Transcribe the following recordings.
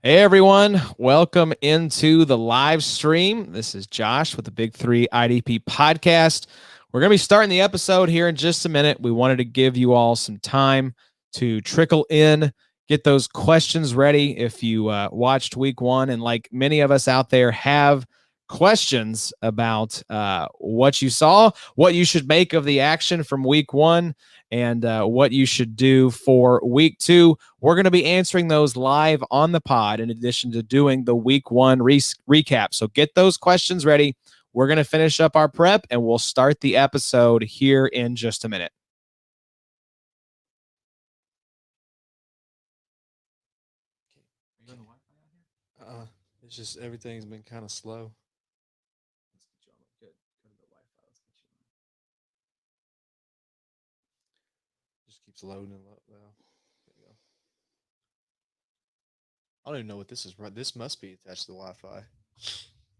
Hey everyone, welcome into the live stream. This is Josh with the Big 3 IDP podcast. We're going to be starting the episode here in just a minute. We wanted to give you all some time to trickle in, get those questions ready. If you watched week one, and like many of us out there have questions about what you saw, what you should make of the action from week one, and what you should do for week two. We're going to be answering those live on the pod in addition to doing the week one recap. So get those questions ready. We're going to finish up our prep and we'll start the episode here in just a minute. It's just everything's been kind of slow. Just keeps loading and loading. There you go. I don't even know what this is. This must be attached to the Wi-Fi.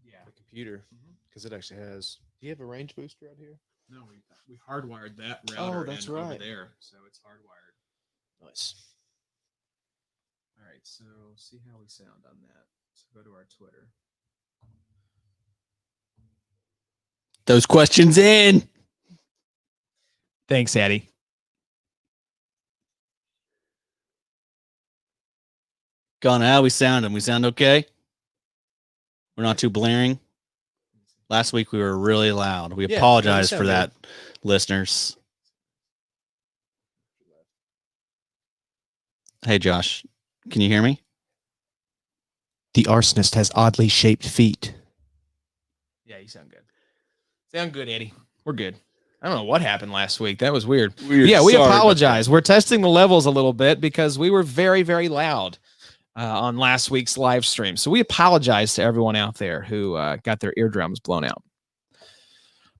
Yeah, the computer, because it actually has. Do you have a range booster out here? No, we hardwired that router. Oh, that's right. Over there, so it's hardwired. Nice. All right, so see how we sound on that. So go to our Twitter. Those questions in. Thanks, Addie. Gone how we sound. We sound okay? We're not too blaring. Last week we were really loud. We apologize for that, listeners. Hey, Josh, can you hear me? The arsonist has oddly shaped feet. Yeah, you sound good. Sound good, Eddie. We're good. I don't know what happened last week. That was weird. We apologize. We're testing the levels a little bit because we were very, very loud on last week's live stream. So we apologize to everyone out there who got their eardrums blown out.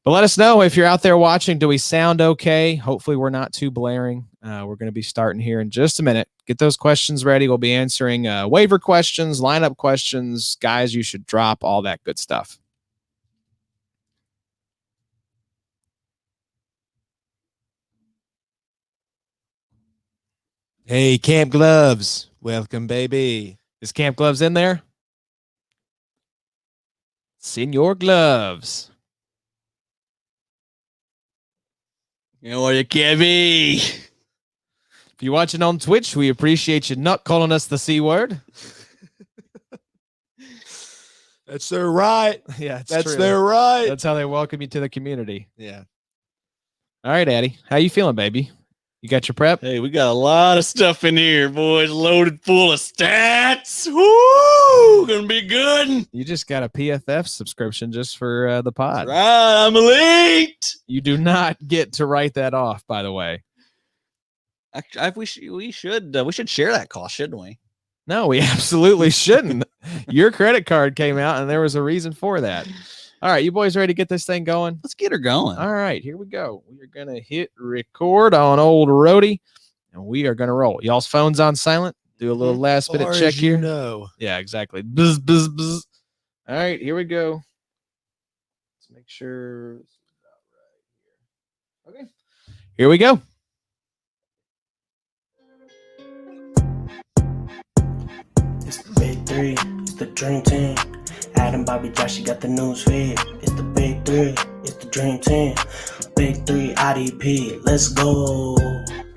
But let us know if you're out there watching. Do we sound okay? Hopefully we're not too blaring. We're going to be starting here in just a minute. Get those questions ready. We'll be answering waiver questions, lineup questions, guys you should drop, all that good stuff. Hey, Camp Gloves. Welcome, baby. Is Camp Gloves in there? Senor Gloves. You know where you can be. If you're watching on Twitch, we appreciate you not calling us the C word. That's their right. Yeah, that's true. Their right. That's how they welcome you to the community. Yeah. All right, Addie. How you feeling, baby? You got your prep? Hey, we got a lot of stuff in here, boys. Loaded full of stats. Woo! Gonna be good. You just got a PFF subscription just for the pod. That's right, I'm elite. You do not get to write that off, by the way. We should share that cost, shouldn't we? No, we absolutely shouldn't. Your credit card came out, and there was a reason for that. All right, you boys ready to get this thing going? Let's get her going. All right, here we go. We are going to hit record on old Rhodey, and we are going to roll. Y'all's phones on silent. Do a little last minute check here. No. Yeah, exactly. Buzz, buzz, buzz. All right, here we go. Let's make sure. Okay, here we go. It's the big three. It's the dream team. Adam, Bobby, Josh, you got the news feed. It's the big three. It's the dream team. Big 3 IDP. Let's go.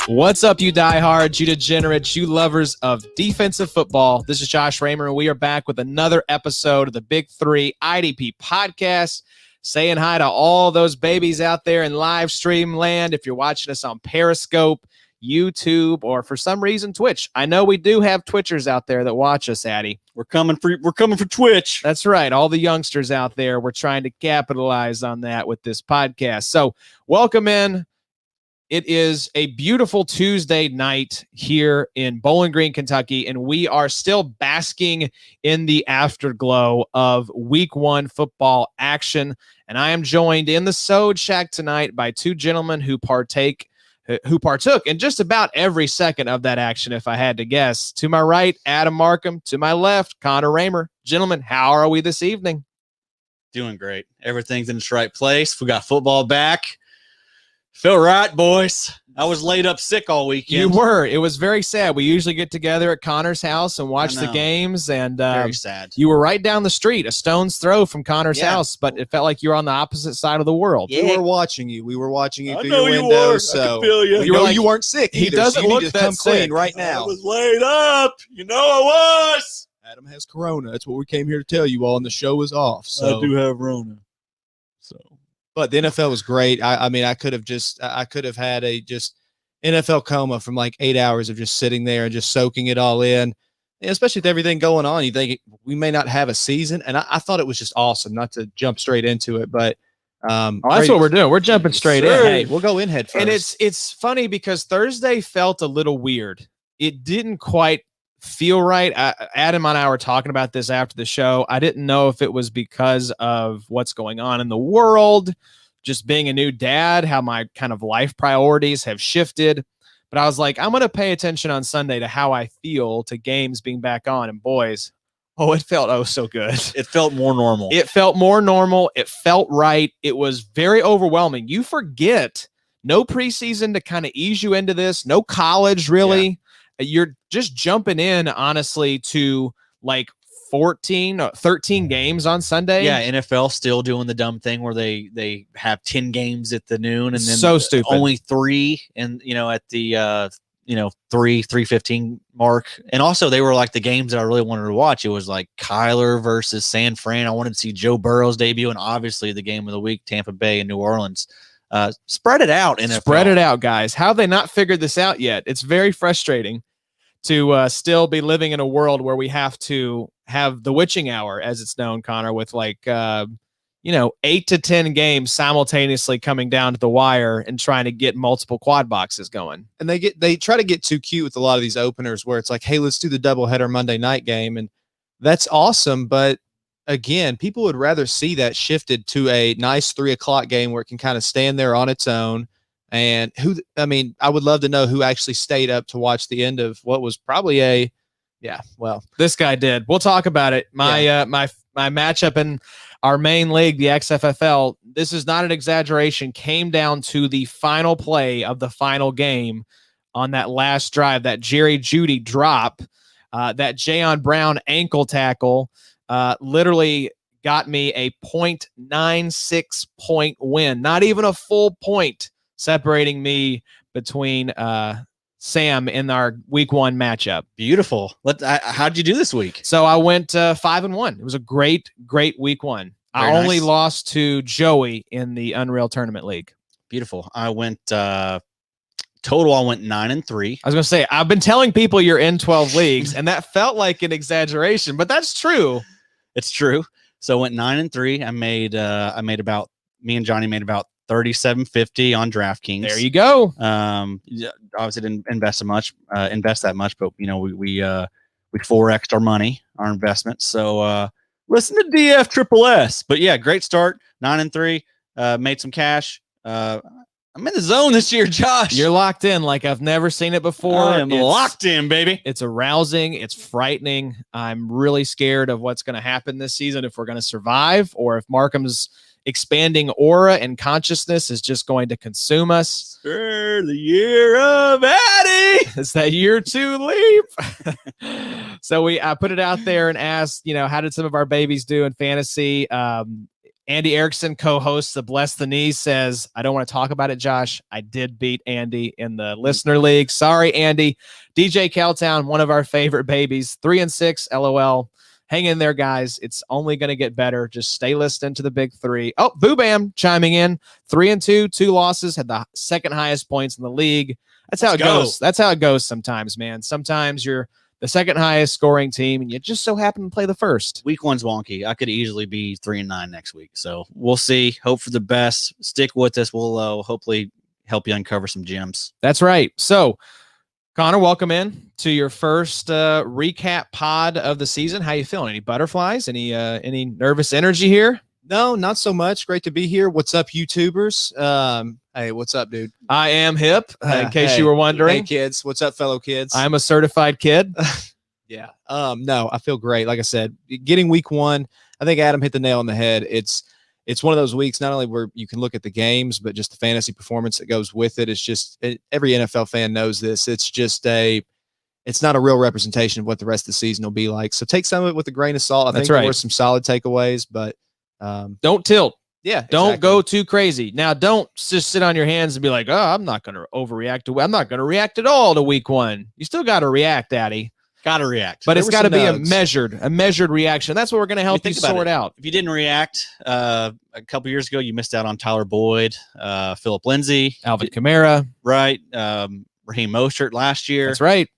What's up, you diehards, you degenerates, you lovers of defensive football? This is Josh Raymer, and we are back with another episode of the Big 3 IDP podcast. Saying hi to all those babies out there in live stream land. If you're watching us on Periscope, YouTube, or for some reason Twitch. I know we do have Twitchers out there that watch us, Addie. We're coming for Twitch. That's right. All the youngsters out there, we're trying to capitalize on that with this podcast. So welcome in. It is a beautiful Tuesday night here in Bowling Green, Kentucky, and we are still basking in the afterglow of week one football action. And I am joined in the Sode Shack tonight by two gentlemen who partook in just about every second of that action, if I had to guess. To my right, Adam Markham. To my left, Connor Raymer. Gentlemen, how are we this evening? Doing great. Everything's in its right place. We got football back. Feel right, boys. I was laid up sick all weekend. You were. It was very sad. We usually get together at Connor's house and watch the games, and very sad. You were right down the street, a stone's throw from Connor's house, but it felt like you were on the opposite side of the world. Yeah. We were watching you. We were watching you through know your you window. were. So I can feel you. You were like, you weren't sick He either. doesn't so you look need to that come clean sick. right now. I was laid up. You know I was. Adam has corona. That's what we came here to tell you all, and the show is off. So. I do have Rona. So, but the NFL was great. I mean, I could have had a just NFL coma from like 8 hours of just sitting there and just soaking it all in. And especially with everything going on, you think we may not have a season. And I thought it was just awesome, not to jump straight into it, but that's what we're doing. We're jumping straight in. Hey, we'll go in head first. And it's funny because Thursday felt a little weird. It didn't quite feel right. Adam and I were talking about this after the show. I didn't know if it was because of what's going on in the world, just being a new dad, how my kind of life priorities have shifted. But I was like, I'm going to pay attention on Sunday to how I feel to games being back on. And boys, it felt so good. It felt more normal. It felt more normal. It felt right. It was very overwhelming. You forget no preseason to kind of ease you into this, no college really. Yeah. You're just jumping in, honestly, to like 13 games on Sunday. Yeah, NFL still doing the dumb thing where they have 10 games at the noon and then so stupid. Only 3 and at the 3:15 mark. And also they were like the games that I really wanted to watch. It was like Kyler versus San Fran. I wanted to see Joe Burrow's debut, and obviously the game of the week, Tampa Bay and New Orleans. Spread it out, NFL. Spread it out, guys. How have they not figured this out yet? It's very frustrating to still be living in a world where we have to have the witching hour, as it's known, Connor, with like 8 to 10 games simultaneously coming down to the wire and trying to get multiple quad boxes going. And they try to get too cute with a lot of these openers where it's like, hey, let's do the doubleheader Monday night game. And that's awesome. But again, people would rather see that shifted to a nice 3:00 game where it can kind of stand there on its own. And I would love to know who actually stayed up to watch the end of what was probably this guy did. We'll talk about it. My matchup in our main league, the XFFL, this is not an exaggeration, came down to the final play of the final game on that last drive, that Jerry Jeudy drop, that Jayon Brown ankle tackle, literally got me a 0.96 point win, not even a full point separating me between Sam in our week 1 matchup. Beautiful. How'd you do this week? So I went 5-1. It was a great week 1. I only lost to Joey in the Unreal Tournament League. Beautiful. I went total. I went 9-3. I was going to say, I've been telling people you're in 12 leagues, and that felt like an exaggeration, but that's true. It's true. So I went 9-3. Me and Johnny made about $37.50 on DraftKings. There you go. Obviously didn't invest that much, but we 4x'd our money, our investment. So listen to DF Triple S. But yeah, great start. 9-3. Made some cash. I'm in the zone this year, Josh. You're locked in like I've never seen it before. I am locked in, baby. It's arousing. It's frightening. I'm really scared of what's going to happen this season, if we're going to survive, or if Markham's expanding aura and consciousness is just going to consume us. For the year of Addy. It's that year 2 leap. So I put it out there and asked, how did some of our babies do in fantasy? Andy Erickson, co-host of Bless the Knees, says, I don't want to talk about it, Josh. I did beat Andy in the listener league. Sorry, Andy. DJ Cowtown, one of our favorite babies, 3-6, LOL. Hang in there, guys. It's only going to get better. Just stay listening to the big 3. Oh, Boo Bam chiming in. 3-2, 2 losses, had the second highest points in the league. That's how it goes. That's how it goes sometimes, man. Sometimes you're the second highest scoring team, and you just so happen to play the first. Week 1's wonky. I could easily be 3-9 next week. So we'll see. Hope for the best. Stick with us. We'll hopefully help you uncover some gems. That's right. So, Connor, welcome in to your first recap pod of the season. How you feeling? Any butterflies? Any nervous energy here? No, not so much. Great to be here. What's up, YouTubers? Hey, what's up, dude? I am hip, in case you were wondering. Hey, kids. What's up, fellow kids? I'm a certified kid. Yeah. No, I feel great. Like I said, getting week 1, I think Adam hit the nail on the head. It's it's one of those weeks, not only where you can look at the games, but just the fantasy performance that goes with it. It's just every NFL fan knows this. It's not a real representation of what the rest of the season will be like. So take some of it with a grain of salt. I think there were some solid takeaways, but don't tilt. Yeah. Don't go too crazy. Now, don't just sit on your hands and be like, oh, I'm not going to overreact I'm not going to react at all to week 1. You still got to react, Daddy. Got to react. But it's got to be a measured reaction. That's what we're going to help you sort out. If you didn't react a couple years ago, you missed out on Tyler Boyd, Phillip Lindsay, Alvin Kamara. Right. Raheem Mostert last year. That's right.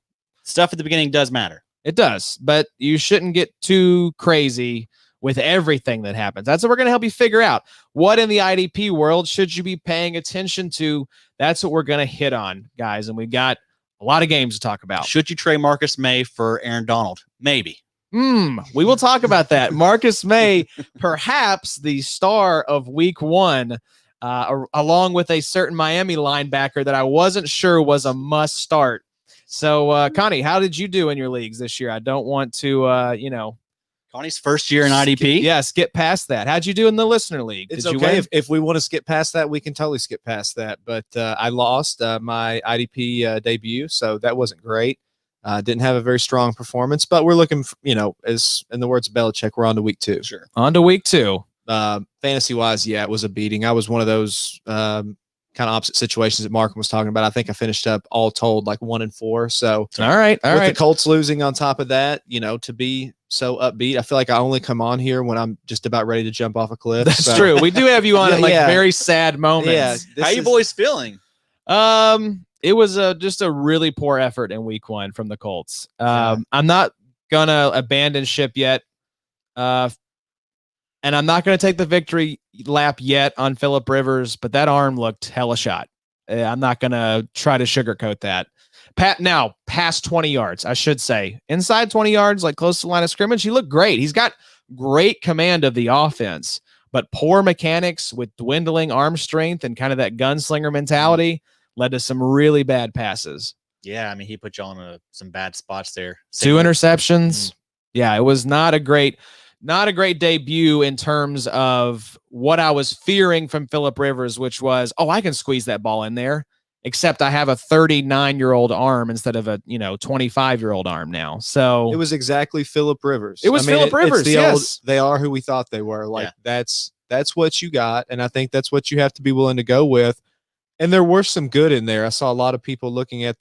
Stuff at the beginning does matter. It does, but you shouldn't get too crazy with everything that happens. That's what we're going to help you figure out. What in the IDP world should you be paying attention to? That's what we're going to hit on, guys. And we got a lot of games to talk about. Should you trade Marcus Maye for Aaron Donald? Maybe. We will talk about that. Marcus Maye, perhaps the star of week 1, along with a certain Miami linebacker that I wasn't sure was a must start. So, Connie, how did you do in your leagues this year? I don't want to, Connie's first year in IDP. Skip past that. How'd you do in the listener league? It's okay. If we want to skip past that, we can totally skip past that. But I lost my IDP debut, so that wasn't great. Didn't have a very strong performance, but we're looking, as in the words of Belichick, we're on to week 2. Sure. On to week 2. Fantasy-wise, it was a beating. I was one of those kind of opposite situations that Markham was talking about. I think I finished up all told like 1-4. So all right. With the Colts losing on top of that, to be so upbeat, I feel like I only come on here when I'm just about ready to jump off a cliff. That's true. We do have you on at very sad moments. Yeah. How you boys feeling? It was just a really poor effort in week 1 from the Colts. I'm not gonna abandon ship yet. And I'm not going to take the victory lap yet on Phillip Rivers, but that arm looked hella shot. I'm not going to try to sugarcoat that. Now, past 20 yards, I should say. Inside 20 yards, like close to the line of scrimmage, he looked great. He's got great command of the offense, but poor mechanics with dwindling arm strength and kind of that gunslinger mentality led to some really bad passes. Yeah, I mean, he put you on some bad spots there. 2 interceptions. Yeah, it was not a great debut in terms of what I was fearing from Phillip Rivers, which was, I can squeeze that ball in there, except I have a 39-year-old arm instead of a 25-year-old arm now. So it was exactly Phillip Rivers. It was Phillip Rivers. Yes, they are who we thought they were. That's what you got, and I think that's what you have to be willing to go with. And there were some good in there. I saw a lot of people looking at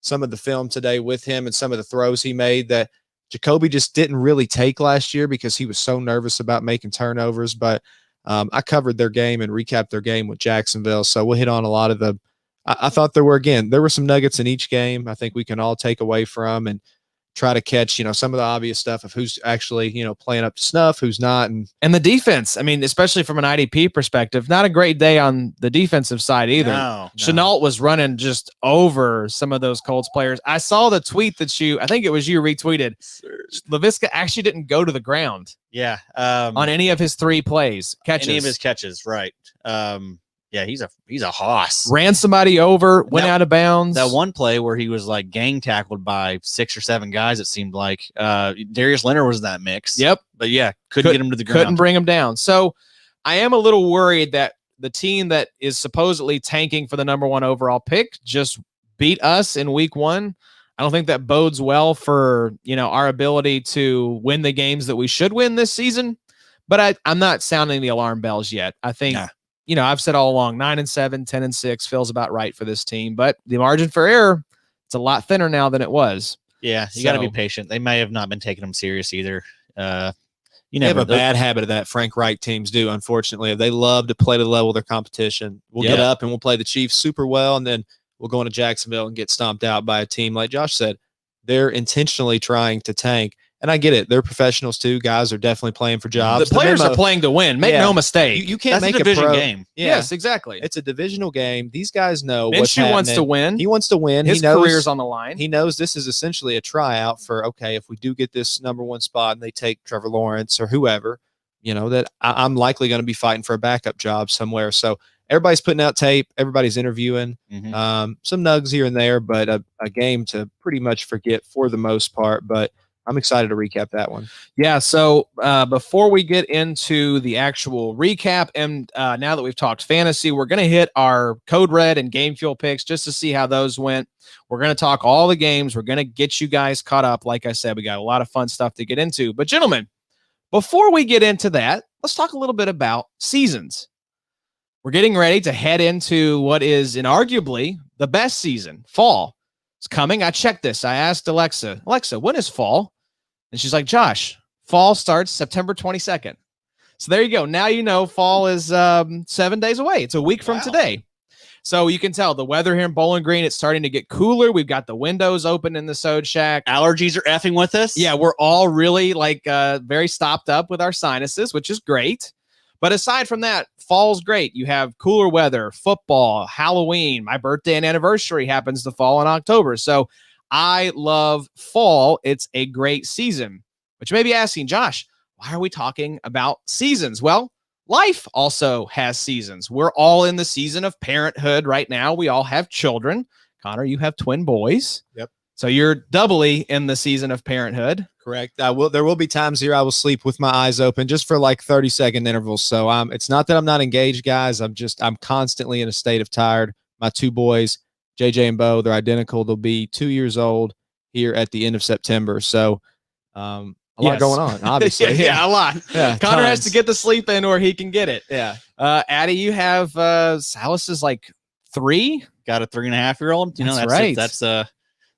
some of the film today with him and some of the throws he made that Jacoby just didn't really take last year because he was so nervous about making turnovers. But I covered their game and recapped their game with Jacksonville. So we'll hit on a lot of I thought there were some nuggets in each game I think we can all take away from and try to catch, some of the obvious stuff of who's actually, playing up to snuff, who's not. And the defense, I mean, especially from an IDP perspective, not a great day on the defensive side either. No. Chenault was running just over some of those Colts players. I saw the tweet that I think it was you retweeted. Laviska actually didn't go to the ground. Yeah. On any of his 3 catches. Any of his catches, right. Yeah, he's a hoss. Ran somebody over, went out of bounds. That one play where he was like gang tackled by 6 or 7 guys, it seemed like. Darius Leonard was in that mix. Yep. But yeah, couldn't get him to the ground. Couldn't bring him down. So I am a little worried that the team that is supposedly tanking for the number 1 overall pick just beat us in week 1. I don't think that bodes well for, our ability to win the games that we should win this season. But I'm not sounding the alarm bells yet. I think I've said all along, 9-7, 10-6 feels about right for this team, but the margin for error, it's a lot thinner now than it was. Yeah, you got to be patient. They may have not been taking them serious either. They have a bad habit of that. Frank Reich teams do, unfortunately. They love to play to the level of their competition. We'll get up and we'll play the Chiefs super well, and then we'll go into Jacksonville and get stomped out by a team like Josh said. They're intentionally trying to tank. And I get it. They're professionals too. Guys are definitely playing for jobs. The players are playing to win. Make no mistake. You can't make a division game. Yeah. Yes, exactly. It's a divisional game. These guys know what's Minshew happening. wants to win. He wants to win. His career's on the line. He knows this is essentially a tryout for, okay, if we do get this number 1 spot and they take Trevor Lawrence or whoever, that I'm likely going to be fighting for a backup job somewhere. So everybody's putting out tape. Everybody's interviewing. Some nugs here and there, but a game to pretty much forget for the most part. But I'm excited to recap that one. Yeah. So before we get into the actual recap, and now that we've talked fantasy, we're going to hit our Code Red and Game Fuel picks just to see how those went. We're going to talk all the games. We're going to get you guys caught up. Like I said, we got a lot of fun stuff to get into. But gentlemen, before we get into that, let's talk a little bit about seasons. We're getting ready to head into what is inarguably the best season, fall. It's coming. I checked this. I asked Alexa, when is fall? And she's like, Josh, fall starts September 22nd. So there you go. Now you know fall is 7 days away. It's a week from today. So you can tell the weather here in Bowling Green, it's starting to get cooler. We've got the windows open in the Sode Shack. Allergies are effing with us. Yeah, we're all really very stopped up with our sinuses, which is great. But aside from that, fall's great. You have cooler weather, football, Halloween. My birthday and anniversary happens to fall in October. So I love fall. It's a great season. But you may be asking, Josh, why are we talking about seasons? Well, life also has seasons. We're all in the season of parenthood right now. We all have children. Connor, you have twin boys. Yep. So you're doubly in the season of parenthood. Correct. There will be times here I will sleep with my eyes open just for like 30-second intervals. So it's not that I'm not engaged, guys. I'm constantly in a state of tired. My two boys, JJ and Bo, they're identical. They'll be 2 years old here at the end of September. So a lot going on, obviously. yeah, a lot. Yeah, Connor has tons. to get the sleep in or he can get it. Yeah. Addie, you have Salas is like 3. Got a 3.5-year-old. You know, That's right.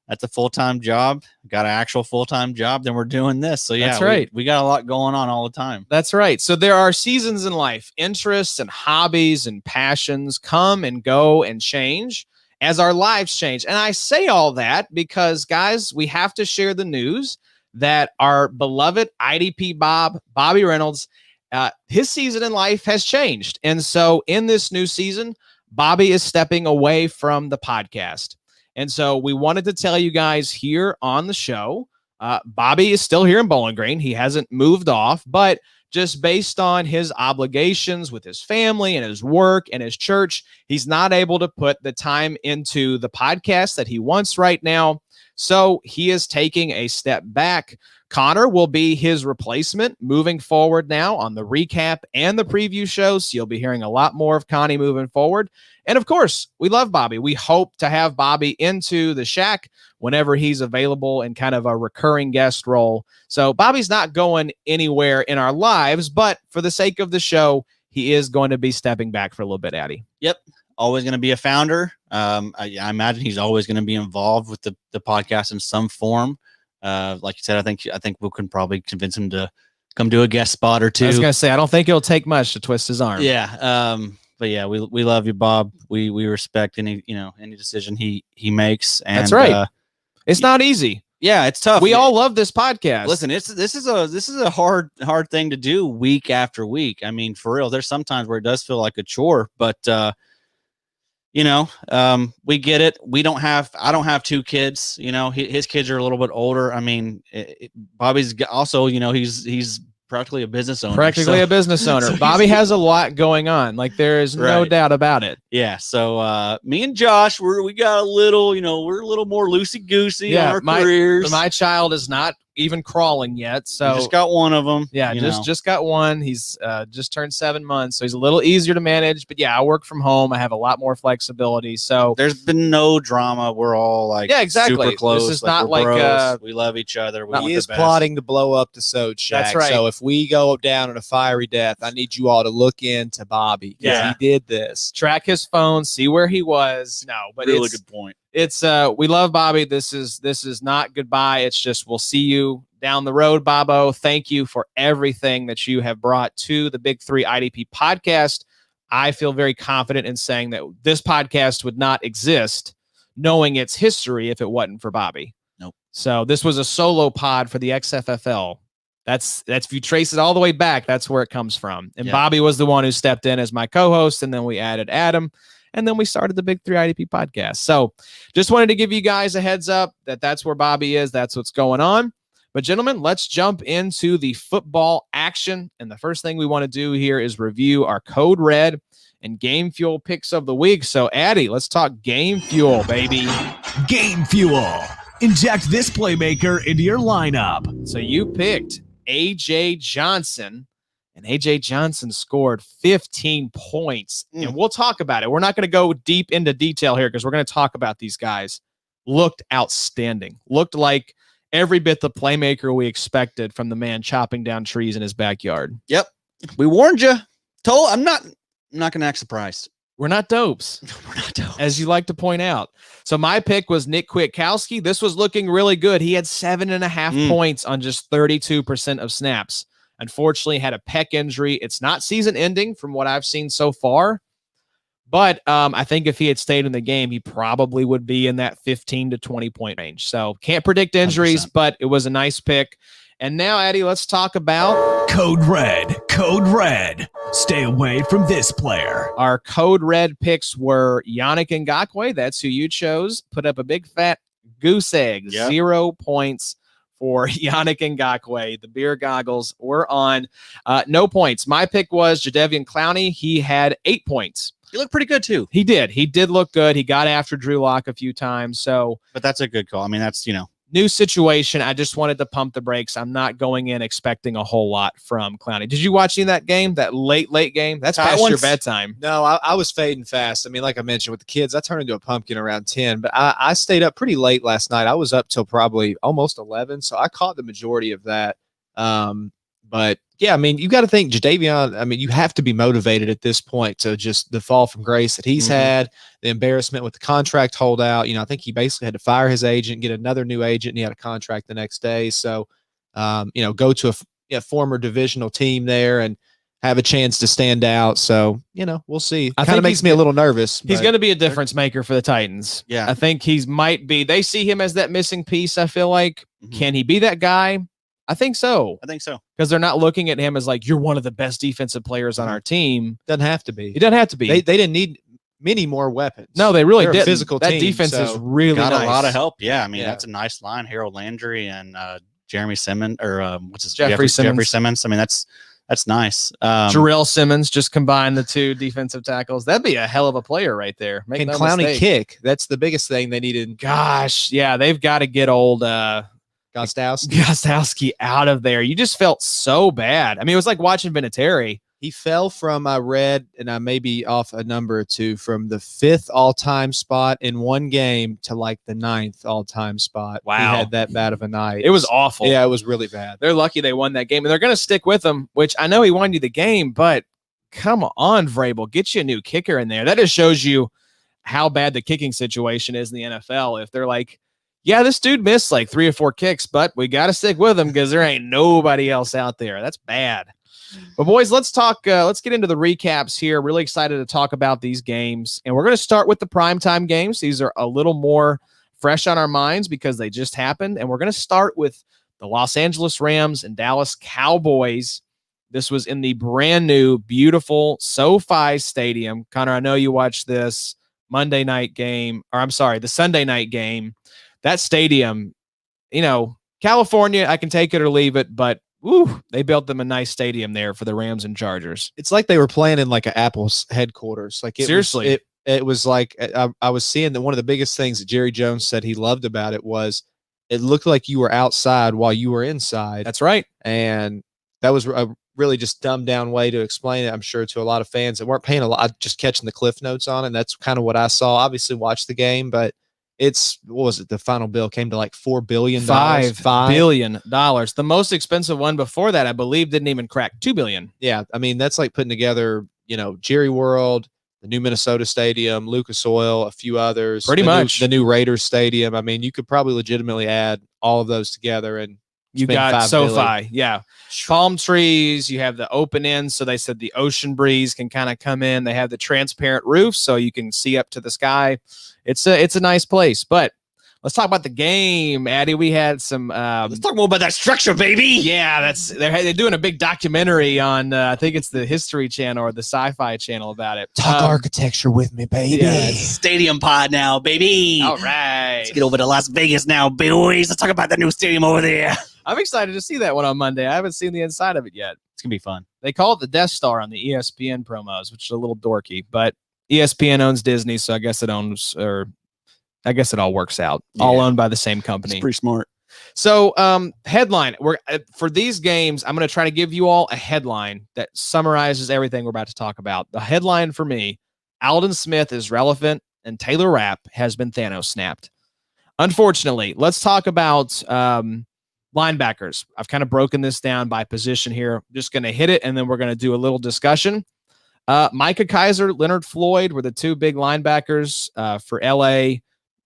That's a full-time job. Got an actual full-time job. Then we're doing this. So yeah, That's right. We got a lot going on all the time. That's right. So there are seasons in life. Interests and hobbies and passions come and go and change as our lives change. And I say all that because, guys, we have to share the news that our beloved IDP Bobby Reynolds, his season in life has changed. And so in this new season, Bobby is stepping away from the podcast. And so we wanted to tell you guys here on the show, Bobby is still here in Bowling Green. He hasn't moved off, but just based on his obligations with his family and his work and his church, he's not able to put the time into the podcast that he wants right now. So he is taking a step back. Connor will be his replacement moving forward now on the recap and the preview shows. So you'll be hearing a lot more of Connie moving forward. And of course, we love Bobby. We hope to have Bobby into the Shack whenever he's available in kind of a recurring guest role. So Bobby's not going anywhere in our lives, but for the sake of the show, he is going to be stepping back for a little bit, Addie. Yep. Always going to be a founder. I imagine he's always going to be involved with the podcast in some form. Like you said, I think we can probably convince him to come do a guest spot or two. I was going to say, I don't think it'll take much to twist his arm. Yeah. But yeah, we love you, Bob. We respect any decision he makes. And that's right. It's not easy. Yeah, it's tough. We all love this podcast. Listen, this is a hard thing to do week after week. I mean, for real, there's sometimes where it does feel like a chore, but we get it. I don't have 2 kids. His kids are a little bit older. I mean, Bobby's also, he's practically a business owner. A business owner. Bobby has a lot going on. Like there is no doubt about it. Yeah. So me and Josh, we got a little, we're a little more loosey goosey on our careers. My child is not even crawling yet. So we just got one of them. Yeah, just got one. He's just turned 7 months, so he's a little easier to manage. But yeah, I work from home. I have a lot more flexibility. So there's been no drama. We're all like exactly. super close. This is not like bros. We love each other. He is plotting to blow up the Sode Shack. That's right. So if we go down in a fiery death, I need you all to look into Bobby. Yeah, he did this. Track his phone, see where he was. No, but really good point. It's we love Bobby. This is not goodbye. It's just we'll see you down the road, Bobo. Thank you for everything that you have brought to the Big 3 IDP podcast. I feel very confident in saying that this podcast would not exist knowing its history if it wasn't for Bobby. Nope. So this was a solo pod for the XFFL. That's if you trace it all the way back, that's where it comes from. And Bobby was the one who stepped in as my co-host, and then we added Adam. And then we started the Big 3 IDP podcast. So just wanted to give you guys a heads up that that's where Bobby is. That's what's going on. But gentlemen, let's jump into the football action. And the first thing we want to do here is review our Code Red and Game Fuel picks of the week. So Addie, let's talk Game Fuel, baby. Game Fuel. Inject this playmaker into your lineup. So you picked A.J. Johnson, and A.J. Johnson scored 15 points. And we'll talk about it. We're not going to go deep into detail here because we're going to talk about these guys. Looked outstanding. Looked like every bit the playmaker we expected from the man chopping down trees in his backyard. Yep. We warned you. I'm not going to act surprised. We're not dopes. We're not dopes. As you like to point out. So my pick was Nick Kwiatkowski. This was looking really good. He had 7.5 points on just 32% of snaps. Unfortunately, had a pec injury. It's not season ending from what I've seen so far. But I think if he had stayed in the game, he probably would be in that 15 to 20 point range. So can't predict injuries, 100%. But it was a nice pick. And now, Eddie, let's talk about Code Red. Code Red. Stay away from this player. Our Code Red picks were Yannick Ngakoue. That's who you chose. Put up a big fat goose egg. Yep. 0 points for Yannick Ngakoue. The beer goggles were on. No points. My pick was Jadeveon Clowney. He had 8 points. He looked pretty good, too. He did. He did look good. He got after Drew Lock a few times. But that's a good call. I mean, that's, new situation. I just wanted to pump the brakes. I'm not going in expecting a whole lot from Clowney. Did you watch any of that game? That late game? That's past your bedtime. No, I was fading fast. I mean, like I mentioned with the kids, I turned into a pumpkin around 10, but I stayed up pretty late last night. I was up till probably almost 11, so I caught the majority of that. But yeah, I mean, you got to think Jadeveon. I mean, you have to be motivated at this point to just the fall from grace that he's had, the embarrassment with the contract holdout. I think he basically had to fire his agent, get another new agent, and he had a contract the next day. So, go to a former divisional team there and have a chance to stand out. So, we'll see. It kind of makes me a little nervous. He's going to be a difference maker for the Titans. Yeah. I think might be. They see him as that missing piece, I feel like. Can he be that guy? I think so. Because they're not looking at him as like, you're one of the best defensive players on our team. Doesn't have to be. It doesn't have to be. They didn't need many more weapons. No, they really didn't. Physical that team, defense is really got nice. A lot of help. Yeah, I mean, that's a nice line. Harold Landry and Jeremy Simmons, or Jeffrey Simmons. I mean, that's nice. Jarrell Simmons, just combine the two defensive tackles. That'd be a hell of a player right there. And Clowney kick. That's the biggest thing they needed. Gosh, yeah, they've got to get old Gostowski out of there. You just felt so bad. I mean, it was like watching Vinatieri. He fell from, I read, and I may be off a number or two, from the 5th all-time spot in one game to like the 9th all-time spot. Wow. He had that bad of a night. It was awful. Yeah, it was really bad. They're lucky they won that game, and they're going to stick with him, which I know he won you the game, but come on, Vrabel, get you a new kicker in there. That just shows you how bad the kicking situation is in the NFL. If they're like, yeah, this dude missed like 3 or 4 kicks, but we got to stick with him because there ain't nobody else out there. That's bad. But boys, let's talk. Let's get into the recaps here. Really excited to talk about these games. And we're going to start with the primetime games. These are a little more fresh on our minds because they just happened. And we're going to start with the Los Angeles Rams and Dallas Cowboys. This was in the brand new, beautiful SoFi Stadium. Connor, I know you watched this the Sunday night game. That stadium, California, I can take it or leave it, but they built them a nice stadium there for the Rams and Chargers. It's like they were playing in like an Apple's headquarters. Like seriously, it was like I was seeing that one of the biggest things that Jerry Jones said he loved about it was it looked like you were outside while you were inside. That's right, and that was a really just dumbed down way to explain it. I'm sure to a lot of fans that weren't paying a lot, just catching the cliff notes on it. And that's kind of what I saw. Obviously, watched the game, but. What was it? The final bill came to like $4 billion. $5 billion. The most expensive one before that, I believe, didn't even crack $2 billion. Yeah. I mean, that's like putting together, Jerry World, the new Minnesota Stadium, Lucas Oil, a few others. Pretty much. The new Raiders Stadium. I mean, you could probably legitimately add all of those together and you got SoFi. Yeah. Palm trees. You have the open end. So they said the ocean breeze can kind of come in. They have the transparent roof so you can see up to the sky. It's a nice place, but let's talk about the game, Addy. We had some. Let's talk more about that structure, baby. Yeah, they're doing a big documentary on. I think it's the History Channel or the Sci-Fi Channel about it. Talk architecture with me, baby. Yeah, stadium pod now, baby. All right, let's get over to Las Vegas now, boys. Let's talk about the new stadium over there. I'm excited to see that one on Monday. I haven't seen the inside of it yet. It's gonna be fun. They call it the Death Star on the ESPN promos, which is a little dorky, but ESPN owns Disney, so I guess it owns, or I guess it all works out. All Yeah. owned by the same It's company. pretty smart. So, headline. We're for these games. I'm going to try to give you all a headline that summarizes everything we're about to talk about. The headline for me: Alden Smith is relevant, and Taylor Rapp has been Thanos snapped. Unfortunately, let's talk about linebackers. I've kind of broken this down by position here. Just going to hit it, and then we're going to do a little discussion. Micah Kaiser, Leonard Floyd were the two big linebackers for LA.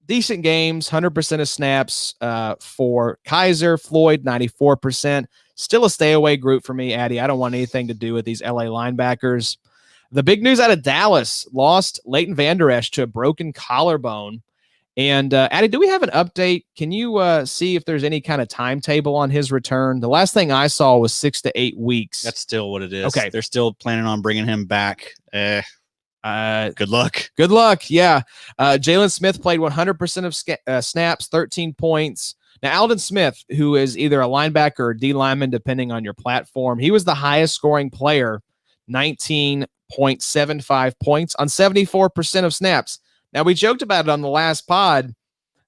Decent games, 100% of snaps for Kaiser. Floyd, 94%. Still a stay away group for me, Addy. I don't want anything to do with these LA linebackers. The big news out of Dallas: lost Leighton Vander Esch to a broken collarbone. And Addy, do we have an update? Can you see if there's any kind of timetable on his return? The last thing I saw was 6 to 8 weeks. That's still what it is. Okay. They're still planning on bringing him back. Good luck. Good luck. Yeah. Jalen Smith played 100% of snaps, 13 points. Now, Alden Smith, who is either a linebacker or D lineman, depending on your platform, he was the highest scoring player, 19.75 points on 74% of snaps. Now, we joked about it on the last pod,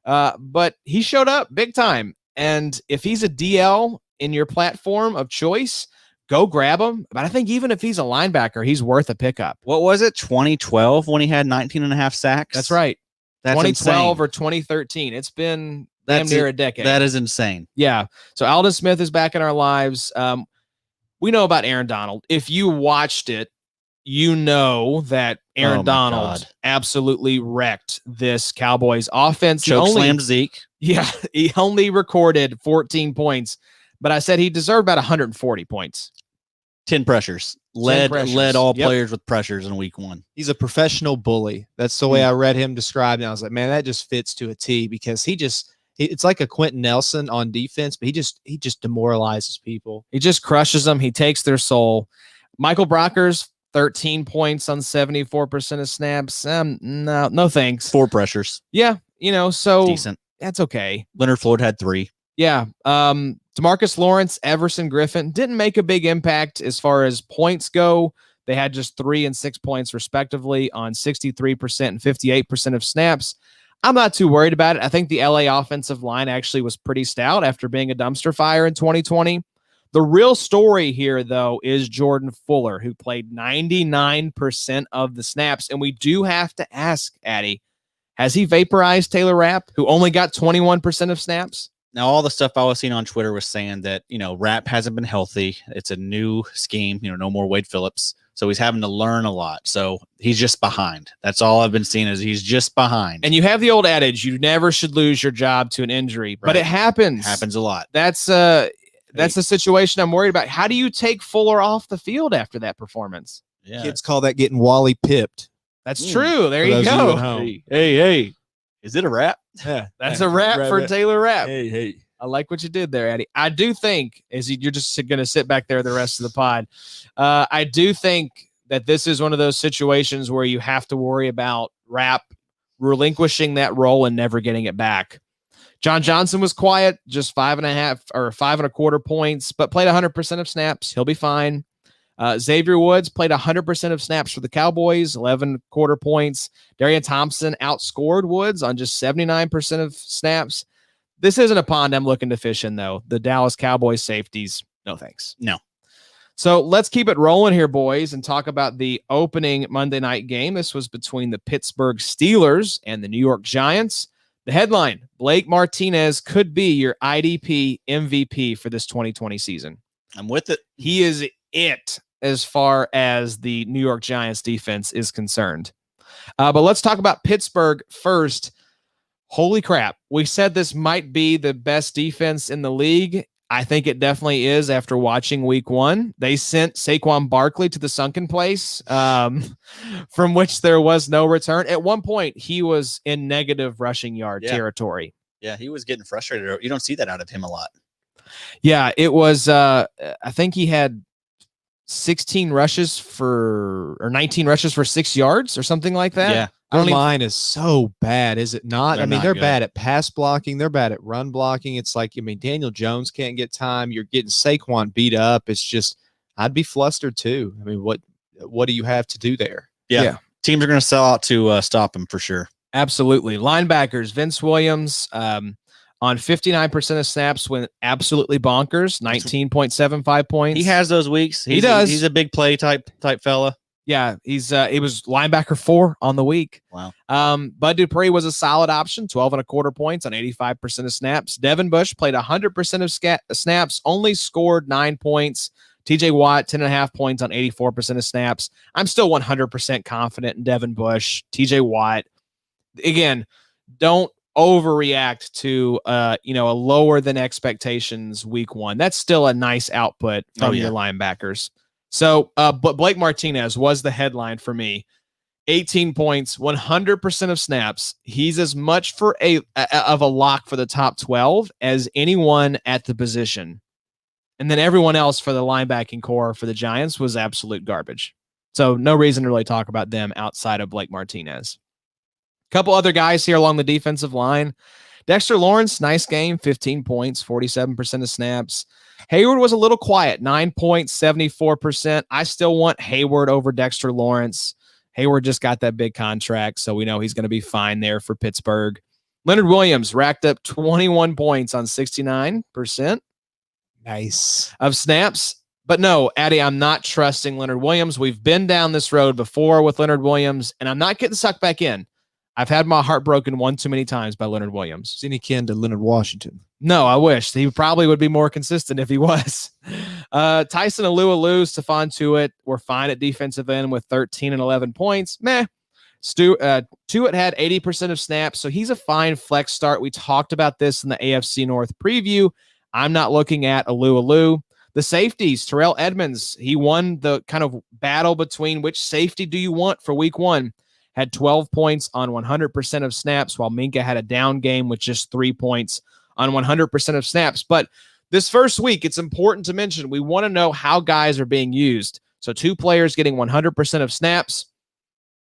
but he showed up big time. And if he's a DL in your platform of choice, go grab him. But I think even if he's a linebacker, he's worth a pickup. What was it? 2012 when he had 19 and a half sacks? That's right. That's 2012 insane. or 2013. It's been That's damn near a decade. That is insane. Yeah. So Alden Smith is back in our lives. We know about Aaron Donald. If you watched it, you know that Aaron Donald absolutely wrecked this Cowboys offense. Chokeslammed Zeke. Yeah, he only recorded 14 points, but I said he deserved about 140 points. 10 pressures. Led all players with pressures in week 1. He's a professional bully. That's the way I read him described. And I was like, man, that just fits to a T, because it's like a Quentin Nelson on defense, but he just demoralizes people. He just crushes them. He takes their soul. Michael Brockers, 13 points on 74% of snaps. No thanks. 4 pressures. Yeah, so Decent. That's okay. Leonard Floyd had 3. Yeah. DeMarcus Lawrence, Everson Griffin didn't make a big impact as far as points go. They had just 3 and 6 points respectively on 63% and 58% of snaps. I'm not too worried about it. I think the LA offensive line actually was pretty stout after being a dumpster fire in 2020. The real story here, though, is Jordan Fuller, who played 99% of the snaps. And we do have to ask, Addy, has he vaporized Taylor Rapp, who only got 21% of snaps? Now, all the stuff I was seeing on Twitter was saying that, Rapp hasn't been healthy. It's a new scheme, no more Wade Phillips. So he's having to learn a lot. So he's just behind. That's all I've been seeing, is he's just behind. And you have the old adage, you never should lose your job to an injury, but it happens. It happens a lot. That's the situation I'm worried about. How do you take Fuller off the field after that performance? Yeah. Kids call that getting Wally pipped. That's true. There you those of you go. at home. Hey. Is it a wrap? Yeah, That's a wrap for Taylor Rapp. Hey. I like what you did there, Eddie. I do think, you're just going to sit back there the rest of the pod, I do think that this is one of those situations where you have to worry about Rapp relinquishing that role and never getting it back. John Johnson was quiet, just 5.5 or 5.25 points, but played 100% of snaps. He'll be fine. Xavier Woods played 100% of snaps for the Cowboys, 11.25 points. Darian Thompson outscored Woods on just 79% of snaps. This isn't a pond I'm looking to fish in, though. The Dallas Cowboys safeties, no thanks. No. So let's keep it rolling here, boys, and talk about the opening Monday night game. This was between the Pittsburgh Steelers and the New York Giants. The headline: Blake Martinez could be your IDP MVP for this 2020 season. I'm with it. He is it as far as the New York Giants defense is concerned. But let's talk about Pittsburgh first. Holy crap. We said this might be the best defense in the league. I think it definitely is after watching week 1. They sent Saquon Barkley to the sunken place, from which there was no return. At one point, he was in negative rushing yard territory. Yeah, he was getting frustrated. You don't see that out of him a lot. Yeah, it was, I think he had 19 rushes for 6 yards or something like that. Yeah. Our line is so bad, is it not? They're not they're good. bad at pass blocking. They're bad at run blocking. It's like, Daniel Jones can't get time. You're getting Saquon beat up. It's just, I'd be flustered too. What do you have to do there? Yeah. Teams are going to sell out to stop him for sure. Absolutely. Linebackers, Vince Williams, on 59% of snaps went absolutely bonkers, 19.75 points. He has those weeks. He does. He's a big play type fella. Yeah, he was linebacker 4 on the week. Wow. Bud Dupree was a solid option, 12.25 points on 85% of snaps. Devin Bush played 100% of snaps, only scored 9 points. TJ Watt, 10.5 points on 84% of snaps. I'm still 100% confident in Devin Bush. TJ Watt, again, don't overreact to a lower than expectations week 1. That's still a nice output from your linebackers. So, but Blake Martinez was the headline for me. 18 points, 100% of snaps. He's as much for of a lock for the top 12 as anyone at the position. And then everyone else for the linebacking core for the Giants was absolute garbage. So no reason to really talk about them outside of Blake Martinez. A couple other guys here along the defensive line. Dexter Lawrence, nice game, 15 points, 47% of snaps. Hayward was a little quiet, 9 points, 74%. I still want Hayward over Dexter Lawrence. Hayward just got that big contract, so we know he's going to be fine there for Pittsburgh. Leonard Williams racked up 21 points on 69%. Nice. Of snaps. But no, Addy, I'm not trusting Leonard Williams. We've been down this road before with Leonard Williams, and I'm not getting sucked back in. I've had my heart broken one too many times by Leonard Williams. Is any kin to Leonard Washington? No, I wish. He probably would be more consistent if he was. Tyson Alualu, Stephon Tuitt were fine at defensive end with 13 and 11 points. Meh. Tuitt had 80% of snaps, so he's a fine flex start. We talked about this in the AFC North preview. I'm not looking at Alualu. The safeties, Terrell Edmonds, he won the kind of battle between which safety do you want for week 1. Had 12 points on 100% of snaps, while Minka had a down game with just 3 points on 100% of snaps. But this first week, it's important to mention we want to know how guys are being used. So 2 players getting 100% of snaps,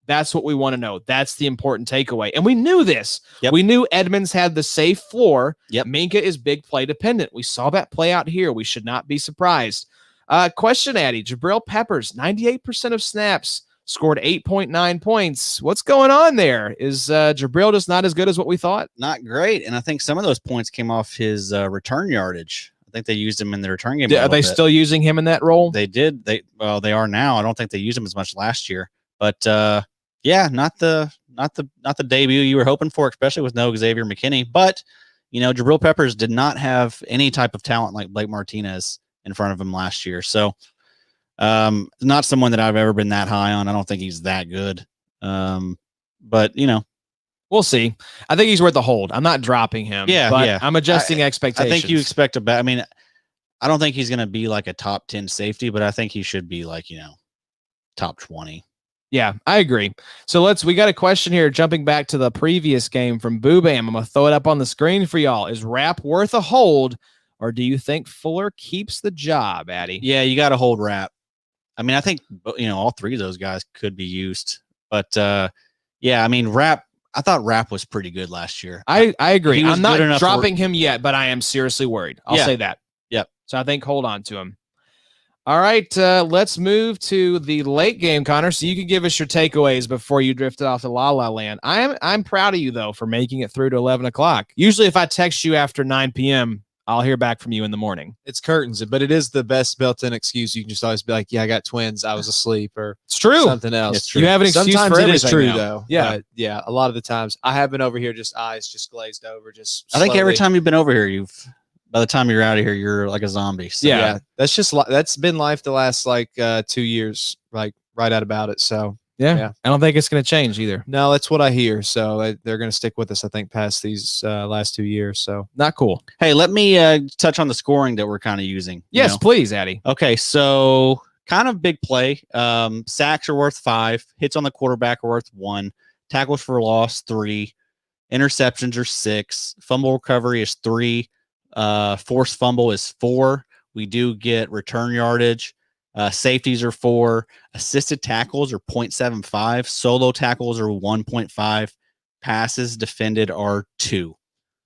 that's what we want to know. That's the important takeaway. And we knew this. Yep. We knew Edmonds had the safe floor. Yep. Minka is big play dependent. We saw that play out here. We should not be surprised. Question, Addy. Jabril Peppers, 98% of snaps. Scored 8.9 points. What's going on there? Is Jabril just not as good as what we thought? Not great. And I think some of those points came off his return yardage. I think they used him in the return game. Are they still using him in that role? They did. They are now. I don't think they used him as much last year. But yeah, not the debut you were hoping for, especially with no Xavier McKinney. But Jabril Peppers did not have any type of talent like Blake Martinez in front of him last year. So not someone that I've ever been that high on. I don't think he's that good. But we'll see. I think he's worth a hold. I'm not dropping him. But I'm adjusting expectations. I think you expect I don't think he's going to be like a top 10 safety, but I think he should be like, top 20. Yeah, I agree. So we got a question here, jumping back to the previous game from Boo Bam. I'm going to throw it up on the screen for y'all. Is Rapp worth a hold, or do you think Fuller keeps the job, Addy? Yeah, you got to hold Rapp. I mean, I think, all 3 of those guys could be used. But, yeah, I mean, Rapp, I thought Rapp was pretty good last year. I agree. I'm not dropping him yet, but I am seriously worried. I'll say that. Yep. So I think hold on to him. All right, let's move to the late game, Connor, so you can give us your takeaways before you drifted off to La La Land. I'm proud of you, though, for making it through to 11 o'clock. Usually if I text you after 9 p.m., I'll hear back from you in the morning. It's curtains, but it is the best built-in excuse. You can just always be like, yeah, I got twins. I was asleep, or it's true. Something else. It's true. You have an excuse Sometimes for it is everything true, now. though. Yeah. But yeah, a lot of the times I have been over here, just eyes just glazed over. I think every time you've been over here, by the time you're out of here, you're like a zombie. So. Yeah. That's been life the last 2 years, like right out about it. So yeah. I don't think it's going to change either. No, that's what I hear. So they're going to stick with us, I think, past these last 2 years. So not cool. Hey, let me touch on the scoring that we're kind of using. Yes, please, Addy. Okay, so kind of big play. Sacks are worth 5. Hits on the quarterback are worth 1. Tackles for loss 3. Interceptions are 6. Fumble recovery is 3. Forced fumble is 4. We do get return yardage. Safeties are 4. Assisted tackles are 0.75. Solo tackles are 1.5. Passes defended are 2.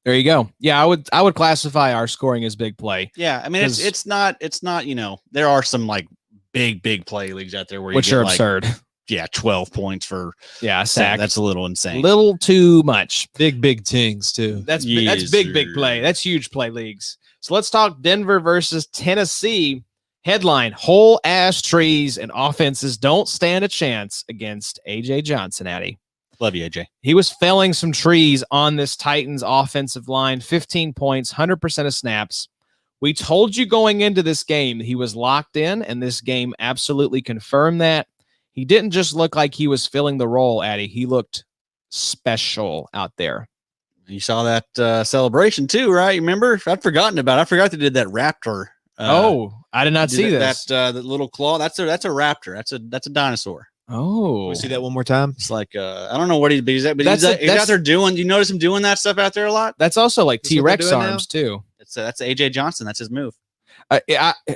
There you go. Yeah, I would classify our scoring as big play. Yeah, I mean it's not there are some like big play leagues out there where which you are get absurd. 12 points for a sack. That's a little insane. Little too much. Big tings too. That's Yes, big sir. play. That's huge play leagues. So let's talk Denver versus Tennessee. Headline: whole ass trees and offenses don't stand a chance against AJ Johnson. Addy, Love you, AJ. he was felling some trees on this Titans offensive line. 15 points, 100% of snaps. We told you going into this game he was locked in, and this game absolutely confirmed that. He didn't just look like he was filling the role, Addy. He looked special out there. You saw that celebration too, right? Remember? I'd forgotten about it. I forgot they did that raptor. I did not see this. That little claw. That's a raptor. That's a dinosaur. Oh, Can we see that one more time? It's like I don't know what he's out there doing. You notice him doing that stuff out there a lot? That's also like That's what they're T-Rex doing arms too. That's AJ Johnson. That's his move.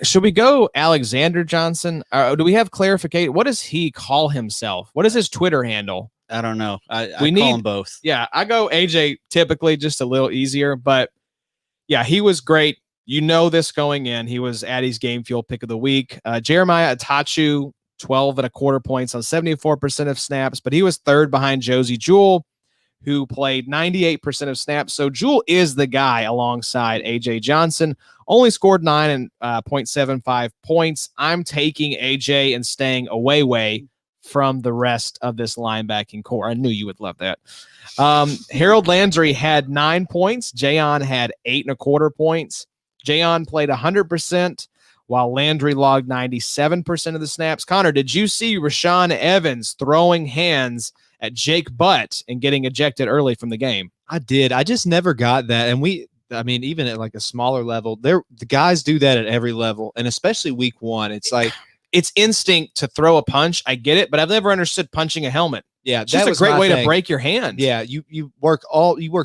Should we go Alexander Johnson? Do we have clarification? What does he call himself? What is his Twitter handle? I don't know. I We call need- them both. Yeah, I go AJ typically, just a little easier, but yeah, he was great. You know this going in. He was Addy's Game Fuel pick of the week. Jeremiah Atachu, 12.25 points on 74% of snaps, but he was third behind Josie Jewell, who played 98% of snaps. So Jewell is the guy alongside AJ Johnson. Only scored 9.75 points. I'm taking AJ and staying away from the rest of this linebacking core. I knew you would love that. Harold Landry had 9 points. Jayon had 8.25 points. Jayon played 100%, while Landry logged 97% of the snaps. Connor, did you see Rashaan Evans throwing hands at Jake Butt and getting ejected early from the game? I did. I just never got that. And even at like a smaller level, the guys do that at every level, and especially week one. It's like it's instinct to throw a punch. I get it, but I've never understood punching a helmet. Yeah, It's just a great way to break your hand. Yeah, you work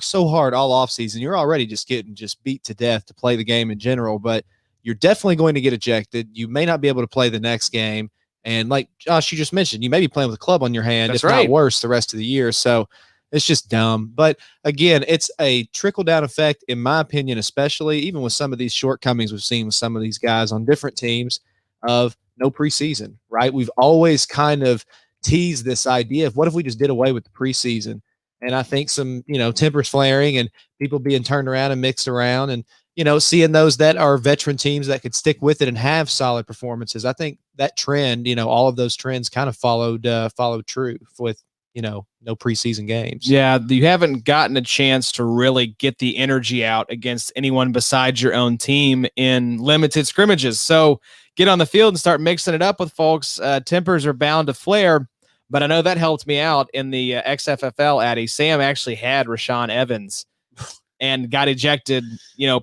so hard all off season. You're already just getting beat to death to play the game in general, but you're definitely going to get ejected. You may not be able to play the next game. And like Josh, you just mentioned, you may be playing with a club on your hand, That's if right. not worse, the rest of the year. So it's just dumb. But again, it's a trickle-down effect, in my opinion, especially even with some of these shortcomings we've seen with some of these guys on different teams of no preseason, right? We've always kind of teased this idea of what if we just did away with the preseason? And I think some, tempers flaring and people being turned around and mixed around and, seeing those that are veteran teams that could stick with it and have solid performances. I think that trend, all of those trends kind of followed true with, no preseason games. Yeah, you haven't gotten a chance to really get the energy out against anyone besides your own team in limited scrimmages. So get on the field and start mixing it up with folks. Tempers are bound to flare, but I know that helped me out in the XFFL, Addy. Sam actually had Rashaan Evans and got ejected,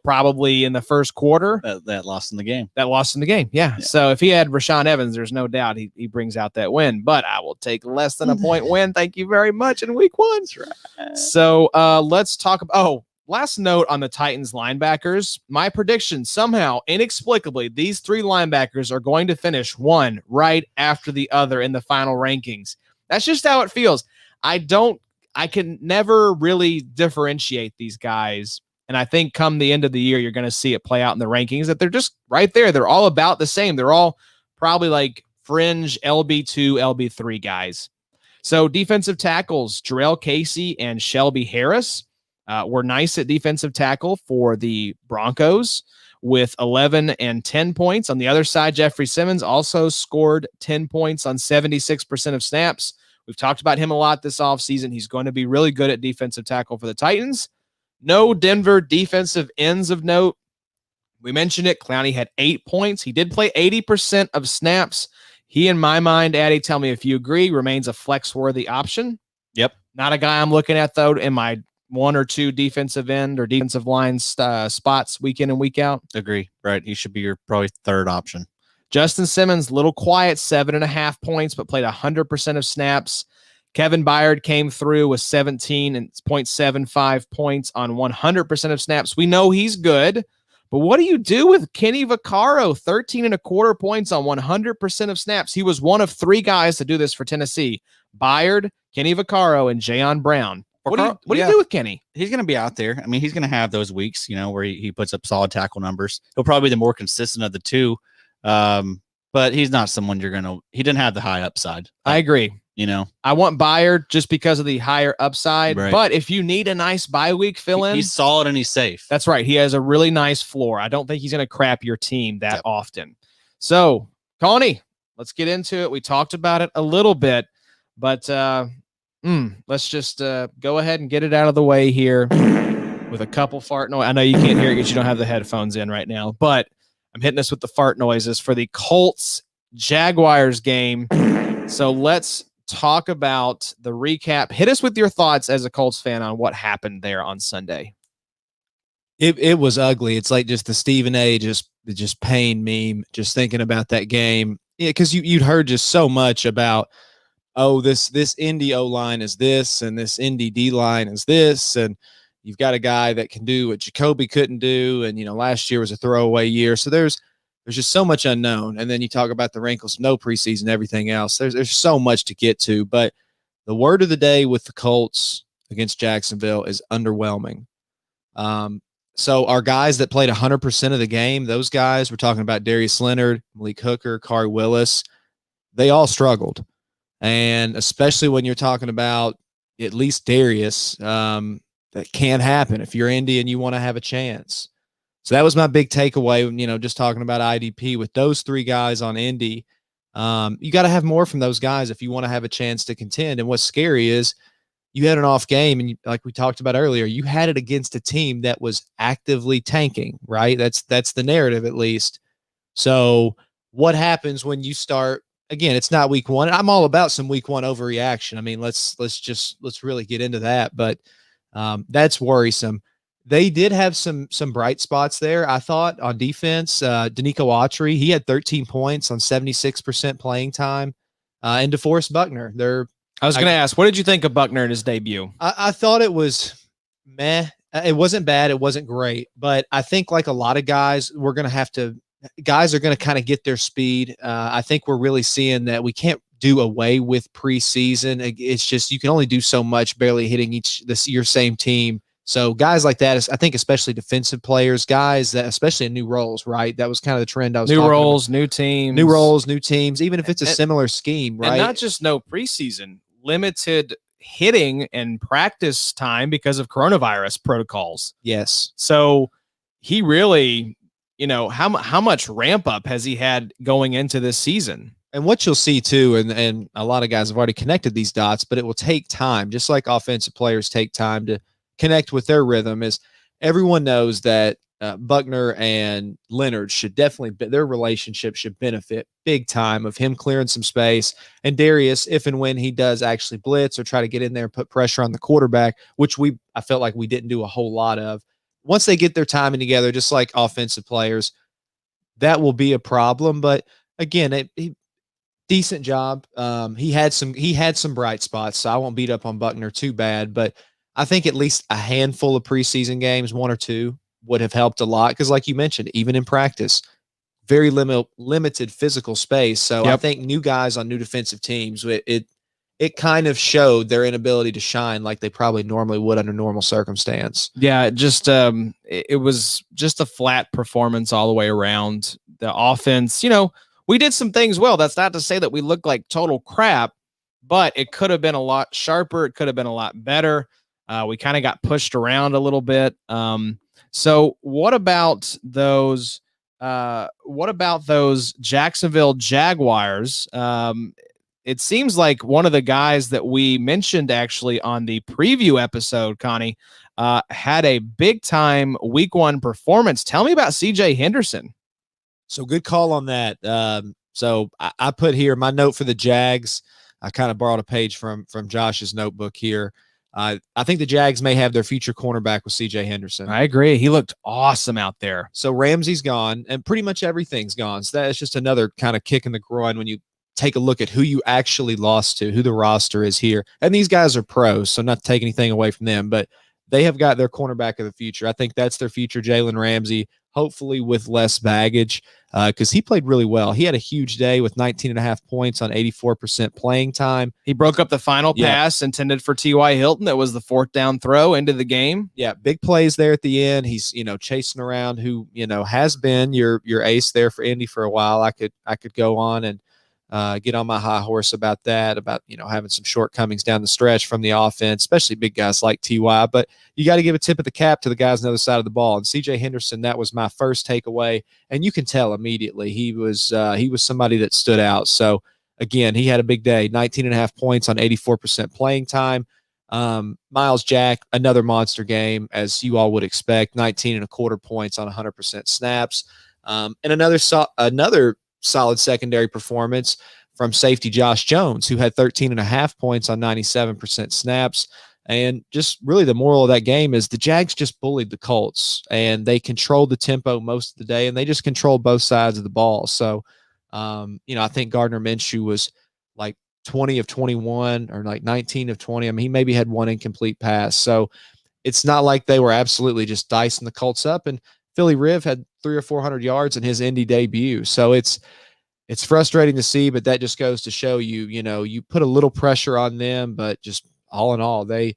probably in the first quarter. That lost in the game. That lost in the game, yeah. So if he had Rashaan Evans, there's no doubt he brings out that win. But I will take less than a point win. Thank you very much in week one. That's right. So let's talk about, last note on the Titans linebackers. My prediction, somehow, inexplicably, these three linebackers are going to finish one right after the other in the final rankings. That's just how it feels. I can never really differentiate these guys. And I think come the end of the year, you're going to see it play out in the rankings that they're just right there. They're all about the same. They're all probably like fringe LB2, LB3 guys. So defensive tackles, Jarrell Casey and Shelby Harris were nice at defensive tackle for the Broncos with 11 and 10 points. On the other side, Jeffrey Simmons also scored 10 points on 76% of snaps. We've talked about him a lot this offseason. He's going to be really good at defensive tackle for the Titans. No Denver defensive ends of note. We mentioned it. Clowney had 8 points. He did play 80% of snaps. He, in my mind, Addy, tell me if you agree, remains a flex-worthy option. Yep. Not a guy I'm looking at, though, in my one or two defensive end or defensive line spots week in and week out. Agree. Right. He should be your probably third option. Justin Simmons, little quiet, 7.5 points, but played 100% of snaps. Kevin Byard came through with 17.75 points on 100% of snaps. We know he's good, but what do you do with Kenny Vaccaro? 13.25 points on 100% of snaps. He was one of three guys to do this for Tennessee. Byard, Kenny Vaccaro, and Jayon Brown. What do you do with Kenny? He's going to be out there. I mean, he's going to have those weeks, where he puts up solid tackle numbers. He'll probably be the more consistent of the two. but he's not someone he didn't have the high upside. I agree. I want Byard just because of the higher upside. Right. But if you need a nice bye week fill in, he's solid and he's safe. That's right. He has a really nice floor. I don't think he's going to crap your team that often. So, Connie, let's get into it. We talked about it a little bit, but let's just go ahead and get it out of the way here with a couple fart noise. I know you can't hear it because you don't have the headphones in right now, but I'm hitting us with the fart noises for the Colts Jaguars game. So let's talk about the recap. Hit us with your thoughts as a Colts fan on what happened there on Sunday. It was ugly. It's like just the Stephen A. just pain meme, just thinking about that game. Yeah, because you'd heard just so much about, oh, this Indy O-line is this, and this Indy D-line is this, and you've got a guy that can do what Jacoby couldn't do, and last year was a throwaway year. So there's just so much unknown. And then you talk about the wrinkles, no preseason, everything else. There's so much to get to. But the word of the day with the Colts against Jacksonville is underwhelming. So our guys that played 100% of the game, those guys, we're talking about Darius Leonard, Malik Hooker, Kari Willis, they all struggled. And especially when you're talking about at least Darius, that can happen if you're Indy and you want to have a chance. So that was my big takeaway, just talking about IDP with those three guys on Indy. You got to have more from those guys if you want to have a chance to contend. And what's scary is you had an off game, and like we talked about earlier, you had it against a team that was actively tanking, right? That's the narrative, at least. So what happens when you start, again, it's not week one. I'm all about some week one overreaction. I mean, let's really get into that, but that's worrisome. They did have some bright spots there, I thought, on defense. Danico Autry, he had 13 points on 76% playing time. And DeForest Buckner, I was going to ask, what did you think of Buckner in his debut? I thought it was meh. It wasn't bad. It wasn't great. But I think like a lot of guys, guys are going to kind of get their speed. I think we're really seeing that we can't do away with preseason. It's just you can only do so much, barely hitting your same team. So guys like that, I think especially defensive players, guys that especially in new roles, right? That was kind of the trend I was new talking roles, about. new teams. New roles, new teams, even if it's a similar scheme, right? And not just no preseason, limited hitting and practice time because of coronavirus protocols. Yes. So he really, how much ramp up has he had going into this season? And what you'll see too, and a lot of guys have already connected these dots, but it will take time, just like offensive players take time to connect with their rhythm. Is everyone knows that Buckner and Leonard should definitely, their relationship should benefit big time of him clearing some space. And Darius, if and when he does actually blitz or try to get in there and put pressure on the quarterback, which I felt like we didn't do a whole lot of. Once they get their timing together, just like offensive players, that will be a problem. But again, decent job. He had some bright spots, so I won't beat up on Buckner too bad, but I think at least a handful of preseason games, one or two, would have helped a lot. Because like you mentioned, even in practice, very limited physical space. So I think new guys on new defensive teams, it kind of showed their inability to shine like they probably normally would under normal circumstance. Yeah, it was just a flat performance all the way around. The offense, we did some things well. That's not to say that we look like total crap, but it could have been a lot sharper. It could have been a lot better. We kind of got pushed around a little bit. So what about those Jacksonville Jaguars? It seems like one of the guys that we mentioned actually on the preview episode, Connie, had a big time week one performance. Tell me about CJ Henderson. So good call on that. So I put here my note for the Jags. I kind of borrowed a page from Josh's notebook here. I think the Jags may have their future cornerback with CJ Henderson. I agree. He looked awesome out there. So Ramsey's gone, and pretty much everything's gone. So that's just another kind of kick in the groin when you take a look at who you actually lost to, who the roster is here. And these guys are pros, so not to take anything away from them, but they have got their cornerback of the future. I think that's their future, Jalen Ramsey, hopefully with less baggage, because he played really well. He had a huge day with 19.5 points on 84% playing time. He broke up the final pass intended for T.Y. Hilton. That was the 4th down throw into the game. Yeah, big plays there at the end. He's, chasing around who, has been your ace there for Indy for a while. I could go on and get on my high horse about that, about, having some shortcomings down the stretch from the offense, especially big guys like T.Y. But you got to give a tip of the cap to the guys on the other side of the ball. And C.J. Henderson, that was my first takeaway. And you can tell immediately he was somebody that stood out. So, again, he had a big day, 19.5 points on 84% playing time. Miles Jack, another monster game, as you all would expect, 19.25 points on 100% snaps. And another solid secondary performance from safety Josh Jones, who had 13.5 points on 97% snaps. And just really the moral of that game is the Jags just bullied the Colts, and they controlled the tempo most of the day, and they just controlled both sides of the ball. So, I think Gardner Minshew was like 20 of 21 or like 19 of 20. I mean, he maybe had one incomplete pass. So it's not like they were absolutely just dicing the Colts up. And Philly Riv had 300 or 400 yards in his Indy debut. So it's frustrating to see, but that just goes to show you, you put a little pressure on them, but just all in all, they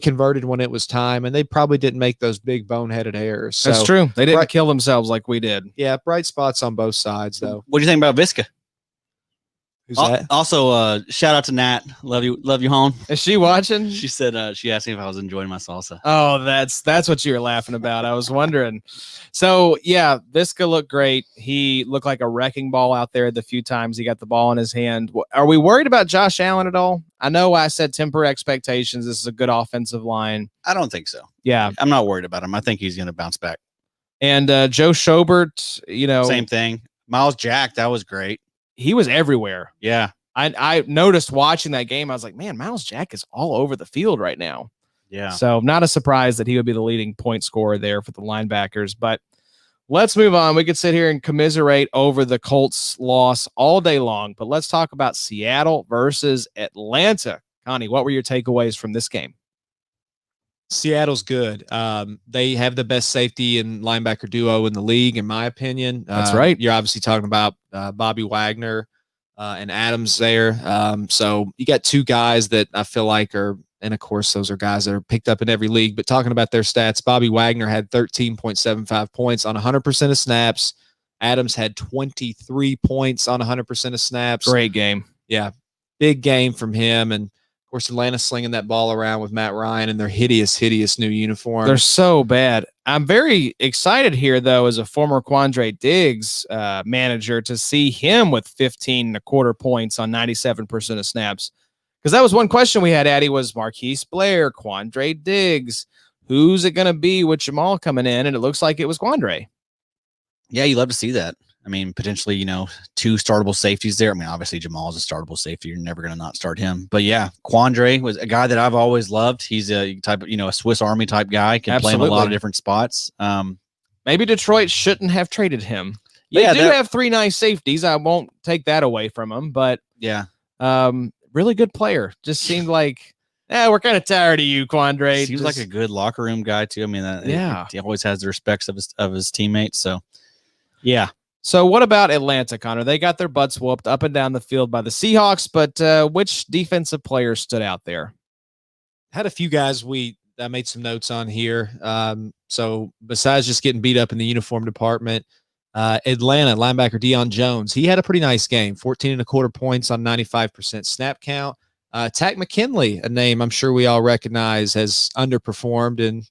converted when it was time, and they probably didn't make those big boneheaded errors. So, that's true. They didn't kill themselves like we did. Yeah, bright spots on both sides, though. What do you think about Visca? Who's that? Also, shout out to Nat. Love you, home. Is she watching? She said she asked me if I was enjoying my salsa. Oh, that's what you were laughing about. I was wondering. So yeah, Visca looked great. He looked like a wrecking ball out there the few times he got the ball in his hand. Are we worried about Josh Allen at all? I know I said temper expectations. This is a good offensive line. I don't think so. Yeah, I'm not worried about him. I think he's going to bounce back. And Joe Schobert, same thing. Miles Jack, that was great. He was everywhere. Yeah. I noticed watching that game. I was like, man, Miles Jack is all over the field right now. Yeah. So not a surprise that he would be the leading point scorer there for the linebackers. But let's move on. We could sit here and commiserate over the Colts loss all day long, but let's talk about Seattle versus Atlanta. Connie, what were your takeaways from this game? Seattle's good. They have the best safety and linebacker duo in the league, in my opinion. That's right. You're obviously talking about Bobby Wagner and Adams there. So you got two guys that I feel like are, and of course, those are guys that are picked up in every league. But talking about their stats, Bobby Wagner had 13.75 points on 100% of snaps. Adams had 23 points on 100% of snaps. Great game. Yeah, big game from him. And of course, Atlanta slinging that ball around with Matt Ryan in their hideous new uniform. They're so bad. I'm very excited here, though, as a former Quandre Diggs manager, to see him with 15.25 points on 97% of snaps. Because that was one question we had, Addy, was Marquise Blair, Quandre Diggs. Who's it going to be with Jamal coming in? And it looks like it was Quandre. Yeah, you love to see that. I mean, potentially, two startable safeties there. I mean, obviously Jamal is a startable safety. You're never going to not start him. But yeah, Quandre was a guy that I've always loved. He's a type of, a Swiss Army type guy, can play in a lot of different spots. Maybe Detroit shouldn't have traded him. They do have three nice safeties. I won't take that away from him, but yeah, really good player. Just seemed like, we're kind of tired of you, Quandre. Seems like a good locker room guy too. I mean, he always has the respects of his teammates. So yeah. So what about Atlanta, Connor? They got their butts whooped up and down the field by the Seahawks, but which defensive players stood out there? Had a few guys I made some notes on here. So besides just getting beat up in the uniform department, Atlanta linebacker Deion Jones, he had a pretty nice game, 14.25 points on 95% snap count. Tack McKinley, a name I'm sure we all recognize, has underperformed in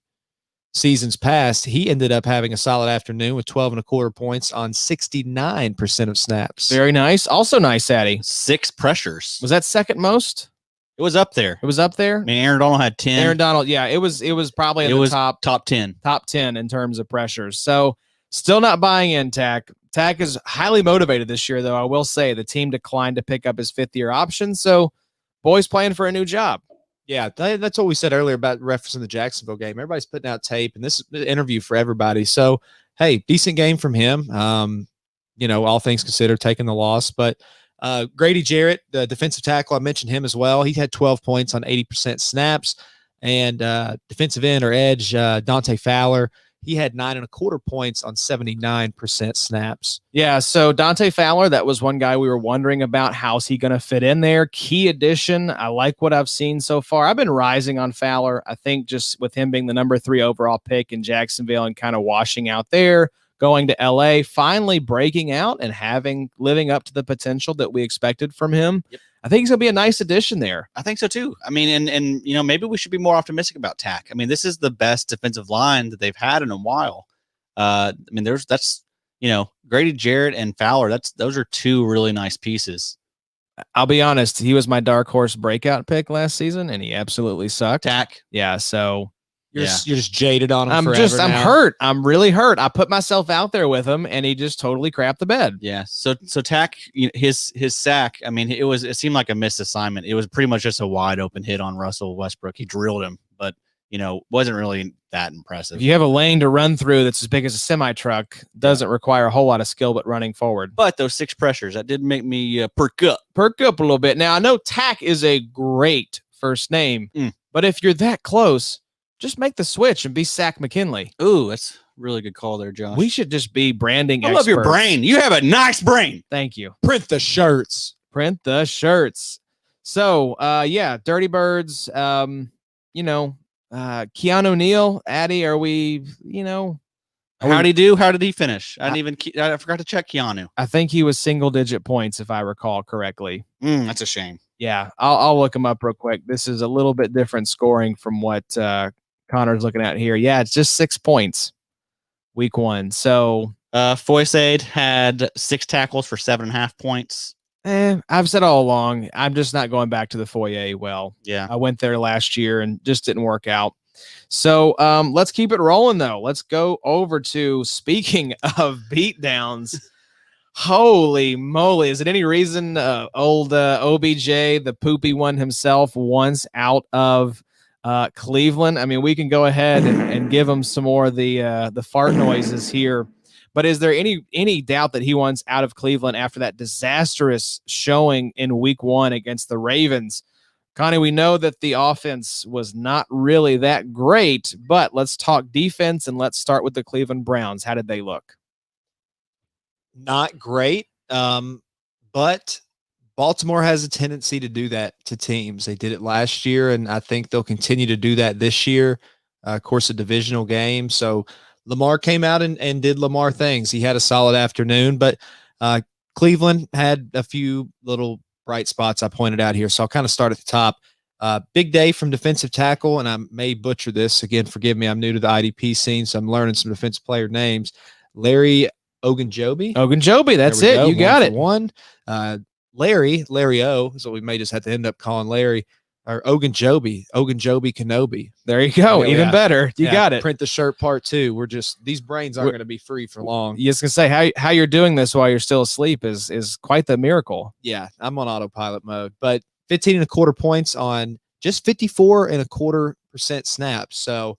seasons past. He ended up having a solid afternoon with 12.25 points on 69% of snaps. Very nice. Also nice, Addy. 6 pressures. Was that second most? It was up there. It was up there. I mean, Aaron Donald had 10. Aaron Donald, yeah, it was probably in the top 10. Top 10 in terms of pressures. So still not buying in Tack. Tack is highly motivated this year, though. I will say the team declined to pick up his 5th-year option. So boy's playing for a new job. Yeah, that's what we said earlier about referencing the Jacksonville game. Everybody's putting out tape, and this is an interview for everybody. So, hey, decent game from him. All things considered, taking the loss. But Grady Jarrett, the defensive tackle, I mentioned him as well. He had 12 points on 80% snaps. And defensive end or edge, Dante Fowler, he had 9.25 points on 79% snaps. Yeah, so Dante Fowler, that was one guy we were wondering about. How's he going to fit in there? Key addition. I like what I've seen so far. I've been rising on Fowler. I think just with him being the number 3 overall pick in Jacksonville and kind of washing out there, going to LA, finally breaking out and living up to the potential that we expected from him. Yep. I think he's going to be a nice addition there. I think so too. I mean, and maybe we should be more optimistic about Tack. I mean, this is the best defensive line that they've had in a while. I mean, that's Grady Jarrett and Fowler. Those are 2 really nice pieces. I'll be honest, he was my dark horse breakout pick last season, and he absolutely sucked. Tack. Yeah, so You're just jaded on him. I'm hurt. I'm really hurt. I put myself out there with him, and he just totally crapped the bed. Yeah. So Tack, his sack. I mean, it seemed like a missed assignment. It was pretty much just a wide open hit on Russell Westbrook. He drilled him, but wasn't really that impressive. If you have a lane to run through that's as big as a semi truck, doesn't require a whole lot of skill, but running forward. But those 6 pressures that did make me perk up a little bit. Now I know Tack is a great first name, but if you're that close, just make the switch and be Sack McKinley. Ooh, that's a really good call there, Josh. We should just be branding I love your brain. You have a nice brain. Thank you. Print the shirts. So, Dirty Birds, Keanu Neal, Addy, are we, How'd he do? How did he finish? I forgot to check Keanu. I think he was single-digit points, if I recall correctly. That's a shame. Yeah, I'll look him up real quick. This is a little bit different scoring from what Connor's looking at here. Yeah, it's just 6 points, week 1. So Foysaid had 6 tackles for 7.5 points. I've said all along, I'm just not going back to the foyer. Well, yeah, I went there last year and just didn't work out. So let's keep it rolling, though. Let's go over to, speaking of beatdowns. Holy moly. Is it any reason old OBJ, the poopy one himself, wants out of Cleveland? I mean, we can go ahead and give him some more of the fart noises here. But is there any doubt that he wants out of Cleveland after that disastrous showing in week 1 against the Ravens? Connie, we know that the offense was not really that great, but let's talk defense and let's start with the Cleveland Browns. How did they look? Not great, but Baltimore has a tendency to do that to teams. They did it last year, and I think they'll continue to do that this year. Of course, a divisional game. So Lamar came out and did Lamar things. He had a solid afternoon, but Cleveland had a few little bright spots I pointed out here. So I'll kind of start at the top. Big day from defensive tackle, and I may butcher this. Again, forgive me. I'm new to the IDP scene, so I'm learning some defensive player names. Larry Ogunjobi. That's it. You got it. One. Larry O is what we may just have to end up calling Larry, or Ogunjobi Kenobi. There you go. Even better. You got it. Print the shirt part 2. These brains aren't going to be free for long. You just gonna say how you're doing this while you're still asleep is quite the miracle. Yeah, I'm on autopilot mode, but 15.25 points on just 54.25% snaps. So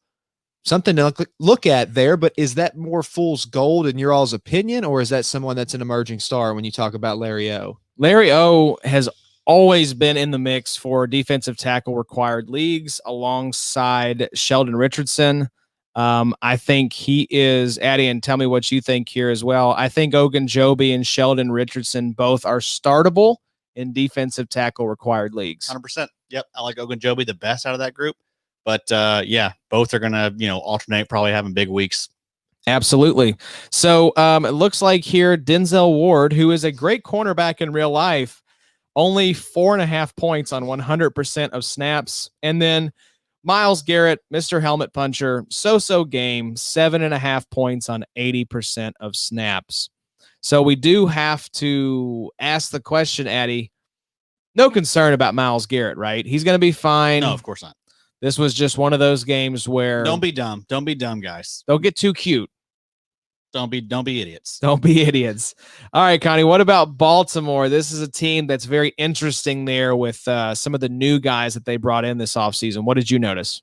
something to look at there, but is that more fool's gold in your all's opinion, or is that someone that's an emerging star when you talk about Larry O? Larry O has always been in the mix for defensive tackle required leagues alongside Sheldon Richardson. I think he is, Addy, and tell me what you think here as well. I think Ogunjobi and Sheldon Richardson both are startable in defensive tackle required leagues. 100%. Yep. I like Ogunjobi the best out of that group. But both are going to, alternate, probably having big weeks. Absolutely. So it looks like here Denzel Ward, who is a great cornerback in real life, only 4.5 points on 100% of snaps. And then Myles Garrett, Mr. Helmet Puncher, so-so game, 7.5 points on 80% of snaps. So we do have to ask the question, Addy, no concern about Myles Garrett, right? He's going to be fine. No, of course not. This was just one of those games where don't be dumb. Don't be dumb, guys. Don't get too cute. Don't be idiots. Don't be idiots. All right, Connie, what about Baltimore? This is a team that's very interesting there with some of the new guys that they brought in this offseason. What did you notice?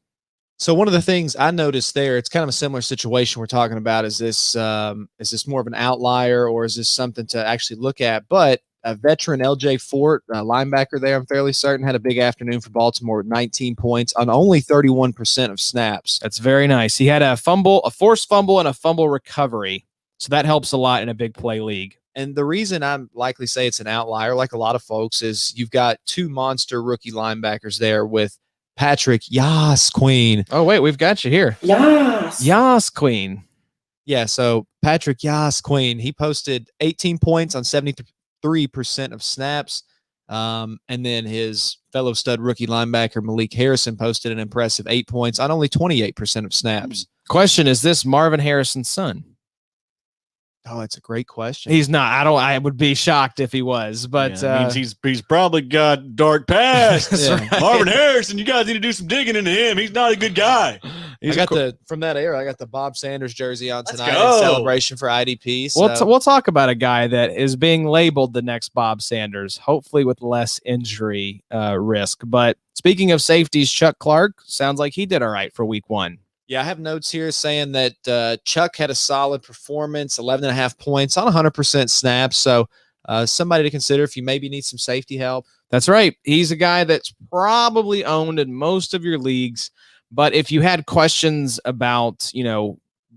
So one of the things I noticed there, it's kind of a similar situation we're talking about. Is this more of an outlier, or is this something to actually look at? But a veteran LJ Fort, linebacker there, I'm fairly certain, had a big afternoon for Baltimore with 19 points on only 31% of snaps. That's very nice. He had a fumble, a forced fumble, and a fumble recovery. So that helps a lot in a big play league. And the reason I'm likely say it's an outlier, like a lot of folks, is you've got two monster rookie linebackers there with Patrick Yas Queen. Oh, wait, we've got you here. Yes. Yas Queen. Yeah, so Patrick Yas Queen, he posted 18 points on 73% of snaps. And then his fellow stud rookie linebacker, Malik Harrison, posted an impressive 8 points on only 28% of snaps. Question, is this Marvin Harrison's son? Oh, it's a great question. He's not. I would be shocked if he was, but means he's probably got dark past. Right. Marvin Harrison, you guys need to do some digging into him. He's not a good guy. I got from that era, I got the Bob Sanders jersey on tonight go. in celebration for IDP. So. We'll talk about a guy that is being labeled the next Bob Sanders, hopefully with less injury risk. But speaking of safeties, Chuck Clark sounds like he did all right for week 1. Yeah, I have notes here saying that Chuck had a solid performance, 11.5 points on 100% snaps. So somebody to consider if you maybe need some safety help. That's right. He's a guy that's probably owned in most of your leagues. But if you had questions about,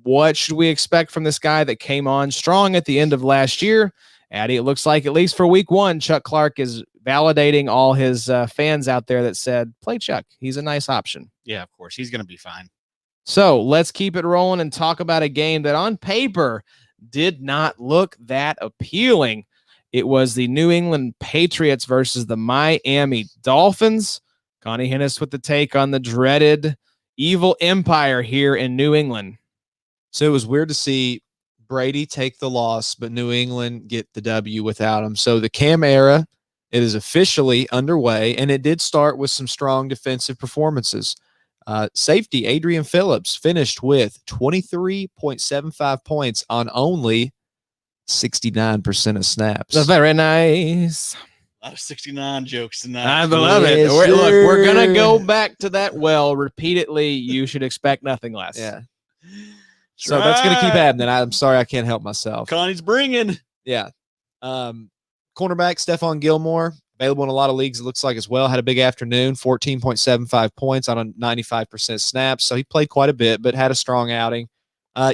what should we expect from this guy that came on strong at the end of last year, Addy, it looks like at least for week 1, Chuck Clark is validating all his fans out there that said, play Chuck. He's a nice option. Yeah, of course. He's going to be fine. So let's keep it rolling and talk about a game that on paper did not look that appealing. It was the New England Patriots versus the Miami Dolphins. Connie Hennis with the take on the dreaded evil empire here in New England. So it was weird to see Brady take the loss, but New England get the W without him. So the Cam era, it is officially underway, and it did start with some strong defensive performances. Safety Adrian Phillips finished with 23.75 points on only 69% of snaps. That's very nice. A lot of 69 jokes tonight. I love it. Yes, We're going to sir. go back to that well repeatedly. You should expect nothing less. Yeah. So that's going to keep happening. I'm sorry I can't help myself. Connie's bringing. Yeah. Cornerback Stephon Gilmore, available in a lot of leagues, it looks like as well. Had a big afternoon, 14.75 points on a 95% snaps. So he played quite a bit, but had a strong outing.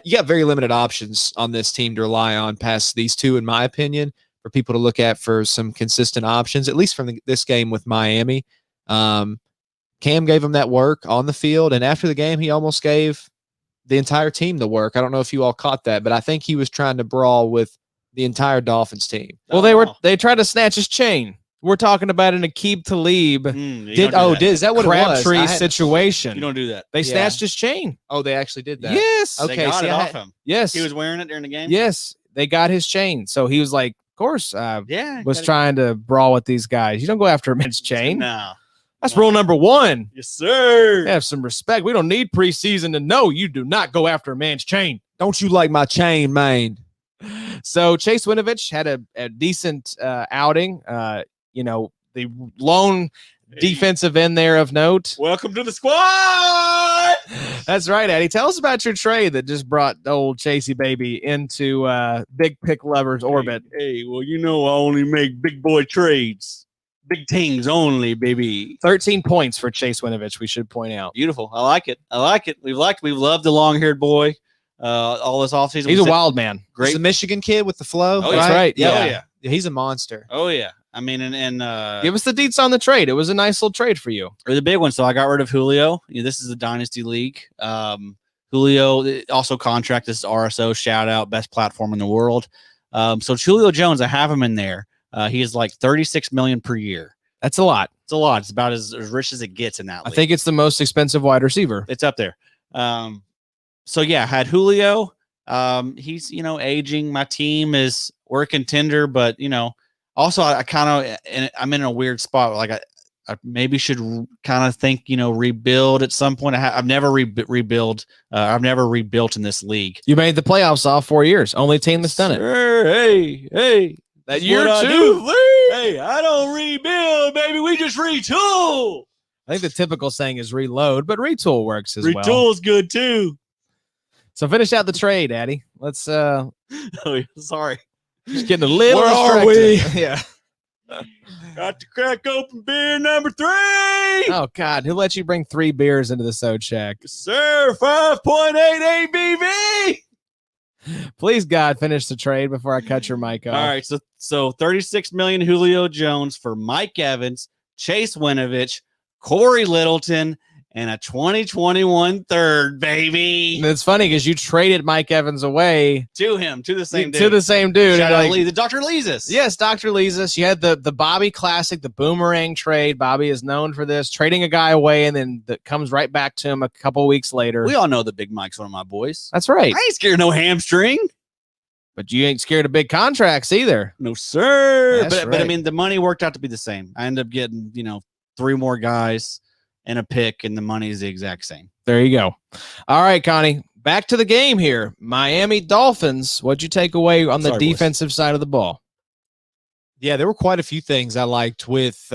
You got very limited options on this team to rely on past these two, in my opinion, for people to look at for some consistent options, at least from this game with Miami. Cam gave him that work on the field, and after the game, he almost gave the entire team the work. I don't know if you all caught that, but I think he was trying to brawl with the entire Dolphins team. Well, they tried to snatch his chain. We're talking about an Aqib Talib Is that what it was? Crabtree situation. You don't do that. They snatched his chain. Oh, they actually did that. Yes. Okay, They got see, it off him. Yes. He was wearing it during the game? Yes. They got his chain. So he was like, of course, Yeah. was trying to brawl with these guys. You don't go after a man's chain. No. That's rule number 1. Yes, sir. Have some respect. We don't need preseason to know you do not go after a man's chain. Don't you like my chain, man? So Chase Winovich had a decent outing. The lone defensive end there of note. Welcome to the squad. That's right, Eddie. Tell us about your trade that just brought old Chasey baby into big pick lovers orbit. Hey, well, I only make big boy trades. Big things only, baby. 13 points for Chase Winovich, we should point out. Beautiful. I like it. We've loved the long-haired boy all this offseason. He's a wild man. Great. The Michigan kid with the flow. Oh, that's right. Yeah. Yeah. Oh, yeah. He's a monster. Oh, yeah. I mean, and Give us the deets on the trade. It was a nice little trade for you. or the big one. So I got rid of Julio. This is a dynasty league. Julio also contract. This is RSO. Shout out, best platform in the world. So Julio Jones, I have him in there. He is like $36 million per year. That's a lot. It's a lot. It's about as rich as it gets in that league. I think it's the most expensive wide receiver. It's up there. So yeah, had Julio. He's aging. My team we're a contender, but also I kind of I'm in a weird spot. Like I maybe should kind of think rebuild at some point. I've never rebuild. I've never rebuilt in this league. You made the playoffs all 4 years. Only team that's done it. Sure. Hey, That that's year what I two. do. Hey, I don't rebuild, baby. We just retool. I think the typical saying is reload, but retool works as well. Retool's good too. So finish out the trade, Addy. Let's Oh, yeah, sorry. just getting a little Where are distracted. Yeah. Got to crack open beer number 3. Oh God, who let you bring 3 beers into the Sode Shack? Sir, 5.8 ABV. Please, God, finish the trade before I cut your mic off. All right, so 36 million Julio Jones for Mike Evans, Chase Winovich, Corey Littleton, and a 2021 third, baby. And it's funny because you traded Mike Evans away To the same dude. To the same dude. Shout And out Lee, the Dr. Leesus. Yes, Dr. Leesus. You had the Bobby Classic, the boomerang trade. Bobby is known for this, trading a guy away, and then that comes right back to him a couple weeks later. We all know that Big Mike's one of my boys. That's right. I ain't scared of no hamstring. But you ain't scared of big contracts either. No, sir. That's But I right. mean, the money worked out to be the same. I ended up getting, 3 more guys and a pick, and the money is the exact same. There you go. All right, Connie, back to the game here. Miami Dolphins, what'd you take away on the Sorry, boys. defensive side of the ball? Yeah, there were quite a few things I liked with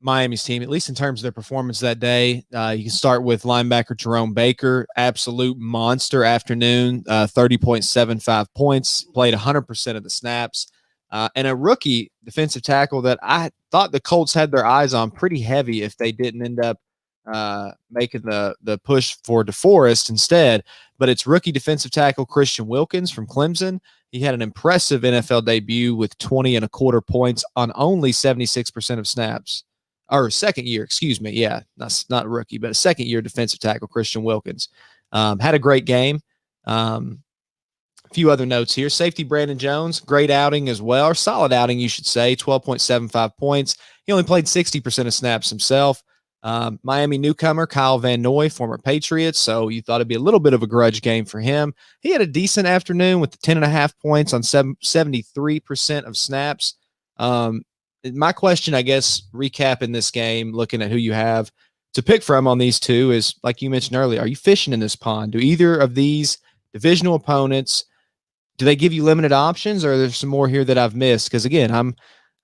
Miami's team, at least in terms of their performance that day. You can start with linebacker Jerome Baker, absolute monster afternoon, 30.75 points, played 100% of the snaps. And a rookie defensive tackle that I thought the Colts had their eyes on pretty heavy if they didn't end up making the push for DeForest instead. But it's rookie defensive tackle Christian Wilkins from Clemson. He had an impressive NFL debut with 20.25 points on only 76% of snaps. Or second year, excuse me. Yeah, that's not rookie, but a second year defensive tackle Christian Wilkins. Had a great game. A few other notes here. Safety Brandon Jones, great outing as well, or solid outing, you should say, 12.75 points. He only played 60% of snaps himself. Miami newcomer Kyle Van Noy, former Patriots, so you thought it'd be a little bit of a grudge game for him. He had a decent afternoon with 10.5 points on 73% of snaps. My question, I guess, recapping this game, looking at who you have to pick from on these two is, like you mentioned earlier, are you fishing in this pond? Do either of these divisional opponents, do they give you limited options, or there's some more here that I've missed? Because again,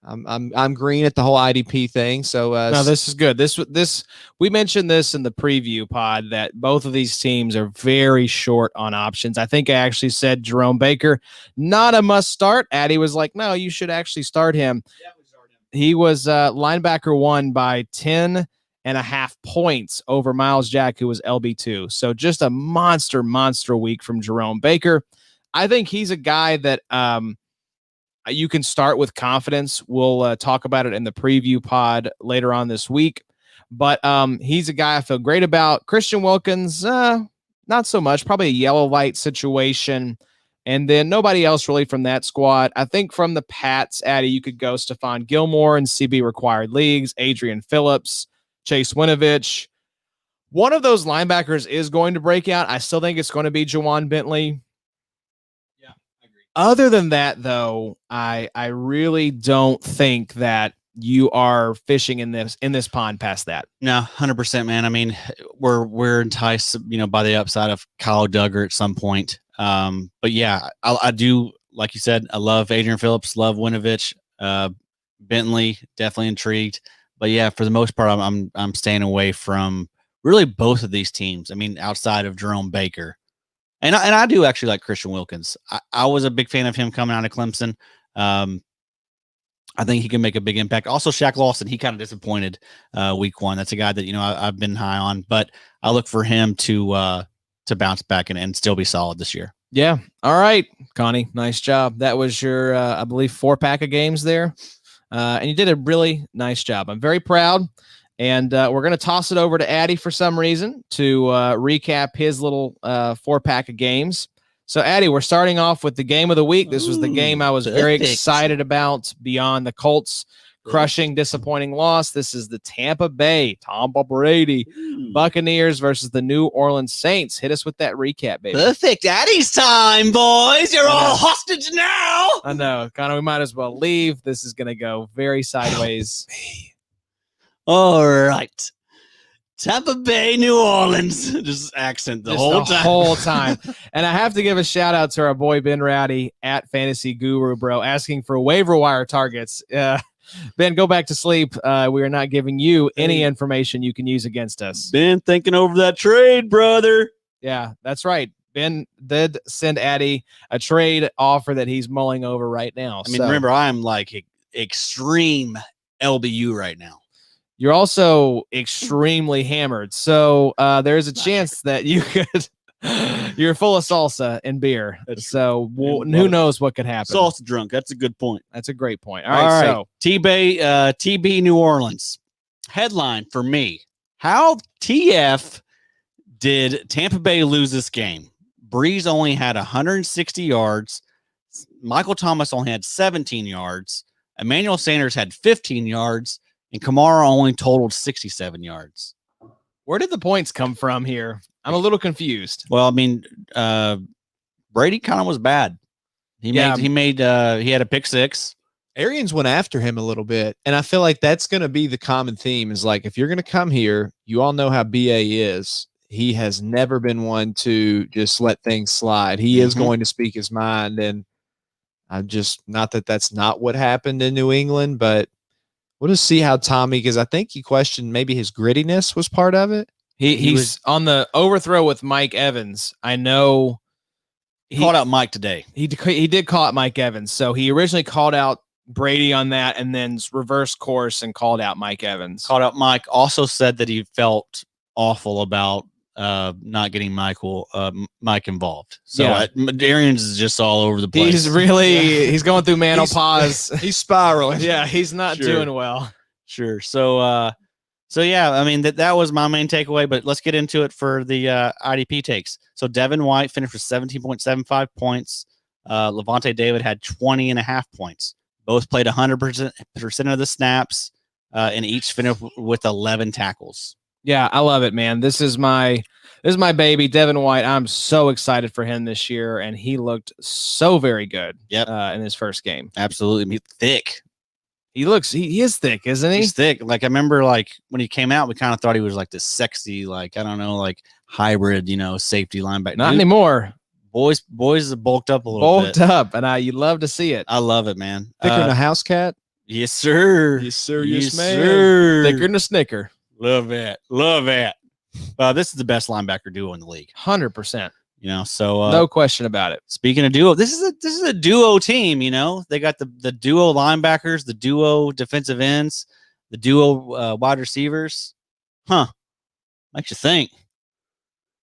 I'm green at the whole IDP thing. So No, this is good. This we mentioned this in the preview pod that both of these teams are very short on options. I think I actually said Jerome Baker, not a must start. Addy was like, no, you should actually start him. Yeah, we started him. He was linebacker 1 by 10.5 points over Miles Jack, who was LB2. So just a monster week from Jerome Baker. I think he's a guy that you can start with confidence. We'll talk about it in the preview pod later on this week. But he's a guy I feel great about. Christian Wilkins, not so much. Probably a yellow light situation. And then nobody else really from that squad. I think from the Pats, Addy, you could go Stephon Gilmore in CB required leagues, Adrian Phillips, Chase Winovich. One of those linebackers is going to break out. I still think it's going to be Juwan Bentley. Yeah, I agree. Other than that, though, I really don't think that you are fishing in this pond past that. No, 100%, man. I mean, we're enticed, by the upside of Kyle Duggar at some point. But yeah, I do, like you said, I love Adrian Phillips, love Winovich, Bentley, definitely intrigued. But yeah, for the most part, I'm staying away from really both of these teams. I mean, outside of Jerome Baker, and I do actually like Christian Wilkins. I was a big fan of him coming out of Clemson. I think he can make a big impact. Also, Shaq Lawson, he kind of disappointed week 1. That's a guy that I've been high on, but I look for him to bounce back and still be solid this year. Yeah. All right, Connie. Nice job. That was your, I believe, 4-pack of games there. And you did a really nice job. I'm very proud. And we're going to toss it over to Addy for some reason to recap his little 4-pack of games. So, Addy, we're starting off with the game of the week. This was the game I was very excited about beyond the Colts crushing, disappointing loss. This is the Tampa Brady Buccaneers versus the New Orleans Saints. Hit us with that recap, baby. Perfect. Addy's time, boys. You're all hostage now. I know. Connor, we might as well leave. This is going to go very sideways. All right. Tampa Bay, New Orleans. Just accent the whole time. And I have to give a shout out to our boy Ben Rowdy at Fantasy Guru, bro, asking for waiver wire targets. Ben, go back to sleep. We are not giving you any information you can use against us. Been thinking over that trade, brother. Yeah, that's right. Ben did send Addy a trade offer that he's mulling over right now. I mean, remember, I'm like extreme LBU right now. You're also extremely hammered. So there's a chance that you could, you're full of salsa and beer. That's so true. who knows what could happen. Salsa drunk. That's a good point. That's a great point. All right. So TB New Orleans. Headline for me. How TF did Tampa Bay lose this game? Breeze only had 160 yards. Michael Thomas only had 17 yards. Emmanuel Sanders had 15 yards. And Kamara only totaled 67 yards. Where did the points come from here? I'm a little confused. Well, I mean, Brady kind of was bad. He had a pick six. Arians went after him a little bit. And I feel like that's going to be the common theme is like, if you're going to come here, you all know how BA is. He has never been one to just let things slide. He is going to speak his mind. And I'm just, not that that's not what happened in New England, but we'll just see how Tommy, because I think he questioned maybe his grittiness was part of it. He's on the overthrow with Mike Evans. I know he called out Mike today. He did call out Mike Evans. So he originally called out Brady on that and then reversed course and called out Mike Evans. Called out Mike. Also said that he felt awful about not getting Mike involved. So Arians is just all over the place. He's going through menopause. He's spiraling. Yeah, he's not doing well. Sure. So yeah, I mean that was my main takeaway, but let's get into it for the IDP takes. So Devin White finished with 17.75 points. Levante David had 20.5 points. Both played 100% of the snaps, and each finished with 11 tackles. Yeah, I love it, man. This is my baby, Devin White. I'm so excited for him this year, and he looked so very good. In his first game. Absolutely, he's thick. He is thick, isn't he? He's thick. Like I remember, like when he came out, we kind of thought he was like this sexy, like I don't know, like hybrid, safety linebacker. Not anymore. Boys have bulked up a little bit. Bulked up, and you love to see it. I love it, man. Thicker than a house cat. Yes, sir. Yes, sir. Yes, man. sir. Thicker than a Snicker. Love it. This is the best linebacker duo in the league. 100%. So no question about it. Speaking of duo, this is a duo team. They got the duo linebackers, the duo defensive ends, the duo wide receivers. Makes you think.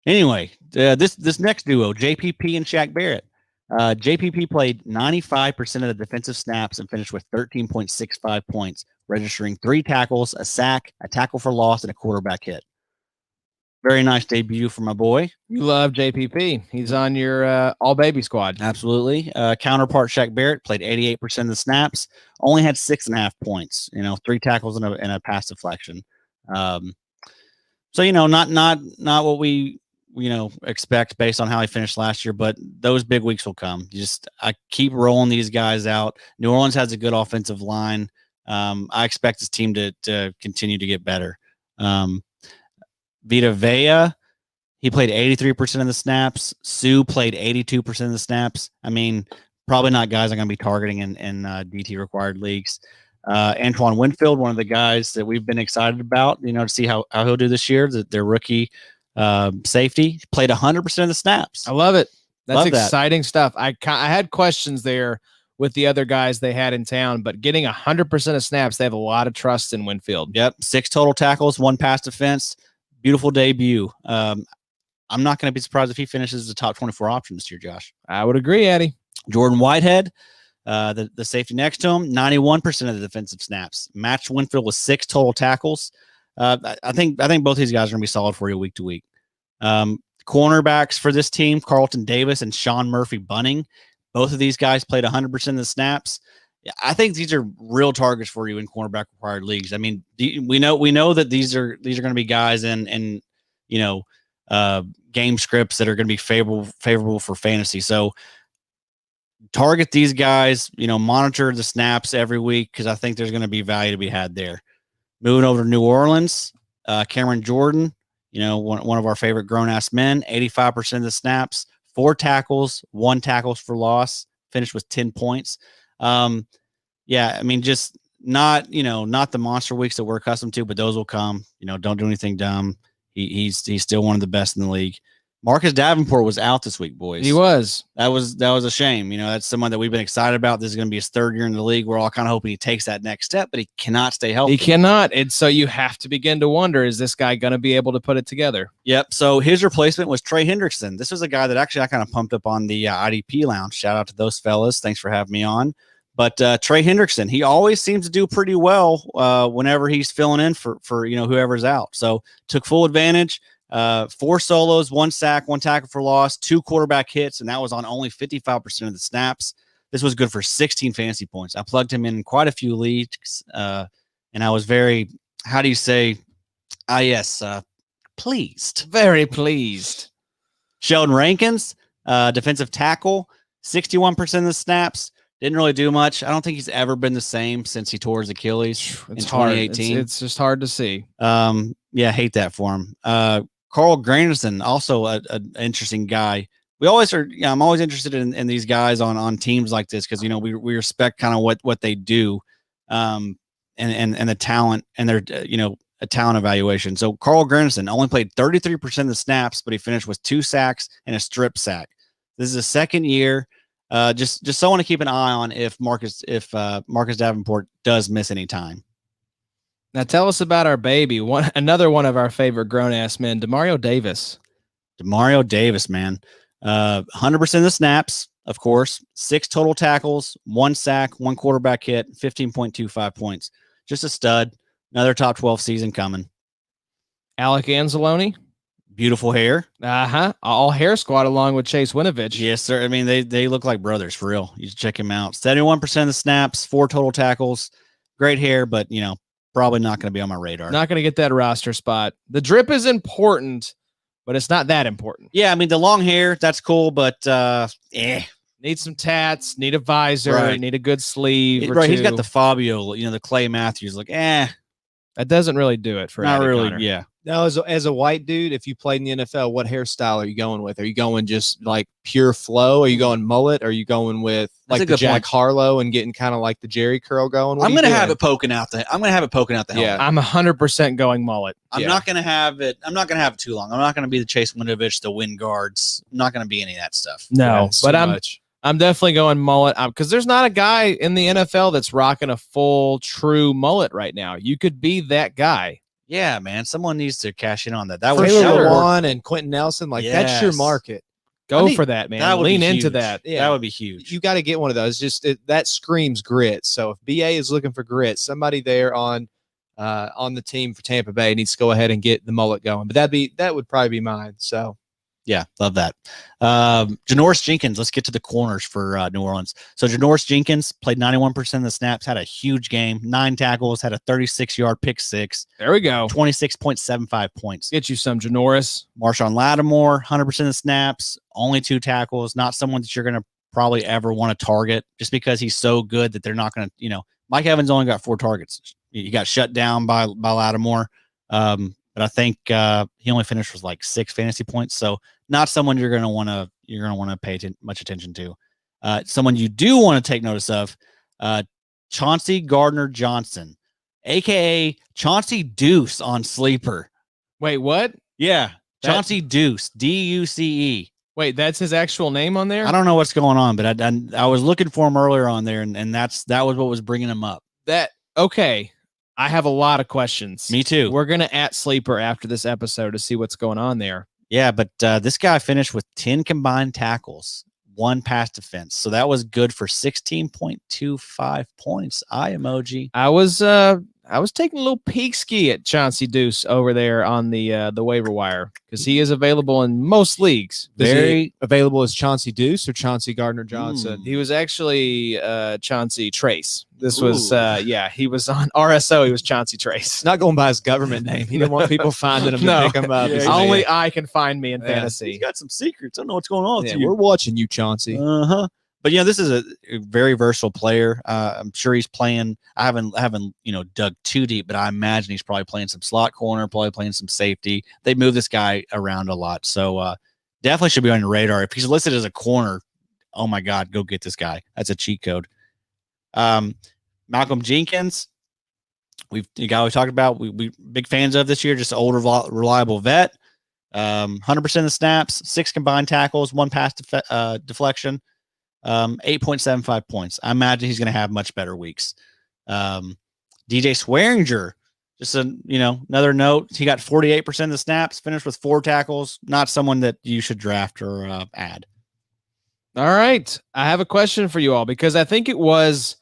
Anyway, this next duo, JPP and Shaq Barrett. JPP played 95% of the defensive snaps and finished with 13.65 points, registering 3 tackles, a sack, a tackle for loss, and a quarterback hit. Very nice debut for my boy. You love JPP. He's on your all-baby squad. Absolutely. Counterpart Shaq Barrett played 88% of the snaps, only had 6.5 points, 3 tackles and a pass deflection. So, not what we expect based on how he finished last year, but those big weeks will come. I keep rolling these guys out. New Orleans has a good offensive line. I expect this team to continue to get better. Vita Vea, he played 83% of the snaps. Sue played 82% of the snaps. I mean, probably not guys I'm going to be targeting in DT required leagues. Antoine Winfield, one of the guys that we've been excited about, to see how he'll do this year. Their rookie safety played 100% of the snaps. I love it. That's Love exciting stuff. I had questions there with the other guys they had in town, but getting 100% of snaps, they have a lot of trust in Winfield. Yep. 6 total tackles, 1 pass defense. Beautiful debut. I'm not going to be surprised if he finishes the top 24 option this year, Josh. I would agree, Eddie. Jordan Whitehead, the safety next to him, 91% of the defensive snaps. Matched Winfield with 6 total tackles. I think both these guys are going to be solid for you week to week. Cornerbacks for this team, Carlton Davis and Sean Murphy Bunning. Both of these guys played 100% of the snaps. I think these are real targets for you in cornerback required leagues. I mean, we know that these are going to be guys in game scripts that are going to be favorable for fantasy. So target these guys, monitor the snaps every week, because I think there's going to be value to be had there. Moving over to New Orleans, Cameron Jordan, one of our favorite grown-ass men, 85% of the snaps, 4 tackles, 1 tackles for loss, finished with 10 points. I mean, just not the monster weeks that we're accustomed to, but those will come. Don't do anything dumb. He's still one of the best in the league. Marcus Davenport was out this week, boys. He was. That was a shame. That's someone that we've been excited about. This is going to be his third year in the league. We're all kind of hoping he takes that next step, but he cannot stay healthy. He cannot. And so you have to begin to wonder, is this guy going to be able to put it together? Yep. So his replacement was Trey Hendrickson. This was a guy that actually I kind of pumped up on the IDP lounge. Shout out to those fellas. Thanks for having me on. But Trey Hendrickson, he always seems to do pretty well whenever he's filling in for whoever's out. So took full advantage. 4 solos, 1 sack, 1 tackle for loss, 2 quarterback hits, and that was on only 55% of the snaps. This was good for 16 fantasy points. I plugged him in quite a few leagues, and I was very, how do you say, pleased. Very pleased. Sheldon Rankins, defensive tackle, 61% of the snaps. Didn't really do much. I don't think he's ever been the same since he tore his Achilles in 2018. It's just hard to see. Yeah, hate that for him. Carl Granderson, also an interesting guy. I'm always interested in these guys on teams like this because we respect kind of what they do, and the talent and their a talent evaluation. So Carl Granderson only played 33% of the snaps, but he finished with 2 sacks and a strip sack. This is a second year. Just someone to keep an eye on if Marcus Davenport does miss any time. Now tell us about our baby. Another one of our favorite grown-ass men, Demario Davis. Demario Davis, man. 100% of the snaps, of course. 6 total tackles, 1 sack, 1 quarterback hit, 15.25 points. Just a stud. Another top 12 season coming. Alec Anzalone. Beautiful hair. All hair squad along with Chase Winovich. Yes, sir. I mean, they look like brothers for real. You should check him out. 71% of the snaps, 4 total tackles. Great hair, but probably not going to be on my radar. Not going to get that roster spot. The drip is important, but it's not that important. Yeah, I mean, the long hair, that's cool, but Need some tats, need a visor, right. Need a good sleeve. Right, he's got the Fabio, the Clay Matthews, That doesn't really do it for not Eddie really, Connor. yeah. Now, as a white dude, if you played in the NFL, what hairstyle are you going with? Are you going just like pure flow? Are you going mullet? Are you going with like the Jack Harlow and getting kind of like the Jerry curl going? I'm going to have it poking out the helmet. Yeah, I'm 100% going mullet. I'm not going to have it. I'm not going to have it too long. I'm not going to be the Chase Winovich, the wind guards. I'm not going to be any of that stuff. No, but I'm definitely going mullet because there's not a guy in the NFL that's rocking a full true mullet right now. You could be that guy. Yeah, man. Someone needs to cash in on that. That was Taylor Lewan and Quentin Nelson. That's your market. Go for that, man. Lean into that. Yeah, that would be huge. You got to get one of those. That screams grit. So if BA is looking for grit, somebody there on the team for Tampa Bay needs to go ahead and get the mullet going. But that would probably be mine. So. Yeah, love that. Janoris Jenkins, let's get to the corners for New Orleans. So Janoris Jenkins played 91% of the snaps, had a huge game, 9 tackles, had a 36-yard pick 6. There we go. 26.75 points. Get you some Janoris. Marshawn Lattimore, 100% of the snaps, only 2 tackles, not someone that you're going to probably ever want to target just because he's so good that they're not going to, Mike Evans only got 4 targets. He got shut down by Lattimore. But I think he only finished with like 6 fantasy points. So not someone you're going to want to pay much attention to. Someone you do want to take notice of, Chauncey Gardner-Johnson, aka Chauncey Deuce on Sleeper. Wait, what? Yeah, Chauncey Deuce, D-U-C-E. Wait, that's his actual name on there? I don't know what's going on, but I was looking for him earlier on there, and that was what was bringing him up. Okay. I have a lot of questions. Me too. We're going to @Sleeper after this episode to see what's going on there. Yeah, but this guy finished with 10 combined tackles, 1 pass defense. So that was good for 16.25 points. Eye emoji. I was taking a little peek ski at Chauncey Deuce over there on the waiver wire because he is available in most leagues. Very available as Chauncey Deuce or Chauncey Gardner-Johnson. He was actually Chauncey Trace. This was he was on RSO. He was Chauncey Trace. Not going by his government name. He didn't want people finding him to pick him up. Yeah, only I can find me in fantasy. He's got some secrets. I don't know what's going on with you. We're watching you, Chauncey. But this is a very versatile player. I'm sure he's playing. I haven't dug too deep, but I imagine he's probably playing some slot corner, probably playing some safety. They move this guy around a lot, so definitely should be on your radar. If he's listed as a corner, oh my God, go get this guy. That's a cheat code. Malcolm Jenkins, the guy we talked about, we big fans of this year, just an older, reliable vet. 100% of the snaps, 6 combined tackles, 1 pass deflection, 8.75 points. I imagine he's going to have much better weeks. DJ Swearinger, just another note. He got 48% of the snaps, finished with 4 tackles. Not someone that you should draft or add. All right. I have a question for you all, because I think it was,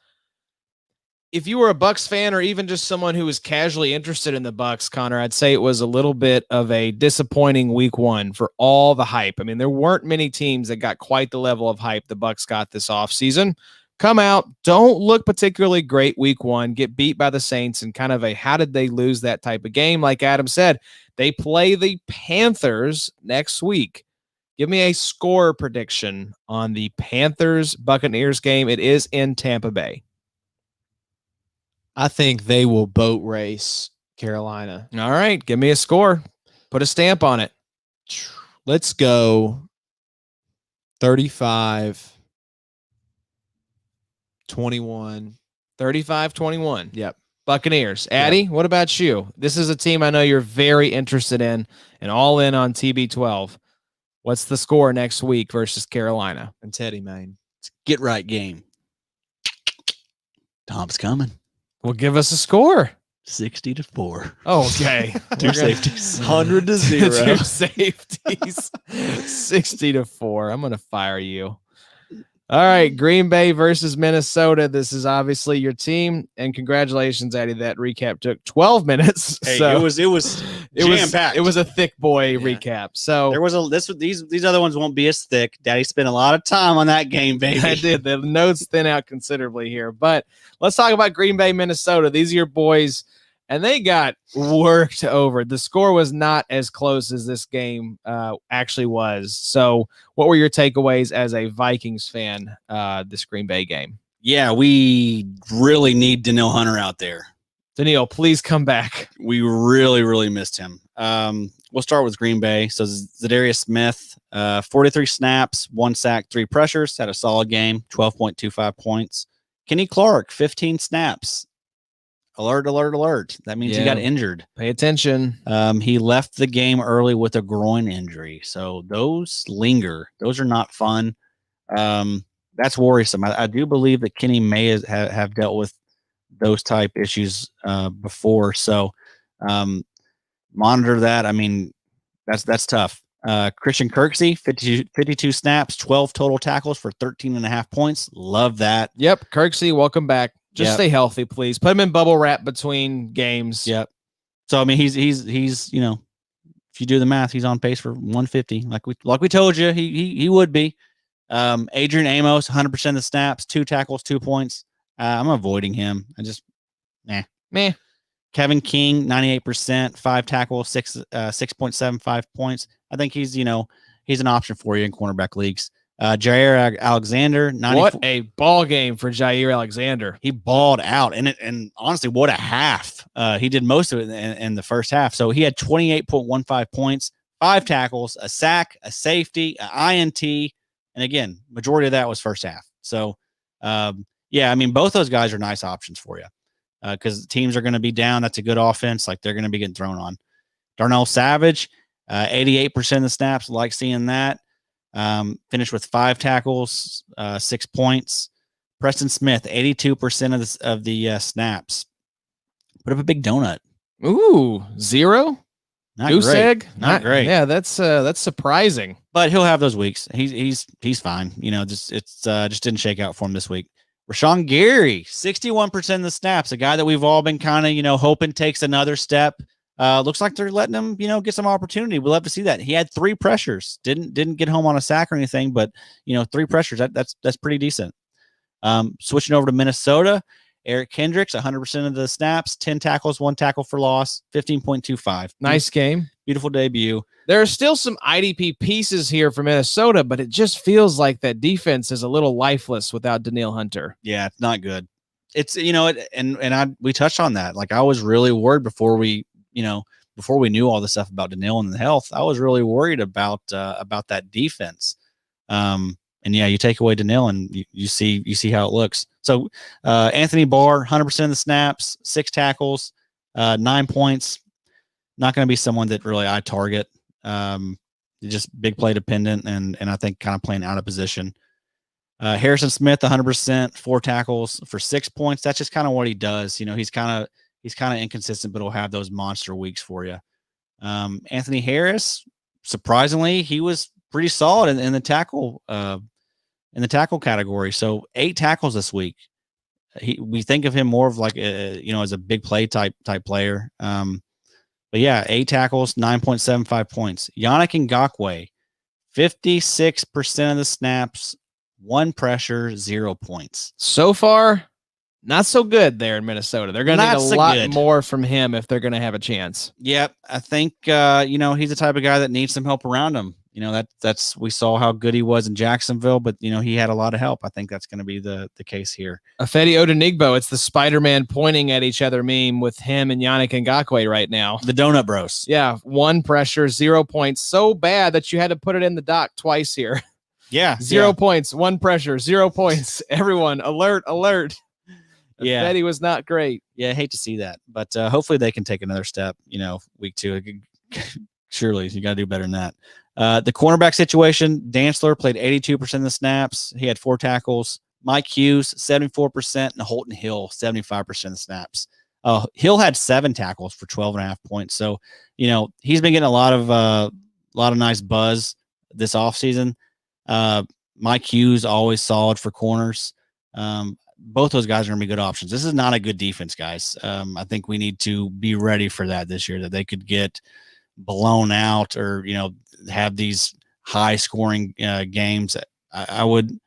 if you were a Bucs fan or even just someone who was casually interested in the Bucs, Connor, I'd say it was a little bit of a disappointing week 1 for all the hype. I mean, there weren't many teams that got quite the level of hype the Bucs got this offseason. Come out, don't look particularly great week 1, get beat by the Saints, and kind of a how did they lose that type of game? Like Adam said, they play the Panthers next week. Give me a score prediction on the Panthers-Buccaneers game. It is in Tampa Bay. I think they will boat race Carolina. All right, give me a score. Put a stamp on it. Let's go 35-21. 35-21. Yep. Buccaneers. Addy, what about you? This is a team I know you're very interested in and all in on TB12. What's the score next week versus Carolina? And Teddy, man. It's a get right game. Tom's coming. Well, give us a score. 60-4. Oh, okay. 2 safeties. 100-0. 2 safeties. 60-4. I'm going to fire you. All right, Green Bay versus Minnesota. This is obviously your team, and congratulations, Addy. That recap took 12 minutes. Hey, so it was jam-packed. It was a thick boy recap. So there was these other ones won't be as thick. Daddy spent a lot of time on that game, baby. I did. The notes thin out considerably here, but let's talk about Green Bay, Minnesota. These are your boys, and they got worked over. The score was not as close as this game actually was. So what were your takeaways as a Vikings fan this Green Bay game? Yeah, we really need Danielle Hunter out there. Danielle, please come back. We really, really missed him. We'll start with Green Bay. So Zadarius Smith, 43 snaps, 1 sack, 3 pressures, had a solid game, 12.25 points. Kenny Clark, 15 snaps. Alert, alert, alert. That means he got injured. Pay attention. He left the game early with a groin injury. So those linger. Those are not fun. That's worrisome. I do believe that Kenny may have dealt with those type issues before. So monitor that. I mean, that's tough. Christian Kirksey, 52 snaps, 12 total tackles for 13.5 points. Love that. Yep. Kirksey, welcome back. Just stay healthy, please. Put him in bubble wrap between games. Yep. So I mean, he's if you do the math, he's on pace for 150. Like we told you, he would be. Adrian Amos, 100% of the snaps, 2 tackles, 2 points. I'm avoiding him. I just meh. Kevin King, 98%, 5 tackles, 6.75 points. I think he's an option for you in cornerback leagues. Jair Alexander, 94. What a ball game for Jair Alexander. He balled out, and honestly, what a half. He did most of it in the first half. So he had 28.15 points, 5 tackles, a sack, a safety, an INT, and again, majority of that was first half. So, I mean, both those guys are nice options for you because teams are going to be down. That's a good offense. Like they're going to be getting thrown on. Darnell Savage, 88% of the snaps. Like seeing that. Finished with 5 tackles, 6 points. Preston Smith, 82% of the snaps. Put up a big donut. Ooh, 0? Not Goose great. egg? Not great. Yeah, that's surprising. But he'll have those weeks. He's fine. Just didn't shake out for him this week. Rashawn Gary, 61% of the snaps. A guy that we've all been kind of hoping takes another step. Looks like they're letting him, get some opportunity. We'll love to see that. He had 3 pressures. Didn't get home on a sack or anything, but 3 pressures. That's pretty decent. Switching over to Minnesota, Eric Kendricks, 100% of the snaps, 10 tackles, 1 tackle for loss, 15.25. Nice game. Beautiful debut. There are still some IDP pieces here for Minnesota, but it just feels like that defense is a little lifeless without Danielle Hunter. Yeah, it's not good. It's we touched on that. Like I was really worried before we knew all the stuff about Danielle and the health. I was really worried about that defense. You take away Danielle and you see how it looks. So Anthony Barr, 100% of the snaps, 6 tackles, 9 points. Not going to be someone that really I target. Just big play dependent and I think kind of playing out of position. Harrison Smith, 100%, 4 tackles for 6 points. That's just kind of what he does. He's kind of inconsistent, but he'll have those monster weeks for you. Anthony Harris, surprisingly, he was pretty solid in the tackle category. So 8 tackles this week. We think of him more of like as a big play type player. But yeah, 8 tackles, 9.75 points. Yannick Ngakoue, 56% of the snaps, 1 pressure, 0 points. So far, not so good there in Minnesota. They're going to need a lot more from him if they're going to have a chance. Yep. I think, he's the type of guy that needs some help around him. We saw how good he was in Jacksonville, but he had a lot of help. I think that's going to be the case here. Afedi Odenigbo, it's the Spider-Man pointing at each other meme with him and Yannick Ngakoue right now. The Donut Bros. Yeah, 1 pressure, 0 points. So bad that you had to put it in the doc twice here. Yeah. 0 points, 1 pressure, 0 points. Everyone, alert. Yeah. Afedi was not great. Yeah, I hate to see that, but hopefully they can take another step, week 2. Surely you got to do better than that. The cornerback situation, Dantzler played 82% of the snaps. He had 4 tackles. Mike Hughes, 74%, and Holton Hill, 75% of the snaps. Hill had 7 tackles for 12.5 points. So, he's been getting a lot of nice buzz this offseason. Mike Hughes, always solid for corners. Both those guys are going to be good options. This is not a good defense, guys. I think we need to be ready for that this year, that they could get blown out or, have these high scoring games. I would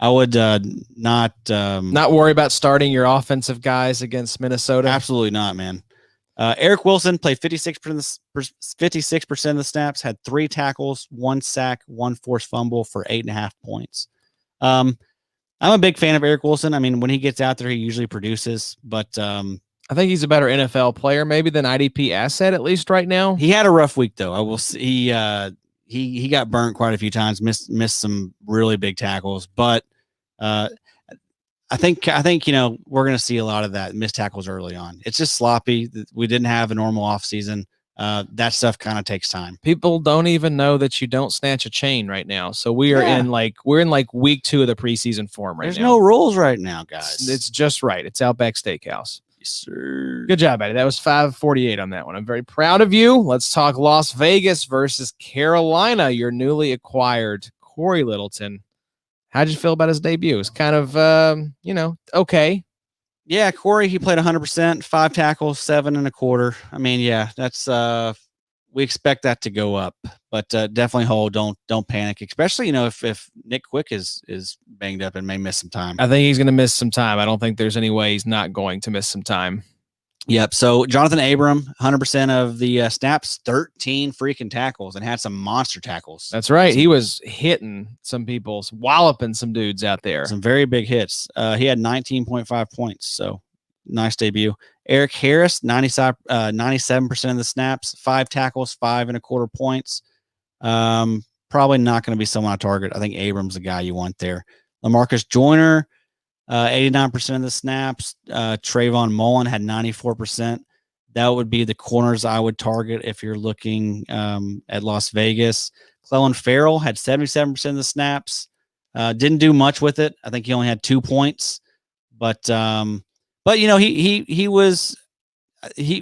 not worry about starting your offensive guys against Minnesota. Absolutely not, man. Eric Wilson played 56% of the snaps, had 3 tackles, 1 sack, 1 forced fumble for 8.5 points. I'm a big fan of Eric Wilson. I mean, when he gets out there, he usually produces, but I think he's a better NFL player maybe than IDP asset, at least right now. He had a rough week though. I will see. He got burnt quite a few times, missed some really big tackles, but I think we're going to see a lot of that missed tackles early on. It's just sloppy. We didn't have a normal off season. That stuff kind of takes time. People don't even know that you don't snatch a chain right now. So we're in week 2 of the preseason form right now. There's no rules right now, guys. It's just right. It's Outback Steakhouse. Yes, sir. Good job, Eddie. That was 548 on that one. I'm very proud of you. Let's talk Las Vegas versus Carolina, your newly acquired Corey Littleton. How'd you feel about his debut? It's kind of, okay. Yeah, Corey, he played 100%, 5 tackles, 7.25. I mean, yeah, that's we expect that to go up, but definitely hold. Don't panic, especially if Nick Quick is banged up and may miss some time. I think he's going to miss some time. I don't think there's any way he's not going to miss some time. Yep. So Jonathan Abram, 100% of the snaps, 13 freaking tackles, and had some monster tackles. That's right. He was hitting some people, walloping some dudes out there. Some very big hits. He had 19.5 points. So nice debut. Eric Harris, 97% of the snaps, 5 tackles, 5.25 points. Probably not going to be someone on target. I think Abram's the guy you want there. LaMarcus Joyner, 89% of the snaps. Trayvon Mullen had 94%. That would be the corners I would target if you're looking at Las Vegas. Clellan Ferrell had 77% of the snaps. Didn't do much with it. I think he only had 2 points, but he was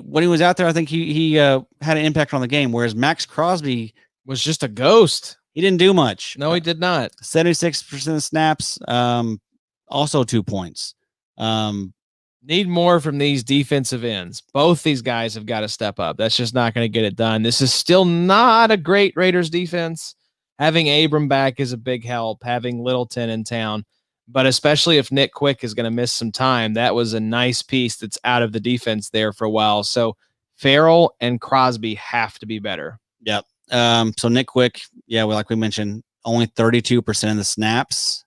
when he was out there, I think he had an impact on the game. Whereas Max Crosby was just a ghost. He didn't do much. No, he did not. 76% of snaps. Also 2 points. Need more from these defensive ends. Both these guys have got to step up. That's just not going to get it done. This is still not a great Raiders defense. Having Abram back is a big help. Having Littleton in town, but especially if Nick Quick is going to miss some time, that was a nice piece that's out of the defense there for a while. So Farrell and Crosby have to be better. Yep. So Nick Quick, like we mentioned, only 32% of the snaps,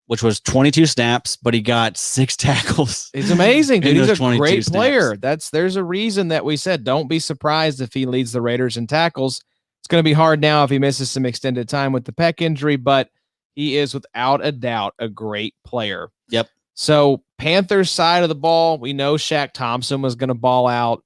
which was 22 snaps, but he got 6 tackles. It's amazing, dude. He's a great snaps. player. There's a reason that we said don't be surprised if he leads the Raiders in tackles. It's going to be hard now if he misses some extended time with the pec injury, but he is without a doubt a great player. Yep. So Panthers side of the ball, we know Shaq Thompson was going to ball out.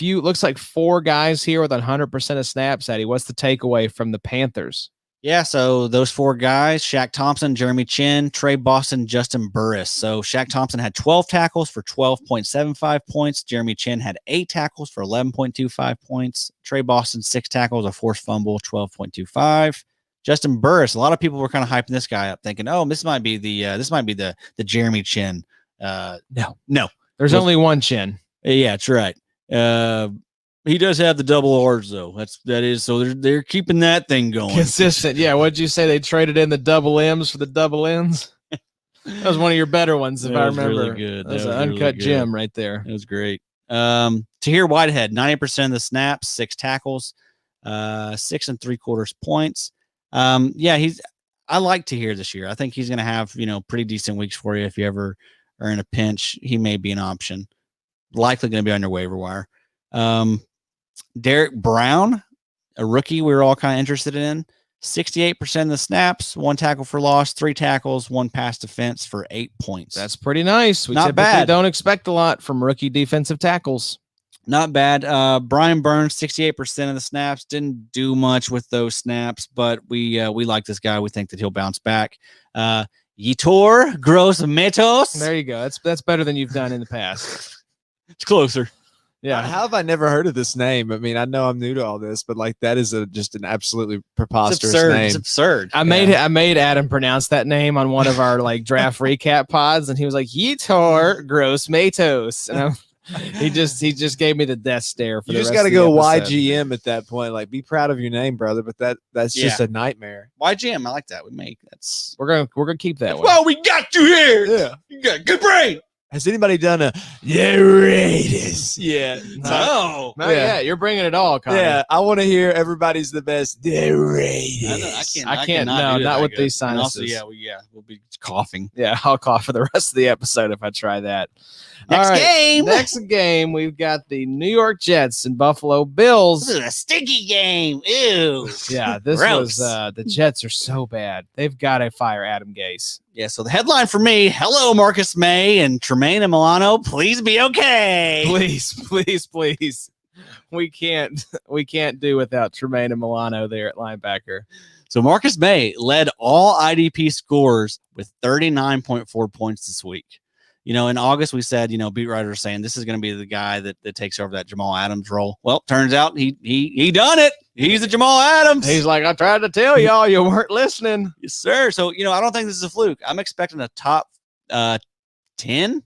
looks like 4 guys here with 100% of snaps. Eddie, what's the takeaway from the Panthers? Yeah, so those 4 guys, Shaq Thompson, Jeremy Chin, Trey Boston, Justin Burris. So Shaq Thompson had 12 tackles for 12.75 points. Jeremy Chin had 8 tackles for 11.25 points. Trey Boston, 6 tackles, a forced fumble, 12.25. Justin Burris, a lot of people were kind of hyping this guy up, thinking, "Oh, this might be the Jeremy Chin." No. There's only one Chin. Yeah, that's right. He does have the double R's though. That is so they're keeping that thing going. Consistent. Yeah. What'd you say? They traded in the double M's for the double N's? That was one of your better ones, if I remember. Really good. That was an uncut gem right there. It was great. Tahir Whitehead, 90% of the snaps, 6 tackles, 6 3/4 points. I like Tahir this year. I think he's going to have, pretty decent weeks for you. If you ever are in a pinch, he may be an option. Likely going to be on your waiver wire. Derek Brown, a rookie we were all kind of interested in, 68% of the snaps, 1 tackle for loss, 3 tackles, 1 pass defense for 8 points. That's pretty nice. We Not typically bad. don't expect a lot from rookie defensive tackles. Not bad. Brian Burns, 68% of the snaps, didn't do much with those snaps, but we like this guy. We think that he'll bounce back. Yetur Gross-Matos. There you go. That's better than you've done in the past. It's closer. Yeah. How have I never heard of this name? I mean, I know I'm new to all this, but like that is just an absolutely preposterous name. It's absurd. I made Adam pronounce that name on one of our like draft recap pods, and he was like Yetur Gross-Matos, and he just gave me the death stare. For You the just rest got to of the go episode. YGM at that point. Like, be proud of your name, brother. But that's just a nightmare. YGM, I like that. We're gonna keep that one. Well, we got you here. Yeah. You got good brain. Has anybody done the Raiders? Yeah. No. Not yet. You're bringing it all, Connor. Yeah. I want to hear everybody's the best. The Raiders. I can't. No, not with these sinuses. Also, we'll be coughing. Yeah, I'll cough for the rest of the episode if I try that. Next game. Next game, we've got the New York Jets and Buffalo Bills. This is a stinky game. Ew. Yeah, this Gross. was the Jets are so bad. They've got to fire Adam Gase. Yeah, so the headline for me, hello, Marcus Maye and Tremaine and Milano, please be okay. Please. We can't do without Tremaine and Milano there at linebacker. So Marcus Maye led all IDP scores with 39.4 points this week. In August, we said, beat writers are saying this is going to be the guy that takes over that Jamal Adams role. Well, turns out he done it. He's the Jamal Adams. He's like, I tried to tell y'all, you weren't listening. Yes, sir. So, I don't think this is a fluke. I'm expecting a top 10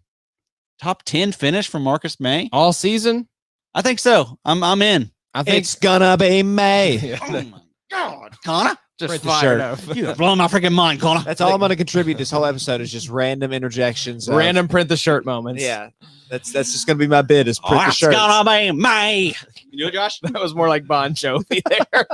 finish from Marcus Maye. All season? I think so. I'm in. I think It's gonna be May. Yeah, Oh, my God. Connor, just Print the fired shirt. up. you have blown my freaking mind, Connor. That's all I'm gonna contribute this whole episode is just random interjections. of- Random print the shirt moments. Yeah. That's just gonna be my bid is print the It's shirt. gonna be May. You do it, Josh? That was more like Bon Jovi there.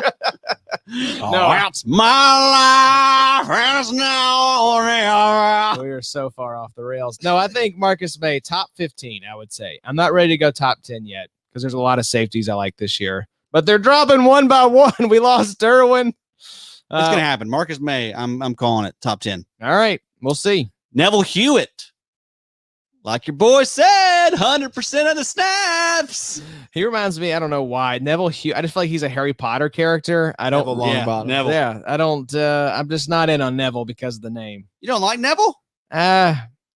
No, it's my life and it's now or never. We are so far off the rails. No, I think Marcus Maye, top 15, I would say. I'm not ready to go top 10 yet because there's a lot of safeties I like this year. But they're dropping one by one. We lost Derwin. It's gonna happen. Marcus Maye, I'm calling it top 10. All right. We'll see. Neville Hewitt, like your boy said, 100% of the snaps. He reminds me, I don't know why. Neville Hugh. I just feel like he's a Harry Potter character. I don't Neville Longbottom. Neville. Yeah, I don't I'm just not in on Neville because of the name. You don't like Neville?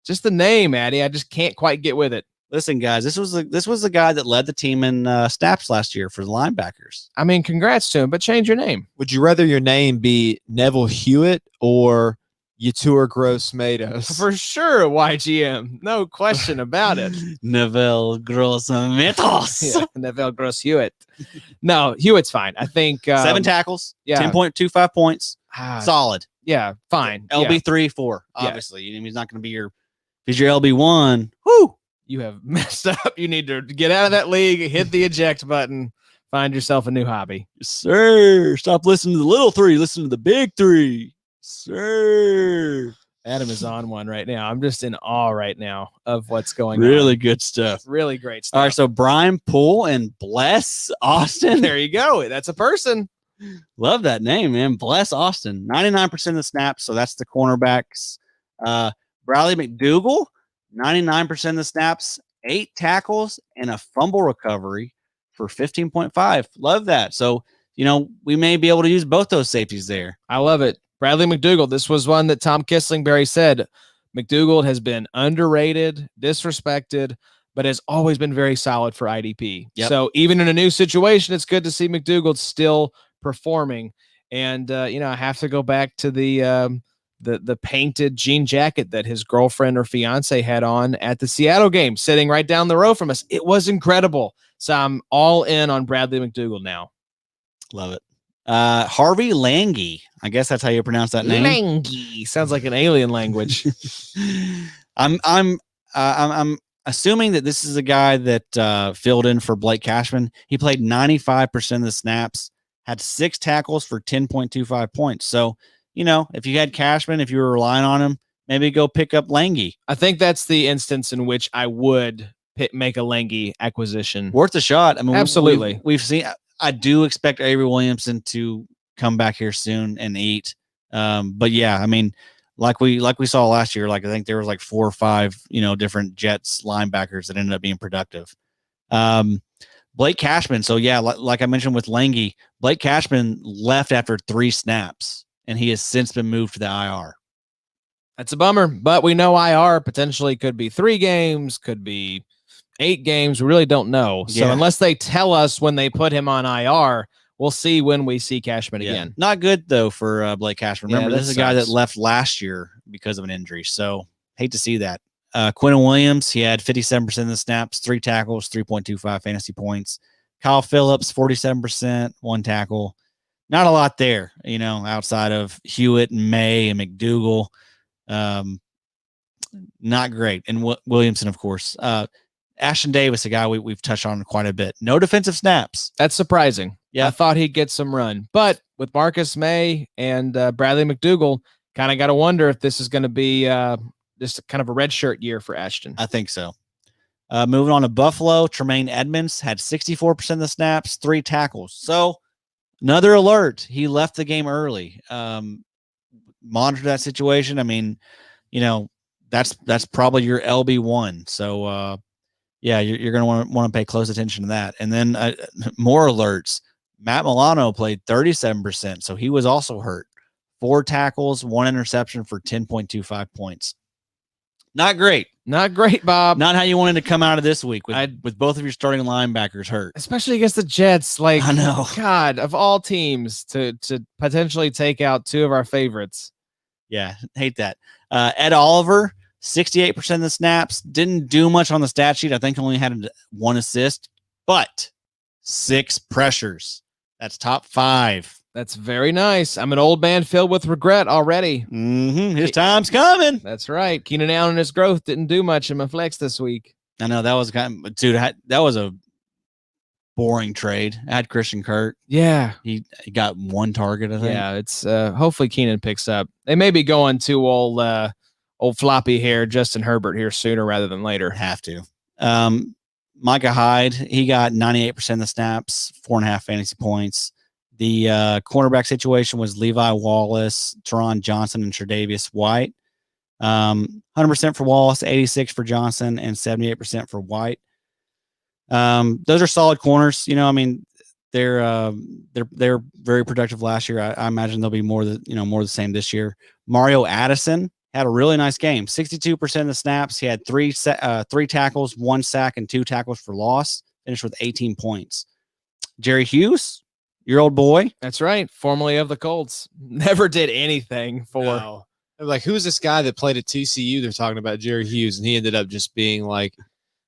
Just the name, Addy. I just can't quite get with it. Listen, guys, this was the guy that led the team in snaps last year for the linebackers. I mean, congrats to him, but change your name. Would you rather your name be Neville Hewitt or Yetur Gross-Matos? For sure, YGM. No question about it. Neville Gross-Matos. Yeah, Neville Gross Hewitt. No, Hewitt's fine. I think 7 tackles, yeah. 10.25 points. Solid. Yeah, fine. Yeah. LB 3-4. Yeah. Obviously, he's not going to be your. He's your LB 1. Whoo! You have messed up. You need to get out of that league, hit the eject button, find yourself a new hobby. Yes, sir. Stop listening to the little 3. Listen to the big 3. Sir. Adam is on one right now. I'm just in awe right now of what's going on. Really good stuff. Really great stuff. All right, so Brian Poole and Bless Austin. There you go. That's a person. Love that name, man. Bless Austin. 99% of the snaps, so that's the cornerbacks. Bradley McDougal, 99% of the snaps, 8 tackles, and a fumble recovery for 15.5. Love that. So, we may be able to use both those safeties there. I love it. Bradley McDougald. This was one that Tom Kislingberry said McDougald has been underrated, disrespected, but has always been very solid for IDP. Yep. So even in a new situation, it's good to see McDougald still performing. And I have to go back to the painted jean jacket that his girlfriend or fiance had on at the Seattle game, sitting right down the road from us. It was incredible. So I'm all in on Bradley McDougald now. Love it. Harvey Lange. I guess that's how you pronounce that name. Lange sounds like an alien language. I'm assuming that this is a guy that filled in for Blake Cashman. He played 95% of the snaps, had 6 tackles for 10.25 points. So, if you had Cashman, if you were relying on him, maybe go pick up Lange. I think that's the instance in which I would make a Lange acquisition. Worth a shot. I mean, absolutely. We've seen. I do expect Avery Williamson to come back here soon and eat. But yeah, I mean, like we saw last year, I think there was 4 or 5, different Jets linebackers that ended up being productive. Blake Cashman. So yeah, like I mentioned with Lange, Blake Cashman left after 3 snaps and he has since been moved to the IR. That's a bummer, but we know IR potentially could be 3 games, could be 8 games. We really don't know. So unless they tell us when they put him on IR, we'll see when we see Cashman again. Not good though for Blake Cashman. Remember, this is a guy sucks. that left last year because of an injury. So hate to see that. Quinton Williams, he had 57% of the snaps, 3 tackles, 3.25 fantasy points. Kyle Phillips, 47%, 1 tackle. Not a lot there, outside of Hewitt and Maye and McDougald. Not great. And Williamson, of course. Ashton Davis, a guy we've touched on quite a bit. No defensive snaps. That's surprising. Yeah. I thought he'd get some run. But with Marcus Maye and Bradley McDougald, kind of got to wonder if this is going to be just kind of a red shirt year for Ashton. I think so. Moving on to Buffalo, Tremaine Edmonds had 64% of the snaps, 3 tackles. So another alert. He left the game early. Monitor that situation. I mean, that's probably your LB1. So, yeah, you're going to want to pay close attention to that. And then more alerts. Matt Milano played 37%, so he was also hurt. 4 tackles, 1 interception for 10.25 points. Not great. Not great, Bob. Not how you wanted to come out of this week with both of your starting linebackers hurt. Especially against the Jets. I know. God, of all teams to potentially take out 2 of our favorites. Yeah, hate that. Ed Oliver, 68% of the snaps, didn't do much on the stat sheet. I think only had 1 assist, but 6 pressures. That's top 5. That's very nice. I'm an old man filled with regret already. Mm-hmm. His time's coming. That's right. Keenan Allen and his growth didn't do much in my flex this week. I know that was that was a boring trade. I had Christian Kirk. Yeah. He got 1 target, I think. Yeah, it's hopefully Keenan picks up. They may be going to old floppy hair Justin Herbert here sooner rather than later. Have to. Micah Hyde, he got 98% of the snaps, 4.5 fantasy points. The cornerback situation was Levi Wallace, Teron Johnson, and Tre'Davious White. 100% for Wallace, 86% for Johnson, and 78% for White. Those are solid corners. I mean, they're very productive last year. I imagine they'll be more the same this year. Mario Addison had a really nice game. 62% of the snaps. He had 3 tackles, 1 sack, and 2 tackles for loss. Finished with 18 points. Jerry Hughes, your old boy. That's right. Formerly of the Colts. Never did anything for. No. Who's this guy that played at TCU? They're talking about Jerry Hughes, and he ended up just being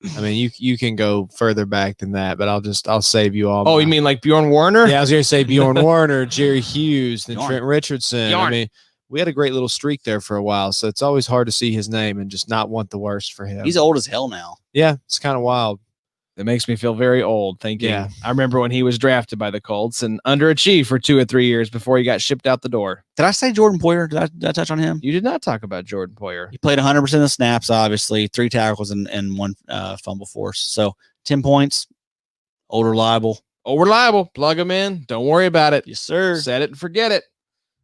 you can go further back than that, but I'll save you all. Oh, you mean like Bjorn Warner? Yeah, I was going to say Bjorn Warner, Jerry Hughes, then Bjorn. Trent Richardson. Bjorn. I mean, we had a great little streak there for a while, so it's always hard to see his name and just not want the worst for him. He's old as hell now. Yeah, it's kind of wild. It makes me feel very old thinking. Yeah. I remember when he was drafted by the Colts and underachieved for 2 or 3 years before he got shipped out the door. Did I say Jordan Poyer? Did I touch on him? You did not talk about Jordan Poyer. He played 100% of the snaps, obviously, 3 tackles and 1 fumble force. So 10 points, old reliable. Oh, reliable. Plug him in. Don't worry about it. Yes, sir. Set it and forget it.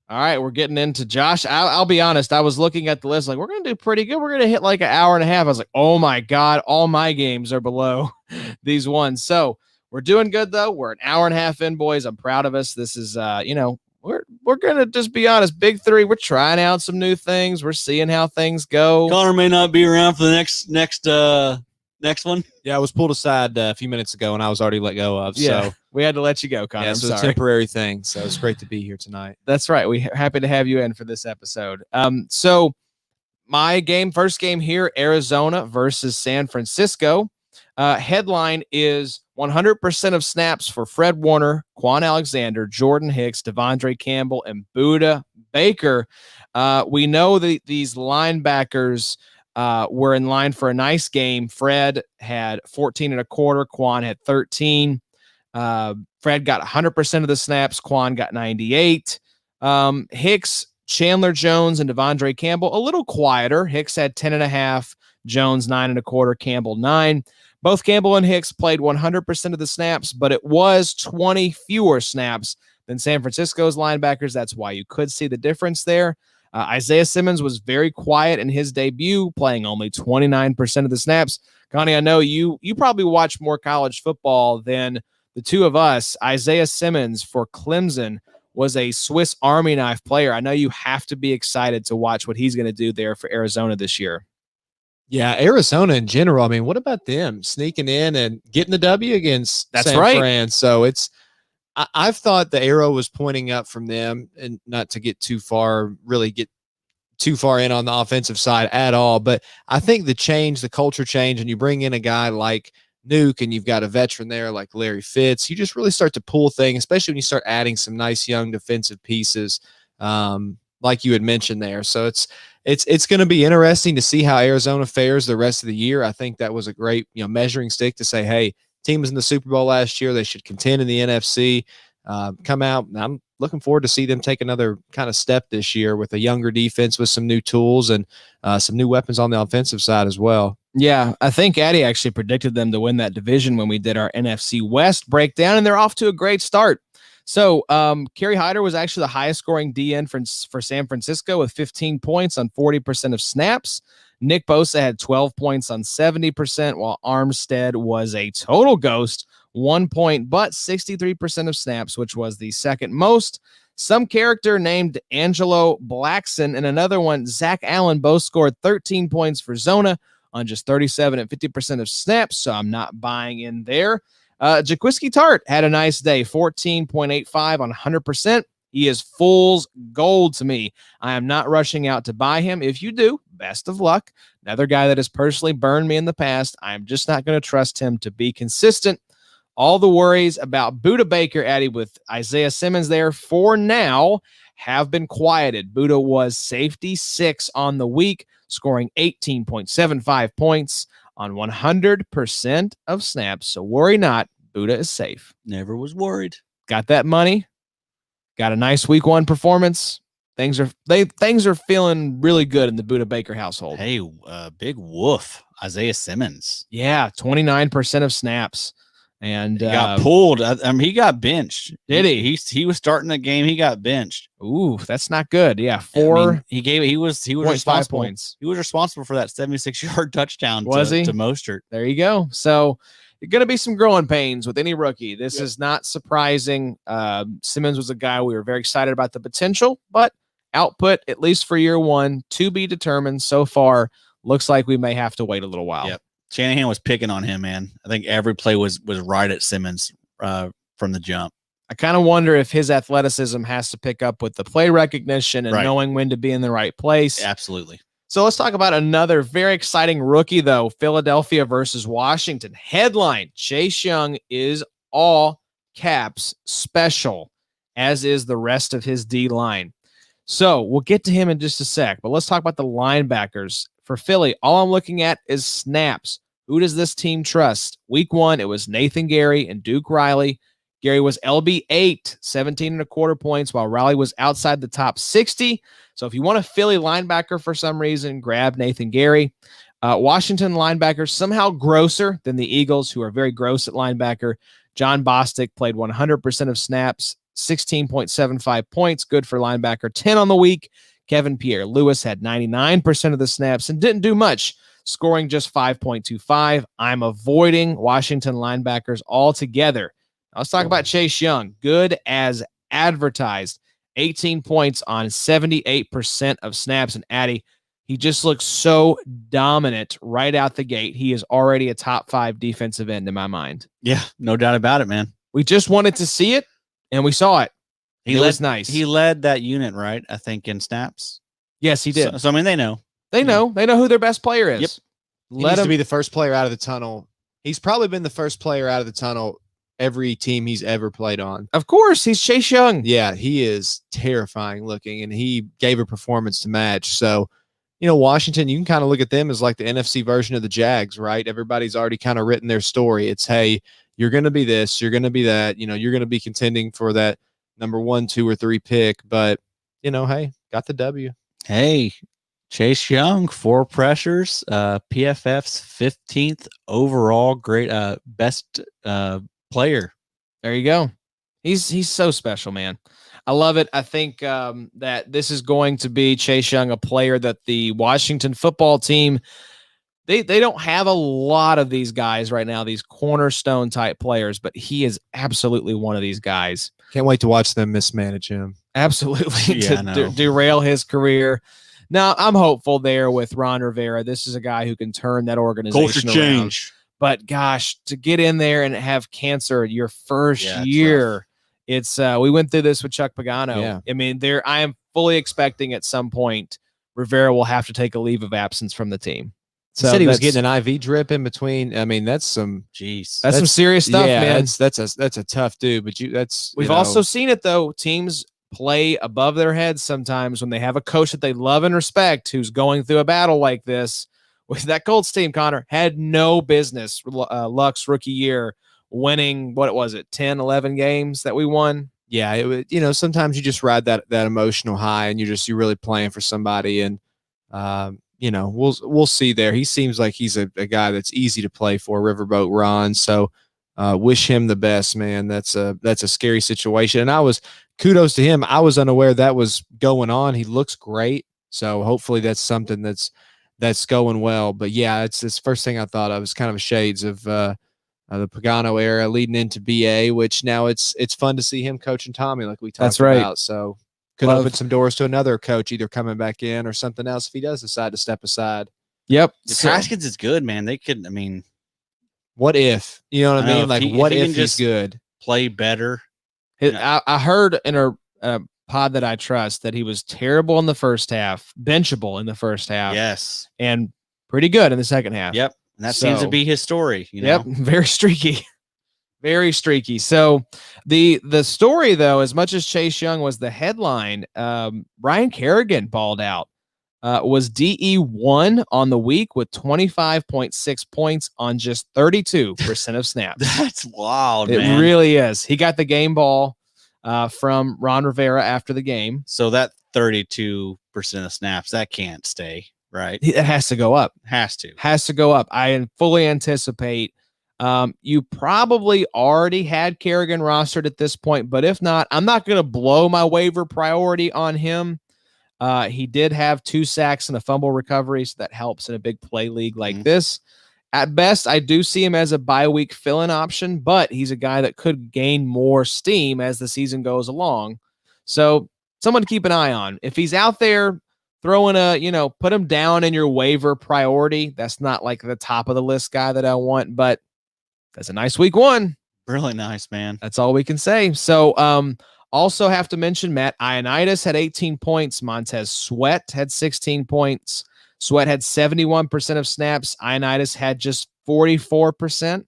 All right, we're getting into Josh. I'll be honest. I was looking at the list we're going to do pretty good. We're going to hit an hour and a half. I was like, oh, my God, all my games are below these ones. So We're doing good though. We're an hour and a half in, boys. I'm proud of us. This is, we're gonna just be honest. Big three. We're trying out some new things. We're seeing how things go. Connor may not be around for the next one. Yeah, I was pulled aside a few minutes ago, and I was already let go of. Yeah, So we had to let you go, Connor. yeah, I'm so it's a sorry. temporary thing. So it's great to be here tonight. That's right. We're happy to have you in for this episode. So my first game here, Arizona versus San Francisco. Headline is 100% of snaps for Fred Warner, Quan Alexander, Jordan Hicks, Devondre Campbell, and Budda Baker. We know that these linebackers were in line for a nice game. Fred had 14 and a quarter. Quan had 13. Fred got 100% of the snaps. Quan got 98. Hicks, Chandler Jones, and Devondre Campbell a little quieter. Hicks had 10 and a half. Jones 9 and a quarter. Campbell 9. Both Campbell and Hicks played 100% of the snaps, but it was 20 fewer snaps than San Francisco's linebackers. That's why you could see the difference there. Isaiah Simmons was very quiet in his debut, playing only 29% of the snaps. Connie, I know you probably watch more college football than the two of us. Isaiah Simmons for Clemson was a Swiss Army knife player. I know you have to be excited to watch what he's going to do there for Arizona this year. Yeah, Arizona in general. I mean, what about them sneaking in and getting the W against San Fran? So I've thought the arrow was pointing up from them, and not to get too far in on the offensive side at all. But I think the culture change, and you bring in a guy like Nuke, and you've got a veteran there like Larry Fitz, you just really start to pull things, especially when you start adding some nice young defensive pieces, like you had mentioned there. So it's going to be interesting to see how Arizona fares the rest of the year. I think that was a great measuring stick to say, hey, team was in the Super Bowl last year. They should contend in the NFC. Come out. I'm looking forward to see them take another kind of step this year with a younger defense with some new tools and some new weapons on the offensive side as well. Yeah, I think Addy actually predicted them to win that division when we did our NFC West breakdown, and they're off to a great start. So Kerry Hyder was actually the highest scoring DN for San Francisco with 15 points on 40% of snaps. Nick Bosa had 12 points on 70%, while Armstead was a total ghost, 1 point, but 63% of snaps, which was the second most. Some character named Angelo Blackson and another one, Zach Allen, both scored 13 points for Zona on just 37 and 50% of snaps, so I'm not buying in there. Jaquiski Tart had a nice day, 14.85 on 100%. He is fool's gold to me. I am not rushing out to buy him. If you do, best of luck. Another guy that has personally burned me in the past. I'm just not going to trust him to be consistent. All the worries about Budda Baker, Addy, with Isaiah Simmons there for now have been quieted. Budda was safety 6 on the week, scoring 18.75 points on 100% of snaps. So worry not. Budda is safe. Never was worried. Got that money. Got a nice week 1 performance. Things are feeling really good in the Budda Baker household. Hey, big woof. Isaiah Simmons. Yeah, 29% of snaps. And he got pulled. I mean, he got benched. Did he? He was starting the game. He got benched. Ooh, that's not good. Yeah, He was responsible. Points. He was responsible for that 76-yard touchdown. Was he? To Mostert? There you go. So going to be some growing pains with any rookie. This is not surprising. Simmons was a guy we were very excited about the potential, but output, at least for year 1, to be determined. So far, looks like we may have to wait a little while. Yep. Shanahan was picking on him, man. I think every play was right at Simmons from the jump. I kind of wonder if his athleticism has to pick up with the play recognition and knowing when to be in the right place. Absolutely. So let's talk about another very exciting rookie, though. Philadelphia versus Washington. Headline: Chase Young is all caps special, as is the rest of his D line. So we'll get to him in just a sec, but let's talk about the linebackers. For Philly, all I'm looking at is snaps. Who does this team trust? Week 1, it was Nathan Gary and Duke Riley. Gary was LB8, 17 and a quarter points, while Riley was outside the top 60. So if you want a Philly linebacker for some reason, grab Nathan Gary. Washington linebackers somehow grosser than the Eagles, who are very gross at linebacker. John Bostic played 100% of snaps, 16.75 points, good for linebacker, 10 on the week. Kevin Pierre-Louis had 99% of the snaps and didn't do much. scoring just 5.25. I'm avoiding Washington linebackers altogether. Now let's talk about Chase Young. Good as advertised. 18 points on 78% of snaps. And Addy, he just looks so dominant right out the gate. He is already a top 5 defensive end in my mind. Yeah, no doubt about it, man. We just wanted to see it, and we saw it. It was nice. He led that unit, right? I think in snaps. Yes, he did. So I mean, they know. They know who their best player is. Yep. He needs to be the first player out of the tunnel. He's probably been the first player out of the tunnel every team he's ever played on. Of course, he's Chase Young. Yeah, he is terrifying looking, and he gave a performance to match. So, Washington, you can kind of look at them as like the NFC version of the Jags, right? Everybody's already kind of written their story. It's, hey, you're going to be this, you're going to be that, you're going to be contending for that number 1, 2, or 3 pick. But, hey, got the W. Hey, Chase Young, 4 pressures, PFF's 15th overall best player. There you go. He's so special, man. I love it. I think that this is going to be Chase Young, a player that the Washington football team, they don't have a lot of these guys right now, these cornerstone type players, but he is absolutely one of these guys. Can't wait to watch them mismanage him. Absolutely. To derail his career. Now, I'm hopeful there with Ron Rivera. This is a guy who can turn that organization Culture around. change. But gosh, to get in there and have cancer your first year, it's we went through this with Chuck Pagano. Yeah. I mean, I am fully expecting at some point Rivera will have to take a leave of absence from the team. So he said he was getting an IV drip in between. I mean, that's some that's some serious stuff, man. That's a tough dude. But we've also seen it though. Teams play above their heads sometimes when they have a coach that they love and respect who's going through a battle like this. With that Colts team, Connor had no business. Luck's rookie year winning, what was it, 10, 11 games that we won? Yeah, it was, sometimes you just ride that emotional high and you're really playing for somebody. And, we'll see there. He seems like he's a guy that's easy to play for, Riverboat Ron. So wish him the best, man. That's a scary situation. And kudos to him. I was unaware that was going on. He looks great. So hopefully that's something that's going well. But yeah, it's this first thing I thought of was kind of shades of the Pagano era leading into BA, which now it's fun to see him coaching Tommy like we talked about. So could open some doors to another coach either coming back in or something else if he does decide to step aside. Yep. If Haskins is good, man, they could, what if? You know what I mean? Like, what if he's good? Play better. I heard in a pod that I trust that he was terrible in the first half, benchable in the first half. Yes. And pretty good in the second half. Yep. And that seems to be his story. Yep. Very streaky. Very streaky. So the story, though, as much as Chase Young was the headline, Ryan Kerrigan balled out. Was DE1 on the week with 25.6 points on just 32% of snaps. That's wild, man. It really is. He got the game ball from Ron Rivera after the game. So that 32% of snaps, that can't stay, right? It has to go up. Has to go up. I fully anticipate. You probably already had Kerrigan rostered at this point, but if not, I'm not going to blow my waiver priority on him. He did have 2 sacks and a fumble recovery, so that helps in a big play league like this. At best, I do see him as a bye-week fill-in option, but he's a guy that could gain more steam as the season goes along. So someone to keep an eye on. If he's out there throwing put him down in your waiver priority. That's not like the top of the list guy that I want, but that's a nice week 1. Really nice, man. That's all we can say. So, also have to mention Matt Ioannidis had 18 points. Montez Sweat had 16 points. Sweat had 71% of snaps. Ioannidis had just 44%.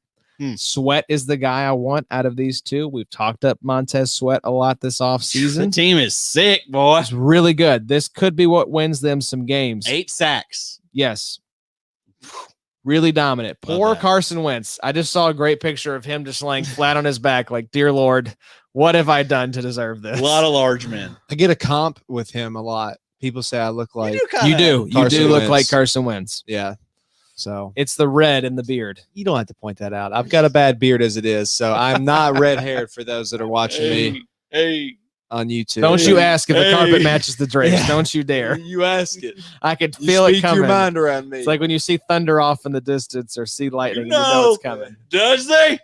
Sweat is the guy I want out of these two. We've talked up Montez Sweat a lot this offseason. The team is sick, boy. It's really good. This could be what wins them some games. 8 sacks. Yes. Really dominant. Poor Carson Wentz. I just saw a great picture of him just laying flat on his back like, dear Lord, what have I done to deserve this? A lot of large men. I get a comp with him a lot. People say I look like you do. You do look like Carson Wentz. Yeah. So it's the red in the beard. You don't have to point that out. I've got a bad beard as it is, so I'm not red haired for those that are watching me. Hey, on YouTube. Don't you ask if the Hey. carpet matches the drapes. Yeah. Don't you dare. You ask it. I could You feel it speak coming. your mind around me. It's like when you see thunder off in the distance or see lightning, and you know it's coming. Does they?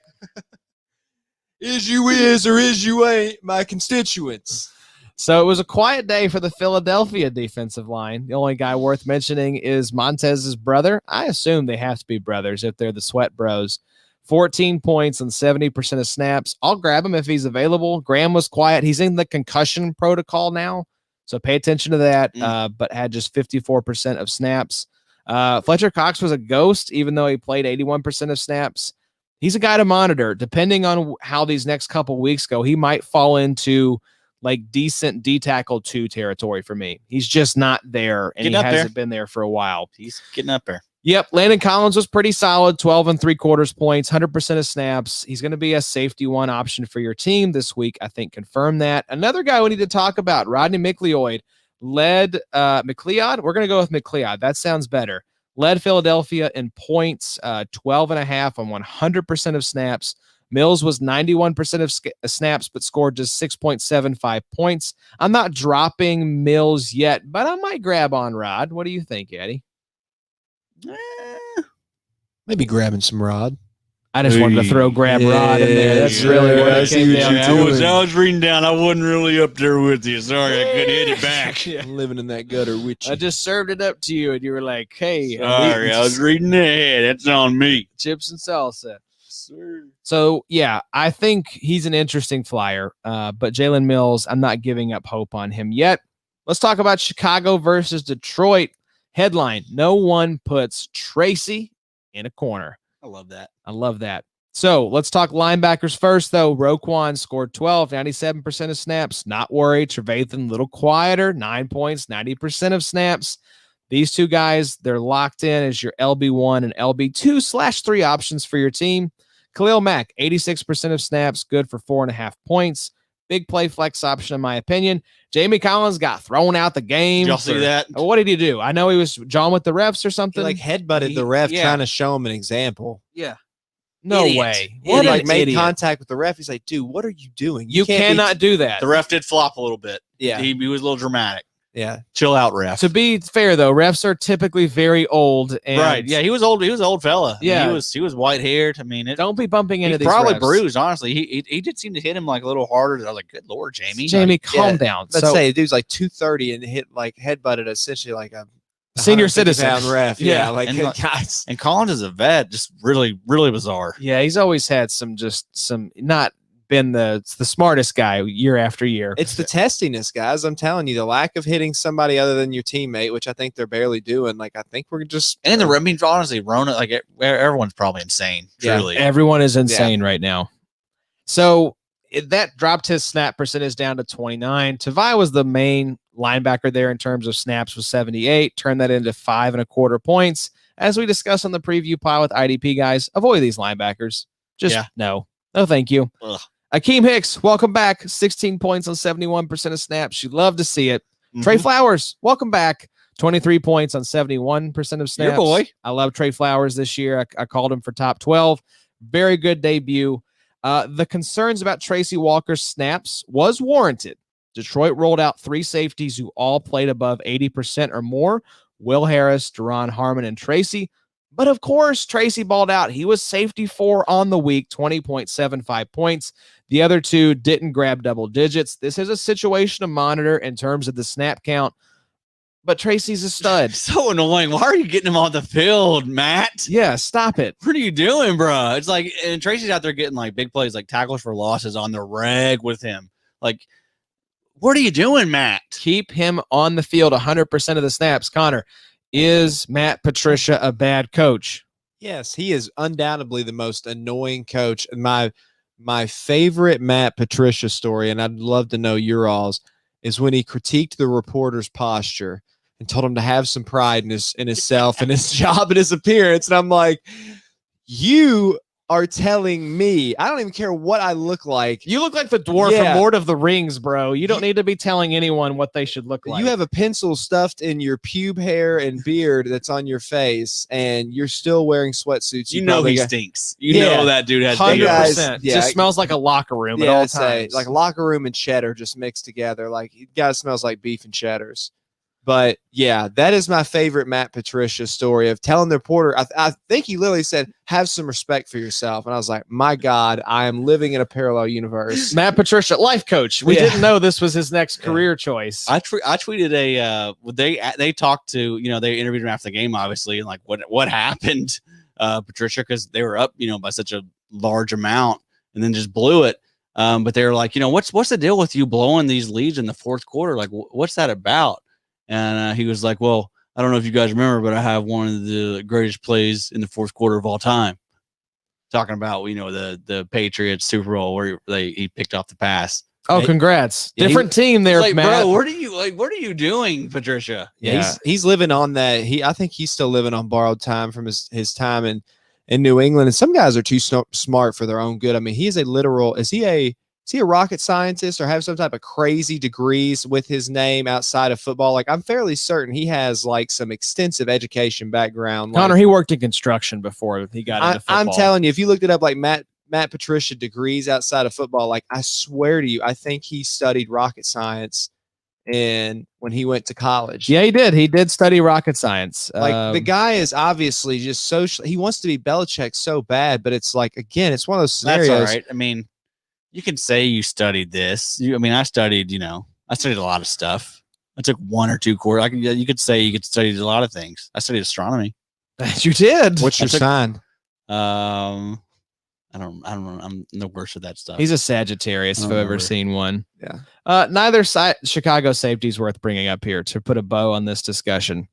is you is or is you ain't my constituents. So it was a quiet day for the Philadelphia defensive line. The only guy worth mentioning is Montez's brother. I assume they have to be brothers if they're the Sweat Bros. 14 points on 70% of snaps. I'll grab him if he's available. Graham was quiet. He's in the concussion protocol now, so pay attention to that, but had just 54% of snaps. Fletcher Cox was a ghost, even though he played 81% of snaps. He's a guy to monitor. Depending on how these next couple weeks go, he might fall into like decent D-tackle 2 territory for me. He's just not there, and he hasn't been there for a while. He's getting up there. Yep, Landon Collins was pretty solid, 12 3/4 points, 100% of snaps. He's going to be a safety 1 option for your team this week. I think confirm that. Another guy we need to talk about, Rodney McLeod, led McLeod. We're going to go with McLeod. That sounds better. Led Philadelphia in points, 12.5 on 100% of snaps. Mills was 91% of snaps, but scored just 6.75 points. I'm not dropping Mills yet, but I might grab on Rod. What do you think, Eddie? Maybe grabbing some Rod. I just wanted to throw grab Rod in there. That's really what it came down to. I was reading down. I wasn't really up there with you. Sorry, I couldn't hit it back. I'm living in that gutter with you. I just served it up to you, and you were like, hey. Sorry, I was reading ahead. That's on me. Chips and salsa. So, yeah, I think he's an interesting flyer, but Jalen Mills, I'm not giving up hope on him yet. Let's talk about Chicago versus Detroit. Headline, no one puts Tracy in a corner. I love that. I love that. So let's talk linebackers first, though. Roquan scored 12, 97% of snaps. Not worried. Trevathan, a little quieter, 9 points, 90% of snaps. These two guys, they're locked in as your LB1 and LB2/3 options for your team. Khalil Mack, 86% of snaps, good for 4.5 points. Big play flex option, in my opinion. Jamie Collins got thrown out the game. Did y'all see that? What did he do? I know he was John with the refs or something. He like headbutted the ref trying to show him an example. Yeah. No Idiot. way. He What like an made idiot. contact with the ref. He's like, dude, what are you doing? You can't be cannot do that. The ref did flop a little bit. Yeah. He was a little dramatic. Yeah. Chill out, ref. To be fair, though, refs are typically very old. And Right. Yeah, he was old. He was an old fella. Yeah. He was white haired. I mean, Don't be bumping into he's these probably refs. bruised, honestly. He did seem to hit him like a little harder. I was like, good Lord, Jamie. Jamie, Like, calm down. Let's So, say the dude's like 230 and hit like headbutted essentially like a senior 150 citizen. pound ref. Yeah. Yeah. Like, And guys. and Collins is a vet. Just really, really bizarre. Yeah, he's always had some not been the smartest guy year after year. It's the testiness, guys. I'm telling you, the lack of hitting somebody other than your teammate, which I think they're barely doing. Like, I think we're just. And I mean, honestly, Rona, like everyone's probably insane. Yeah. Truly. Everyone is insane right now. So that dropped his snap percentage down to 29. Tavai was the main linebacker there in terms of snaps with 78. Turned that into 5.25 points. As we discussed on the preview pile with IDP guys, avoid these linebackers. Just no, thank you. Ugh. Akeem Hicks, welcome back. 16 points on 71% of snaps. You'd love to see it. Trey Flowers, welcome back. 23 points on 71% of snaps. Your boy. I love Trey Flowers this year. I called him for top 12. Very good debut. The concerns about Tracy Walker's snaps was warranted. Detroit rolled out 3 safeties who all played above 80% or more. Will Harris, Deron Harmon, and Tracy. But of course, Tracy balled out. He was safety 4 on the week, 20.75 points. The other 2 didn't grab double digits. This is a situation to monitor in terms of the snap count. But Tracy's a stud. So annoying. Why are you getting him on the field, Matt? Yeah, stop it. What are you doing, bro? It's like, and Tracy's out there getting like big plays, like tackles for losses on the reg with him. Like, what are you doing, Matt? Keep him on the field 100% of the snaps. Connor, is Matt Patricia a bad coach? Yes, he is undoubtedly the most annoying coach. My favorite Matt Patricia story, and I'd love to know your all's, is when he critiqued the reporter's posture and told him to have some pride in himself and his job and his appearance. And I'm like, you are telling me, I don't even care what I look like. You look like the dwarf Yeah. from Lord of the Rings, bro. You don't need to be telling anyone what they should look like. You have a pencil stuffed in your pube hair and beard that's on your face, and you're still wearing sweatsuits. You know probably he got- stinks. You Yeah. know that dude has 100%. Yeah. Just smells like a locker room at all times. like locker room and cheddar just mixed together. Like it guy smells like beef and cheddars. But yeah, that is my favorite Matt Patricia story of telling the reporter. I think he literally said, "Have some respect for yourself," and I was like, "My God, I am living in a parallel universe." Matt Patricia, life coach. We Yeah. didn't know this was his next career choice. I tweeted they talked to, they interviewed him after the game, obviously, and like what happened, Patricia, because they were up, by such a large amount and then just blew it. But they were like, what's the deal with you blowing these leads in the fourth quarter? Like, what's that about? And he was like, well, I don't know if you guys remember, but I have one of the greatest plays in the fourth quarter of all time. Talking about, the Patriots Super Bowl where he picked off the pass. Oh, congrats. Yeah, Different team there, Like, Matt. bro, what are you doing, Patricia? Yeah, he's living on that. I think he's still living on borrowed time from his time in New England. And some guys are too smart for their own good. I mean, he is a literal. Is he a rocket scientist or have some type of crazy degrees with his name outside of football? Like, I'm fairly certain he has like some extensive education background. Connor, like, he worked in construction before he got into football. I'm telling you, if you looked it up, like Matt Patricia degrees outside of football, like I swear to you, I think he studied rocket science when he went to college. Yeah, he did. He did study rocket science. Like the guy is obviously just social. He wants to be Belichick so bad, but it's like, again, it's one of those scenarios. That's all right. I mean, you can say you studied this. I studied, I studied a lot of stuff. I took 1 or 2 courses. You could say you could study a lot of things. I studied astronomy. You did. What's your sign? I don't know. I'm the worst at that stuff. He's a Sagittarius, if I've ever seen one. Yeah. Neither side Chicago safety is worth bringing up here to put a bow on this discussion.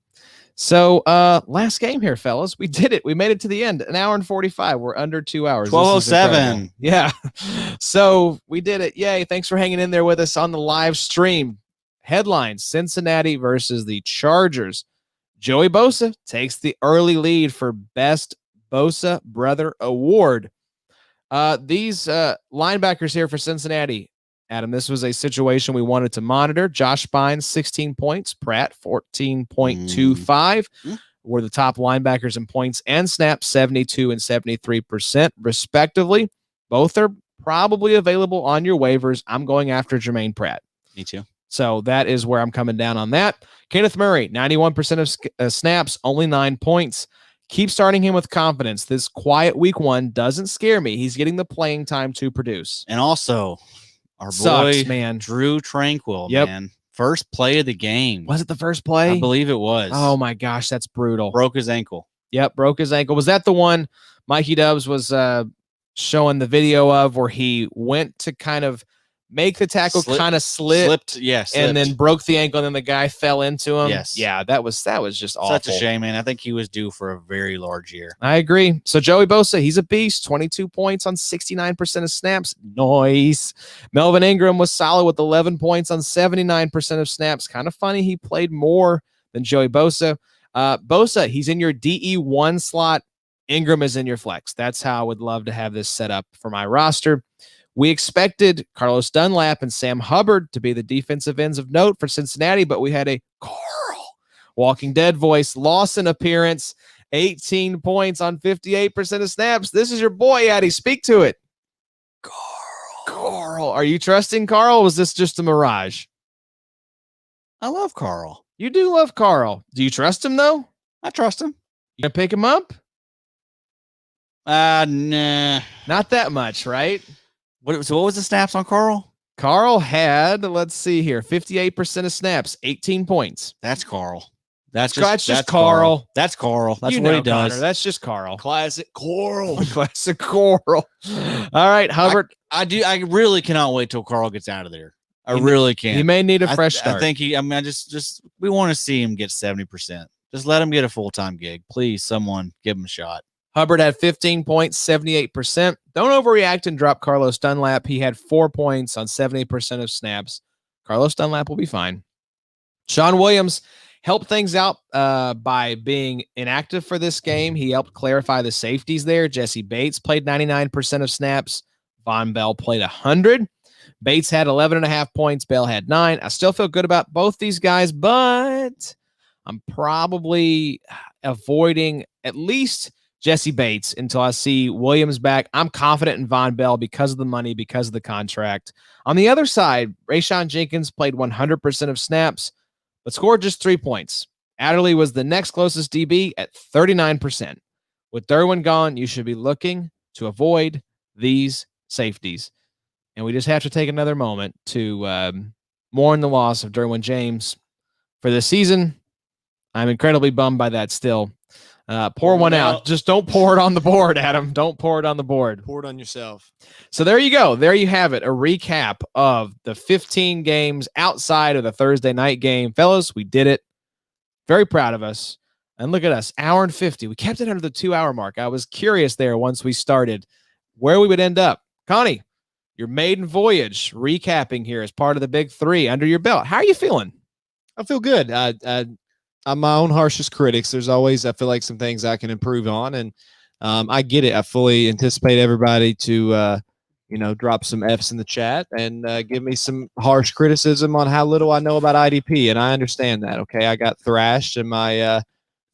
So last game here, fellas. We did it. We made it to the end. 1 hour and 45. We're under 2 hours. 12:07. Yeah. So we did it. Yay. Thanks for hanging in there with us on the live stream. Headlines: Cincinnati versus the Chargers. Joey Bosa takes the early lead for Best Bosa Brother Award. These linebackers here for Cincinnati, Adam, this was a situation we wanted to monitor. Josh Bynes, 16 points. Pratt, 14.25. Were the top linebackers in points and snaps, 72 and 73%, respectively. Both are probably available on your waivers. I'm going after Jermaine Pratt. Me too. So that is where I'm coming down on that. Kenneth Murray, 91% of snaps, only 9 points. Keep starting him with confidence. This quiet week 1 doesn't scare me. He's getting the playing time to produce. And also, our Sucks, boy, man. Drew Tranquil, Yep. man. First play of the game. Was it the first play? I believe it was. Oh, my gosh, that's brutal. Broke his ankle. Yep, broke his ankle. Was that the one Mikey Dubs was showing the video of where he went to kind of make the tackle, kind of slipped, and then broke the ankle, and then the guy fell into him? Yes. Yeah, that was just awful. Such a shame, man. I think he was due for a very large year. I agree. So Joey Bosa, he's a beast. 22 points on 69% of snaps. Nice. Melvin Ingram was solid with 11 points on 79% of snaps. Kind of funny. He played more than Joey Bosa. Bosa, he's in your DE1 slot. Ingram is in your flex. That's how I would love to have this set up for my roster. We expected Carlos Dunlap and Sam Hubbard to be the defensive ends of note for Cincinnati, but we had a Carl Walking Dead voice Lawson appearance, 18 points on 58% of snaps. This is your boy, Addy. Speak to it. Carl. Are you trusting Carl, or was this just a mirage? I love Carl. You do love Carl. Do you trust him, though? I trust him. You gonna pick him up? Nah. Not that much, right? So what was the snaps on Carl? Carl had, let's see here, 58% of snaps, 18 points. That's Carl. That's just Carl. That's Carl. That's You what know, he does. Connor, that's just Carl. Classic Coral. Classic Coral. All right, Hubbard. I really cannot wait till Carl gets out of there. I really can't. He may need a fresh start. I think I just we want to see him get 70%. Just let him get a full-time gig. Please, someone give him a shot. Hubbard had 15 points, 78%. Don't overreact and drop Carlos Dunlap. He had 4 points on 70% of snaps. Carlos Dunlap will be fine. Sean Williams helped things out by being inactive for this game. He helped clarify the safeties there. Jesse Bates played 99% of snaps. Von Bell played 100. Bates had 11.5 points. Bell had 9. I still feel good about both these guys, but I'm probably avoiding at least Jesse Bates until I see Williams back. I'm confident in Von Bell because of the money, because of the contract. On the other side, Rayshawn Jenkins played 100% of snaps, but scored just 3 points. Adderley was the next closest DB at 39%. With Derwin gone, you should be looking to avoid these safeties. And we just have to take another moment to mourn the loss of Derwin James for this season. I'm incredibly bummed by that still. Pour one out. Just don't pour it on the board, Adam. Don't pour it on the board. Pour it on yourself. So there you go. There you have it. A recap of the 15 games outside of the Thursday night game. Fellas, we did it. Very proud of us. And look at us, hour and 50. We kept it under the 2-hour mark. I was curious there once we started where we would end up. Connie, your maiden voyage recapping here as part of the big 3 under your belt. How are you feeling? I feel good. I'm my own harshest critic. There's always, I feel like, some things I can improve on, and I get it. I fully anticipate everybody to, drop some F's in the chat and give me some harsh criticism on how little I know about IDP, and I understand that. Okay, I got thrashed in my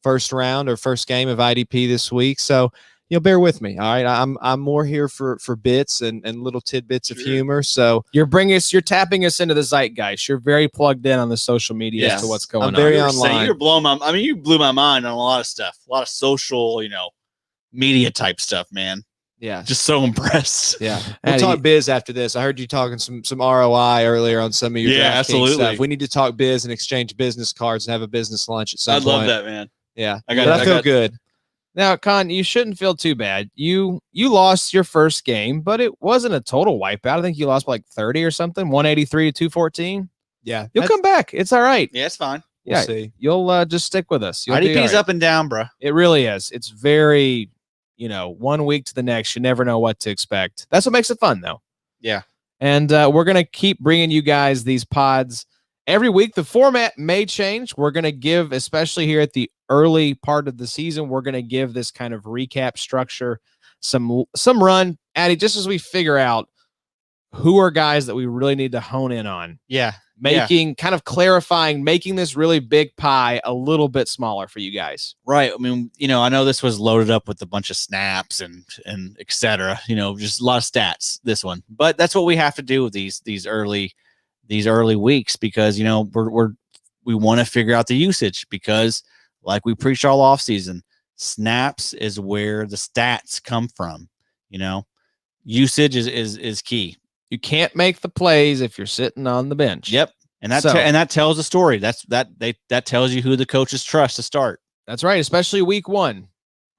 first round or first game of IDP this week, so bear with me. All right, I'm more here for bits and little tidbits of humor. So you're tapping us into the zeitgeist. You're very plugged in on the social media as to what's going on. I'm very online. You blew my mind on a lot of stuff, a lot of social, media type stuff, man. Yeah, just so impressed. Yeah, we'll talk biz after this. I heard you talking some ROI earlier on some of your absolutely stuff. We need to talk biz and exchange business cards and have a business lunch at some point. I'd love that, man. Yeah, I feel good. Now, Con, you shouldn't feel too bad. You lost your first game, but it wasn't a total wipeout. I think you lost by like 30 or something, 183 to 214. Yeah. You'll come back. It's all right. Yeah, it's fine. We'll see. You'll just stick with us. IDP's up and down, bro. It really is. It's very, 1 week to the next. You never know what to expect. That's what makes it fun, though. Yeah. And we're going to keep bringing you guys these pods every week. The format may change. We're going to give, especially here at the early part of the season, we're going to give this kind of recap structure some run, Addy, just as we figure out who are guys that we really need to hone in on. Yeah. Kind of clarifying, making this really big pie a little bit smaller for you guys. Right. I mean, I know this was loaded up with a bunch of snaps and et cetera, just a lot of stats, this one, but that's what we have to do with these early weeks, because, we want to figure out the usage, because like we preached all off season, snaps is where the stats come from. Usage is key. You can't make the plays if you're sitting on the bench. Yep. And that tells a story. That tells you who the coaches trust to start. That's right. Especially week 1.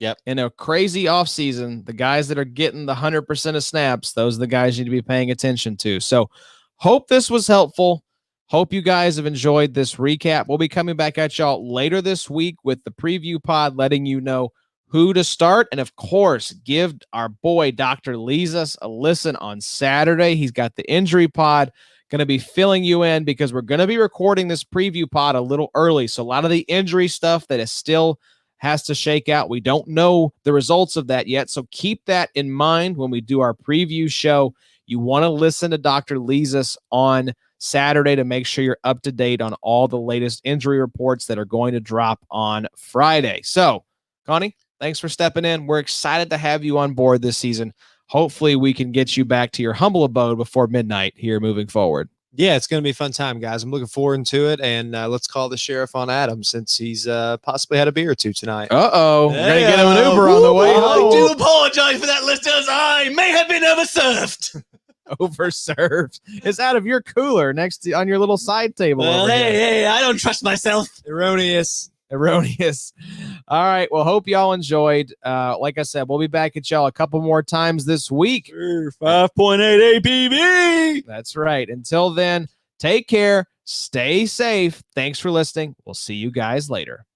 Yep. In a crazy offseason, the guys that are getting the 100% of snaps, those are the guys you need to be paying attention to. So hope this was helpful. Hope you guys have enjoyed this recap. We'll be coming back at y'all later this week with the preview pod, letting you know who to start. And of course, give our boy Dr. Lizas a listen on Saturday. He's got the injury pod, going to be filling you in, because we're going to be recording this preview pod a little early. So a lot of the injury stuff that is still has to shake out. We don't know the results of that yet. So keep that in mind when we do our preview show. You want to listen to Dr. Lizas on Saturday to make sure you're up to date on all the latest injury reports that are going to drop on Friday. So, Connie, thanks for stepping in. We're excited to have you on board this season. Hopefully we can get you back to your humble abode before midnight here moving forward. Yeah, it's going to be a fun time, guys. I'm looking forward to it. And let's call the sheriff on Adam, since he's possibly had a beer or two tonight. Uh-oh. We're going to get him an Uber on the way home. I do apologize for that, listeners. I may have been overserved. Overserved. It's out of your cooler on your little side table. Well, hey, I don't trust myself. Erroneous. All right. Well, hope y'all enjoyed. Like I said, we'll be back at y'all a couple more times this week. 5.8 APV. That's right. Until then, take care. Stay safe. Thanks for listening. We'll see you guys later.